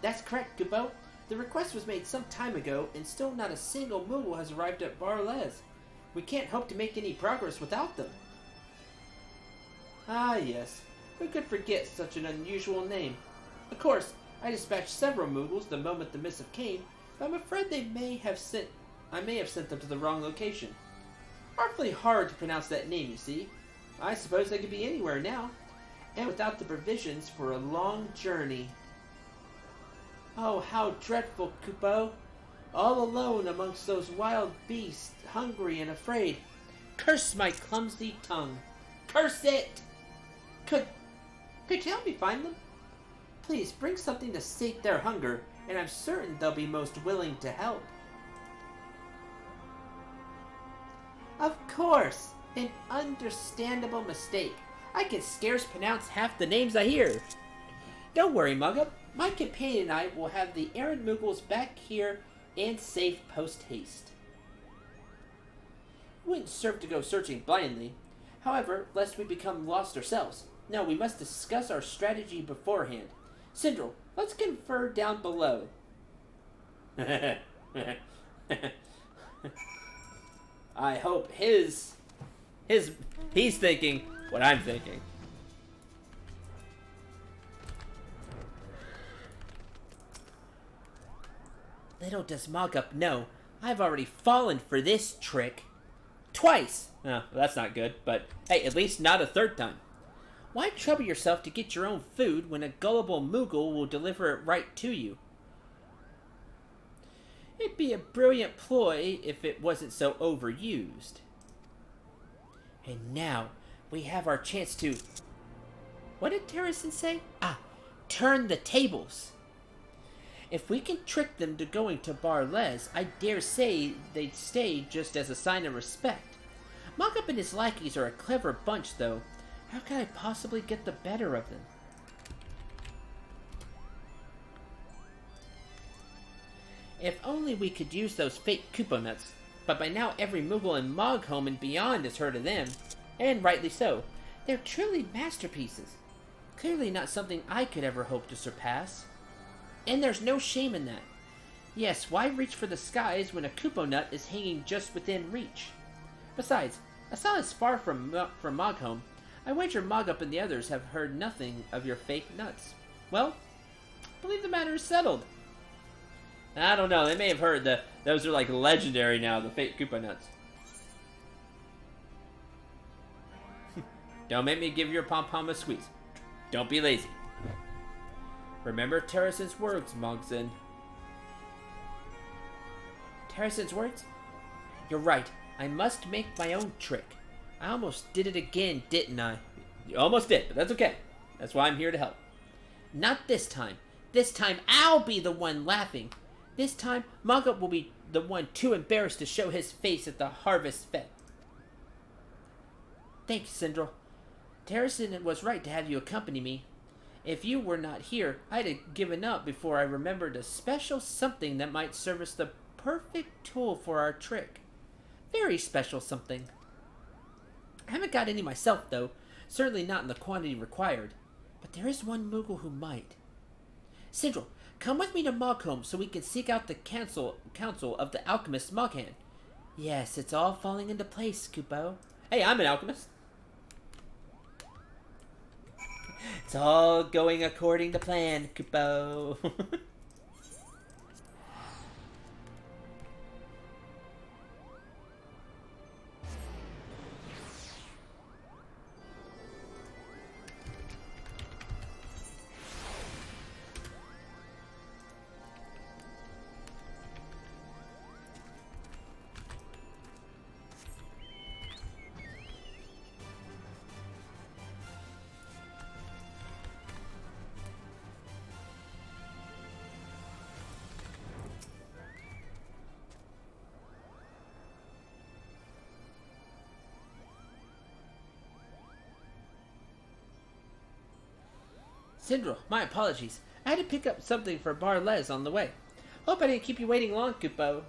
That's correct, Kupo. The request was made some time ago, and still not a single Moogle has arrived at Bar-Les. We can't hope to make any progress without them. Ah yes, who could forget such an unusual name? Of course, I dispatched several Moogles the moment the missive came, but I'm afraid I may have sent them to the wrong location. Awfully hard to pronounce that name, you see. I suppose they could be anywhere now, and without the provisions for a long journey. Oh, how dreadful, Kupo! All alone amongst those wild beasts, hungry and afraid. Curse my clumsy tongue! Curse it! Could you help me find them? Please, bring something to sate their hunger, and I'm certain they'll be most willing to help. Of course! An understandable mistake. I can scarce pronounce half the names I hear. Don't worry, Mugga. My companion and I will have the errant Moogles back here and safe post-haste. It wouldn't serve to go searching blindly. However, lest we become lost ourselves. No, we must discuss our strategy beforehand. Sindral, let's confer down below. I hope he's thinking what I'm thinking. Little does Mogup know, I've already fallen for this trick. Twice! Oh, well, that's not good, but hey, at least not a third time. Why trouble yourself to get your own food when a gullible Moogle will deliver it right to you? It'd be a brilliant ploy if it wasn't so overused. And now, we have our chance to... What did Terracin say? Turn the tables. If we can trick them to going to Bar-Les, I dare say they'd stay just as a sign of respect. Mogup and his lackeys are a clever bunch, though. How can I possibly get the better of them? If only we could use those fake Koopa nuts. But by now every Moogle in Mogholm and beyond has heard of them. And rightly so. They're truly masterpieces. Clearly not something I could ever hope to surpass. And there's no shame in that. Yes, why reach for the skies when a Koopa nut is hanging just within reach? Besides, Asa is far from Mogholm. I wager Mogup and the others have heard nothing of your fake nuts. Well, I believe the matter is settled. I don't know, they may have heard that those are like legendary now, the fake Koopa nuts. Don't make me give your pom-pom a squeeze. Don't be lazy. Remember Terracin's words, Mogson. Terracin's words? You're right. I must make my own trick. I almost did it again, didn't I? You almost did, but that's okay. That's why I'm here to help. Not this time. This time I'll be the one laughing. This time, Mogup will be the one too embarrassed to show his face at the harvest fete. Thanks, Sindral. Terracin was right to have you accompany me. If you were not here, I'd have given up before I remembered a special something that might serve as the perfect tool for our trick. Very special something. I haven't got any myself, though. Certainly not in the quantity required. But there is one Moogle who might. Sindral, come with me to Mogholm so we can seek out the council of the alchemist Moghan. Yes, it's all falling into place, Kupo. Hey, I'm an alchemist. It's all going according to plan, Kupo. Syndrome, my apologies. I had to pick up something for Barles on the way. Hope I didn't keep you waiting long, Kupo.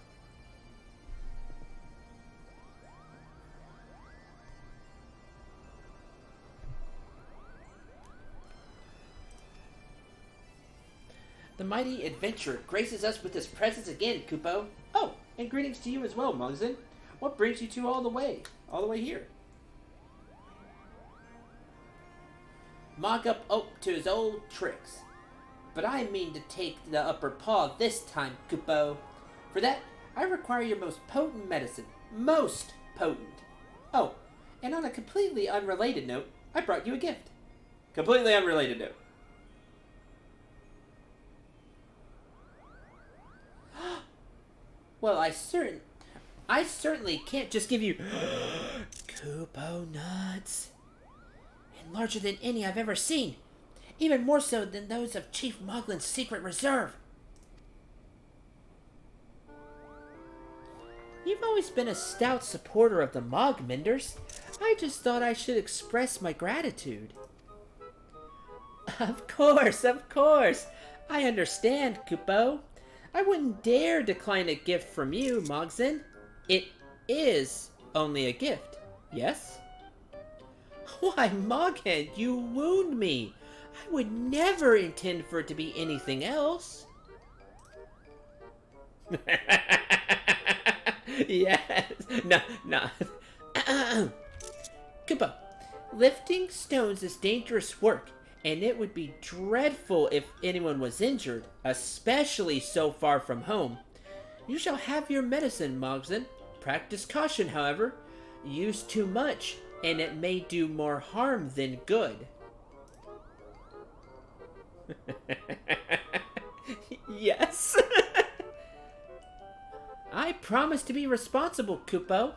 The mighty adventurer graces us with his presence again, Kupo. Oh, and greetings to you as well, Mugzen. What brings you all the way here? Mog up to his old tricks. But I mean to take the upper paw this time, Kupo. For that, I require your most potent medicine. Most potent. Oh, and on a completely unrelated note, I brought you a gift. Completely unrelated note. Well, I certainly can't just give you Kupo nuts. And larger than any I've ever seen. Even more so than those of Chief Moglin's secret reserve. You've always been a stout supporter of the Mogmenders. I just thought I should express my gratitude. Of course. I understand, Kupo. I wouldn't dare decline a gift from you, Mogzen. It is only a gift, yes? Why, Moghead, you wound me. I would never intend for it to be anything else. Yes. No. Kupo, lifting stones is dangerous work, and it would be dreadful if anyone was injured, especially so far from home. You shall have your medicine, Mogzen. Practice caution, however. Use too much, and it may do more harm than good. Yes. I promise to be responsible, Kupo.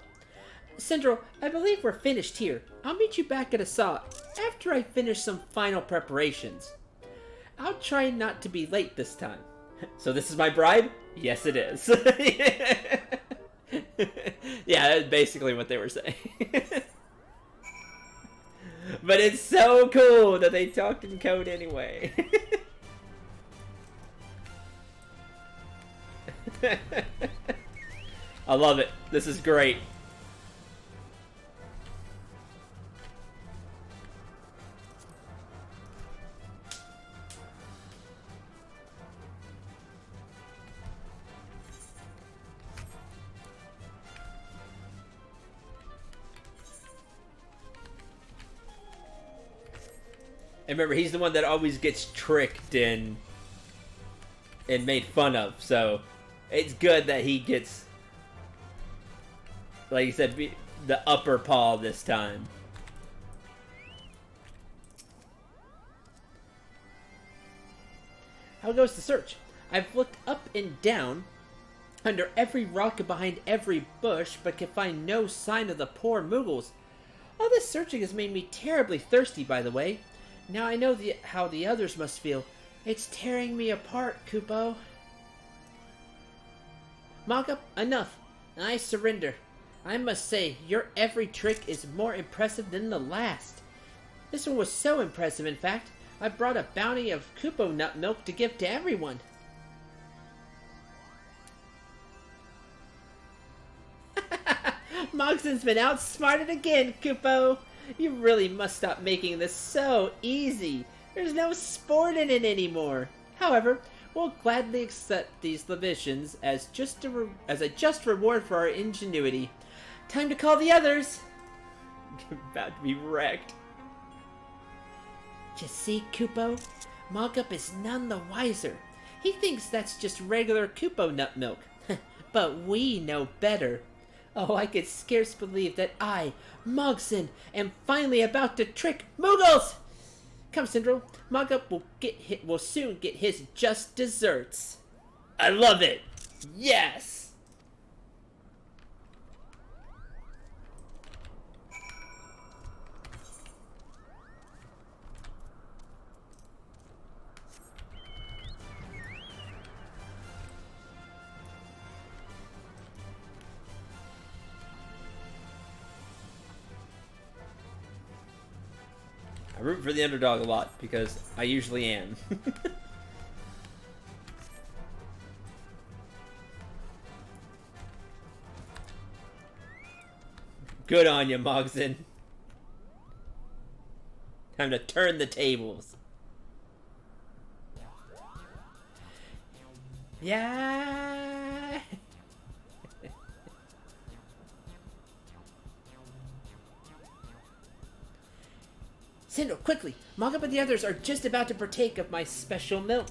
Central, I believe we're finished here. I'll meet you back at Assault after I finish some final preparations. I'll try not to be late this time. So this is my bribe? Yes, it is. Yeah, that's basically what they were saying. But it's so cool that they talked in code anyway. I love it. This is great. And remember, he's the one that always gets tricked and made fun of, so it's good that he gets, like you said, the upper paw this time. How goes the search? I've looked up and down, under every rock and behind every bush, but can find no sign of the poor Moogles. All this searching has made me terribly thirsty, by the way. Now I know how the others must feel. It's tearing me apart, Kupo. Mock-up, enough. I surrender. I must say, your every trick is more impressive than the last. This one was so impressive, in fact, I brought a bounty of Kupo nut milk to give to everyone. Mogzen's been outsmarted again, Kupo. You really must stop making this so easy. There's no sport in it anymore. However, we'll gladly accept these libations as a just reward for our ingenuity. Time to call the others. About to be wrecked. You see, Kupo? Mog-up is none the wiser. He thinks that's just regular Kupo nut milk. But we know better. Oh, I could scarce believe that I, Mogzen, am finally about to trick Moogles! Come, Syndrome, Mog-up will soon get his just desserts. I love it! Yes! I root for the underdog a lot, because I usually am. Good on you, Mogson. Time to turn the tables. Yeah. Sindel, quickly! Mogop and the others are just about to partake of my special milk.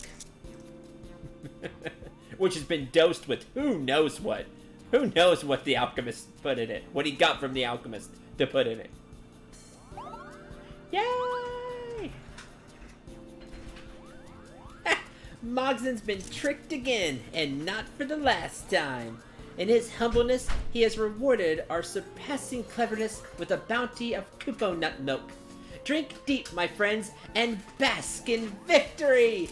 Which has been dosed with who knows what. Who knows what the alchemist put in it. What he got from the alchemist to put in it. Yay! Mogson's been tricked again, and not for the last time. In his humbleness, he has rewarded our surpassing cleverness with a bounty of Kupo nut milk. Drink deep, my friends, and bask in victory!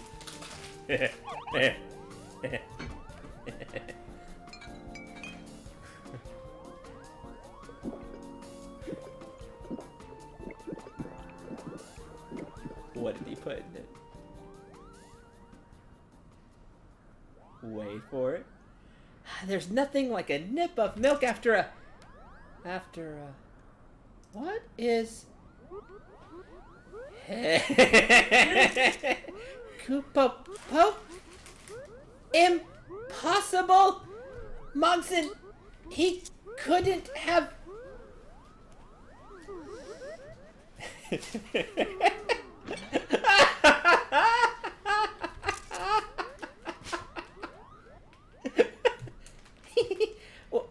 What did he put in it? Wait for it. There's nothing like a nip of milk after a... What is... Koopa Pope? Impossible! Mogson, he couldn't have...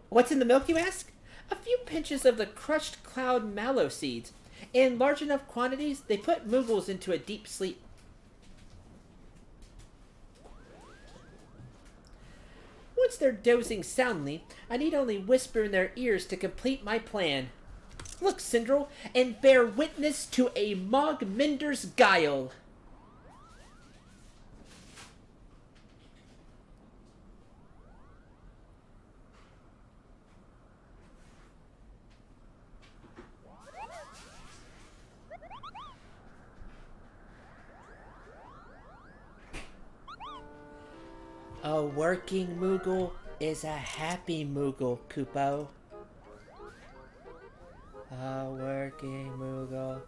What's in the milk, you ask? A few pinches of the crushed cloud mallow seeds. In large enough quantities, they put Moogles into a deep sleep. Once they're dozing soundly, I need only whisper in their ears to complete my plan. Look, Sindel, and bear witness to a Mogminder's guile. A working Moogle is a happy Moogle, Kupo. A working Moogle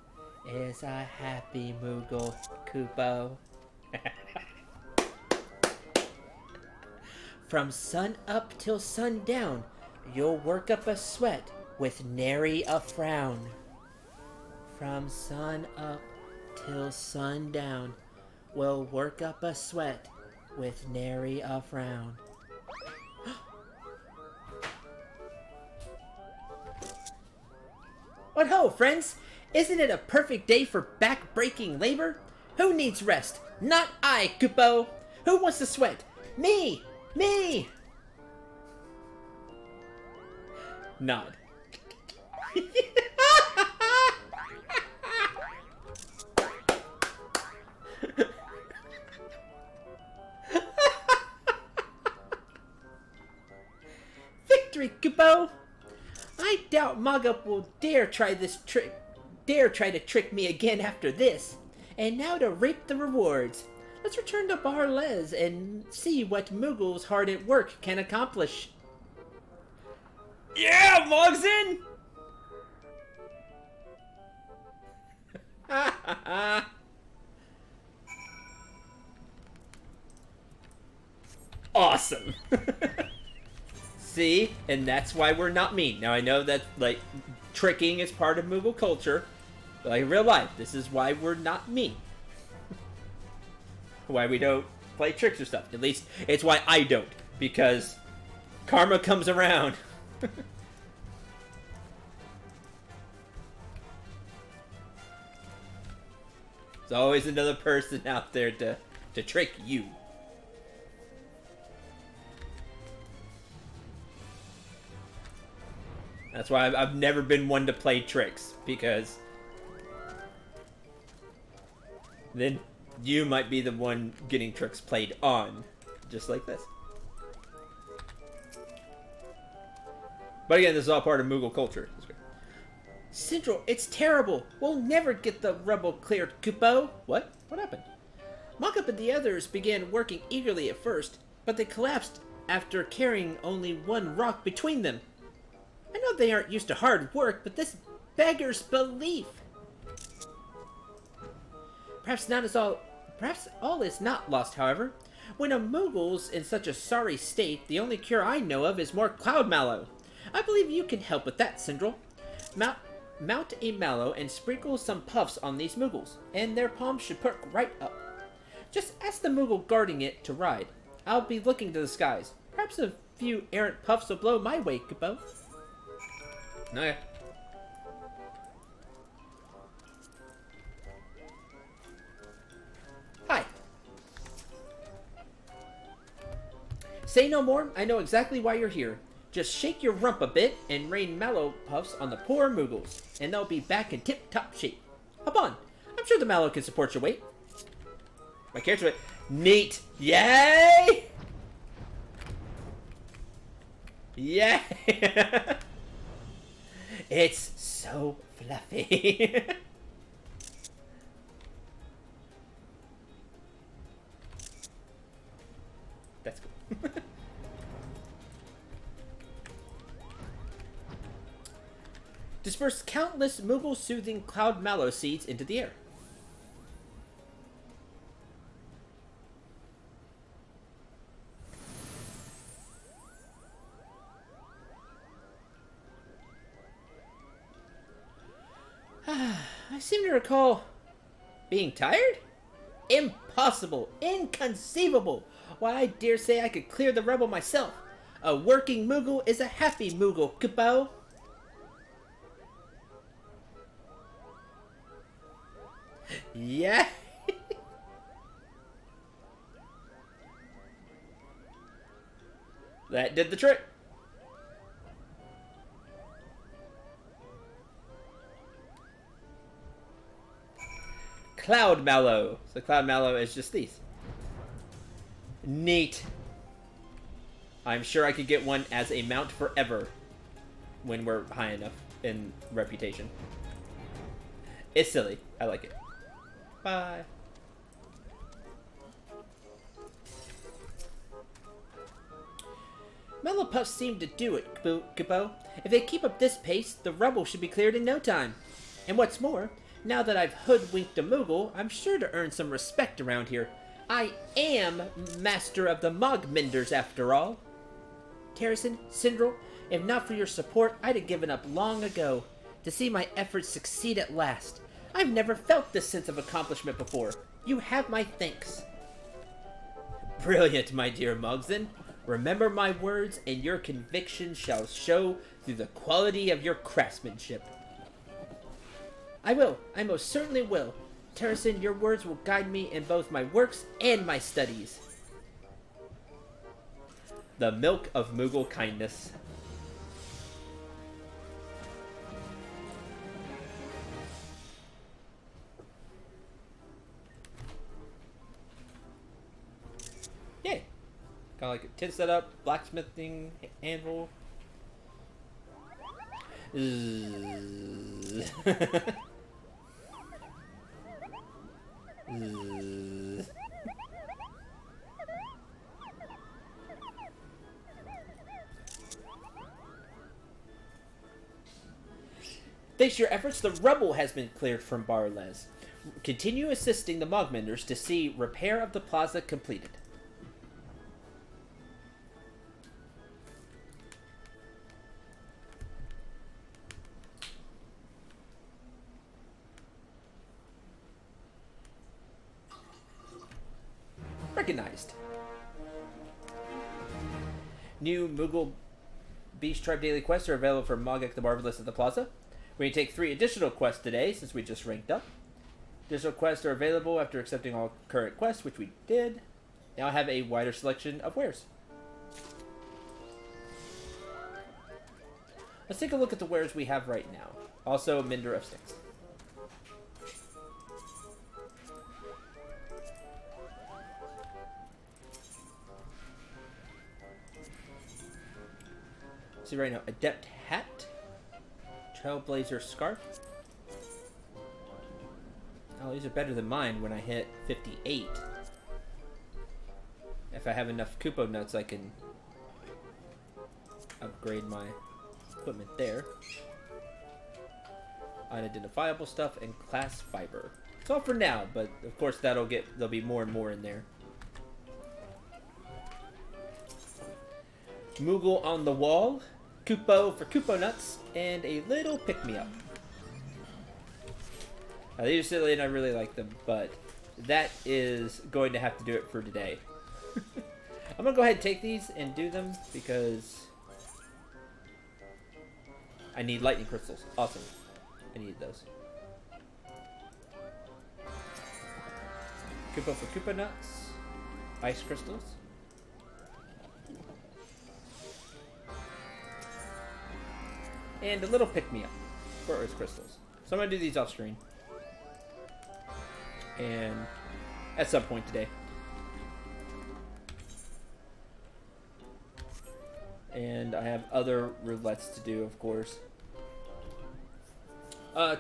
is a happy Moogle, Kupo. From sun up till sundown, you'll work up a sweat with nary a frown. From sun up till sundown, we'll work up a sweat with nary a frown. What ho, friends! Isn't it a perfect day for back-breaking labor? Who needs rest? Not I, Kupo! Who wants to sweat? Me! Me! Nod. Victory, Kupo! I doubt Mogop will dare try to trick me again after this. And now to reap the rewards. Let's return to Barles and see what Moogle's hard at work can accomplish. Yeah, Mogson! Awesome. See? And that's why we're not mean. Now, I know that, like, tricking is part of Moogle culture. But, like, in real life, this is why we're not mean. Why we don't play tricks or stuff. At least, it's why I don't. Because karma comes around. There's always another person out there to trick you. That's why I've never been one to play tricks, because then you might be the one getting tricks played on, just like this. But again, this is all part of Moogle culture. Central, it's terrible. We'll never get the rubble cleared, Kupo. What? What happened? Mockup and the others began working eagerly at first, but they collapsed after carrying only one rock between them. I know they aren't used to hard work, but this beggars belief. Perhaps all is not lost, however. When a Moogle's in such a sorry state, the only cure I know of is more cloud mallow. I believe you can help with that, Sindral. Mount a mallow and sprinkle some puffs on these Moogles, and their palms should perk right up. Just ask the Moogle guarding it to ride. I'll be looking to the skies. Perhaps a few errant puffs will blow my way, Kupo. Okay. Hi. Say no more. I know exactly why you're here. Just shake your rump a bit and rain mallow puffs on the poor Moogles, and they'll be back in tip-top shape. Hop on. I'm sure the mallow can support your weight. My character weight. Neat. Yay! Yay! It's so fluffy. That's cool. Disperse countless Moogle-soothing cloud mallow seeds into the air. I seem to recall being tired? Impossible! Inconceivable! Why, I dare say I could clear the rubble myself. A working Moogle is a happy Moogle, Kupo. Yeah. That did the trick. Cloud Mallow. So Cloud Mallow is just these. Neat. I'm sure I could get one as a mount forever when we're high enough in reputation. It's silly. I like it. Bye. Mallow Puffs seem to do it, Kupo. If they keep up this pace, the rubble should be cleared in no time. And what's more, now that I've hoodwinked a Moogle, I'm sure to earn some respect around here. I am master of the Mogmenders, after all. Terracin, Sindral, if not for your support, I'd have given up long ago. To see my efforts succeed at last. I've never felt this sense of accomplishment before. You have my thanks. Brilliant, my dear Mogson. Remember my words, and your conviction shall show through the quality of your craftsmanship. I will. I most certainly will. Terracin, your words will guide me in both my works and my studies. The milk of Moogle kindness. Yay! Got like a tin setup, blacksmithing, anvil. Thanks to your efforts, the rubble has been cleared from Barles. Continue assisting the Mogmenders to see repair of the plaza completed. Recognized. New Moogle Beast Tribe daily quests are available for Mogek the Marvelous at the Plaza. We're going to take 3 additional quests today since we just ranked up. Additional quests are available after accepting all current quests, which we did. Now I have a wider selection of wares. Let's take a look at the wares we have right now. Also, Mender of Sticks. See right now, Adept Hat, Trailblazer Scarf. Oh, these are better than mine when I hit 58. If I have enough Kupo nuts, I can upgrade my equipment there. Unidentifiable stuff and class fiber. It's all for now, but of course there'll be more and more in there. Moogle on the wall, Kupo for Kupo nuts, and a little pick-me-up. These are silly and I really like them, but that is going to have to do it for today. I'm gonna go ahead and take these and do them because I need lightning crystals. Awesome. I need those. Koopa for Koopa nuts. Ice crystals. And a little pick-me-up for earth crystals. So I'm gonna do these off screen. And at some point today. And I have other roulettes to do, of course.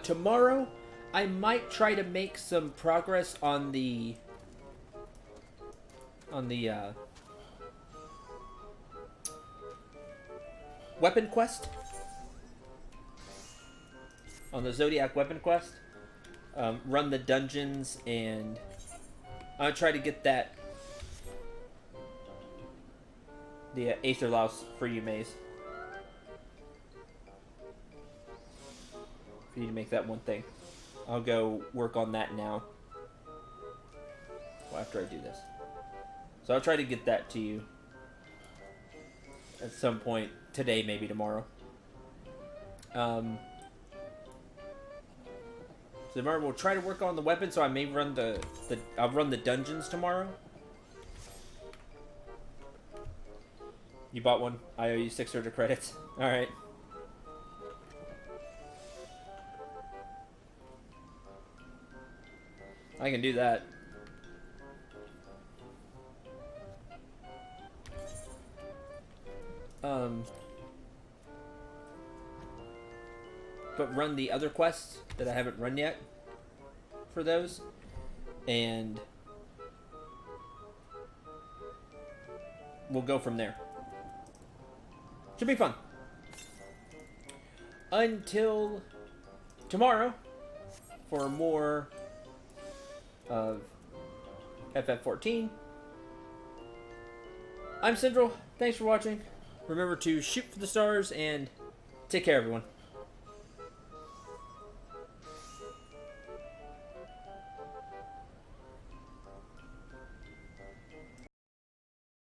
Tomorrow, I might try to make some progress on the weapon quest. On the Zodiac weapon quest. Run the dungeons, and I'll try to get that the Aether Louse for you, Maze. For you to make that one thing. I'll go work on that now. Well, after I do this. So I'll try to get that to you at some point today, maybe tomorrow. So tomorrow we'll try to work on the weapon, so I may run I'll run the dungeons tomorrow. You bought one? I owe you 600 credits. Alright. I can do that. But run the other quests that I haven't run yet for those. And we'll go from there. Should be fun. Until tomorrow for more of FF14. I'm Syndril. Thanks for watching. Remember to shoot for the stars and take care, everyone.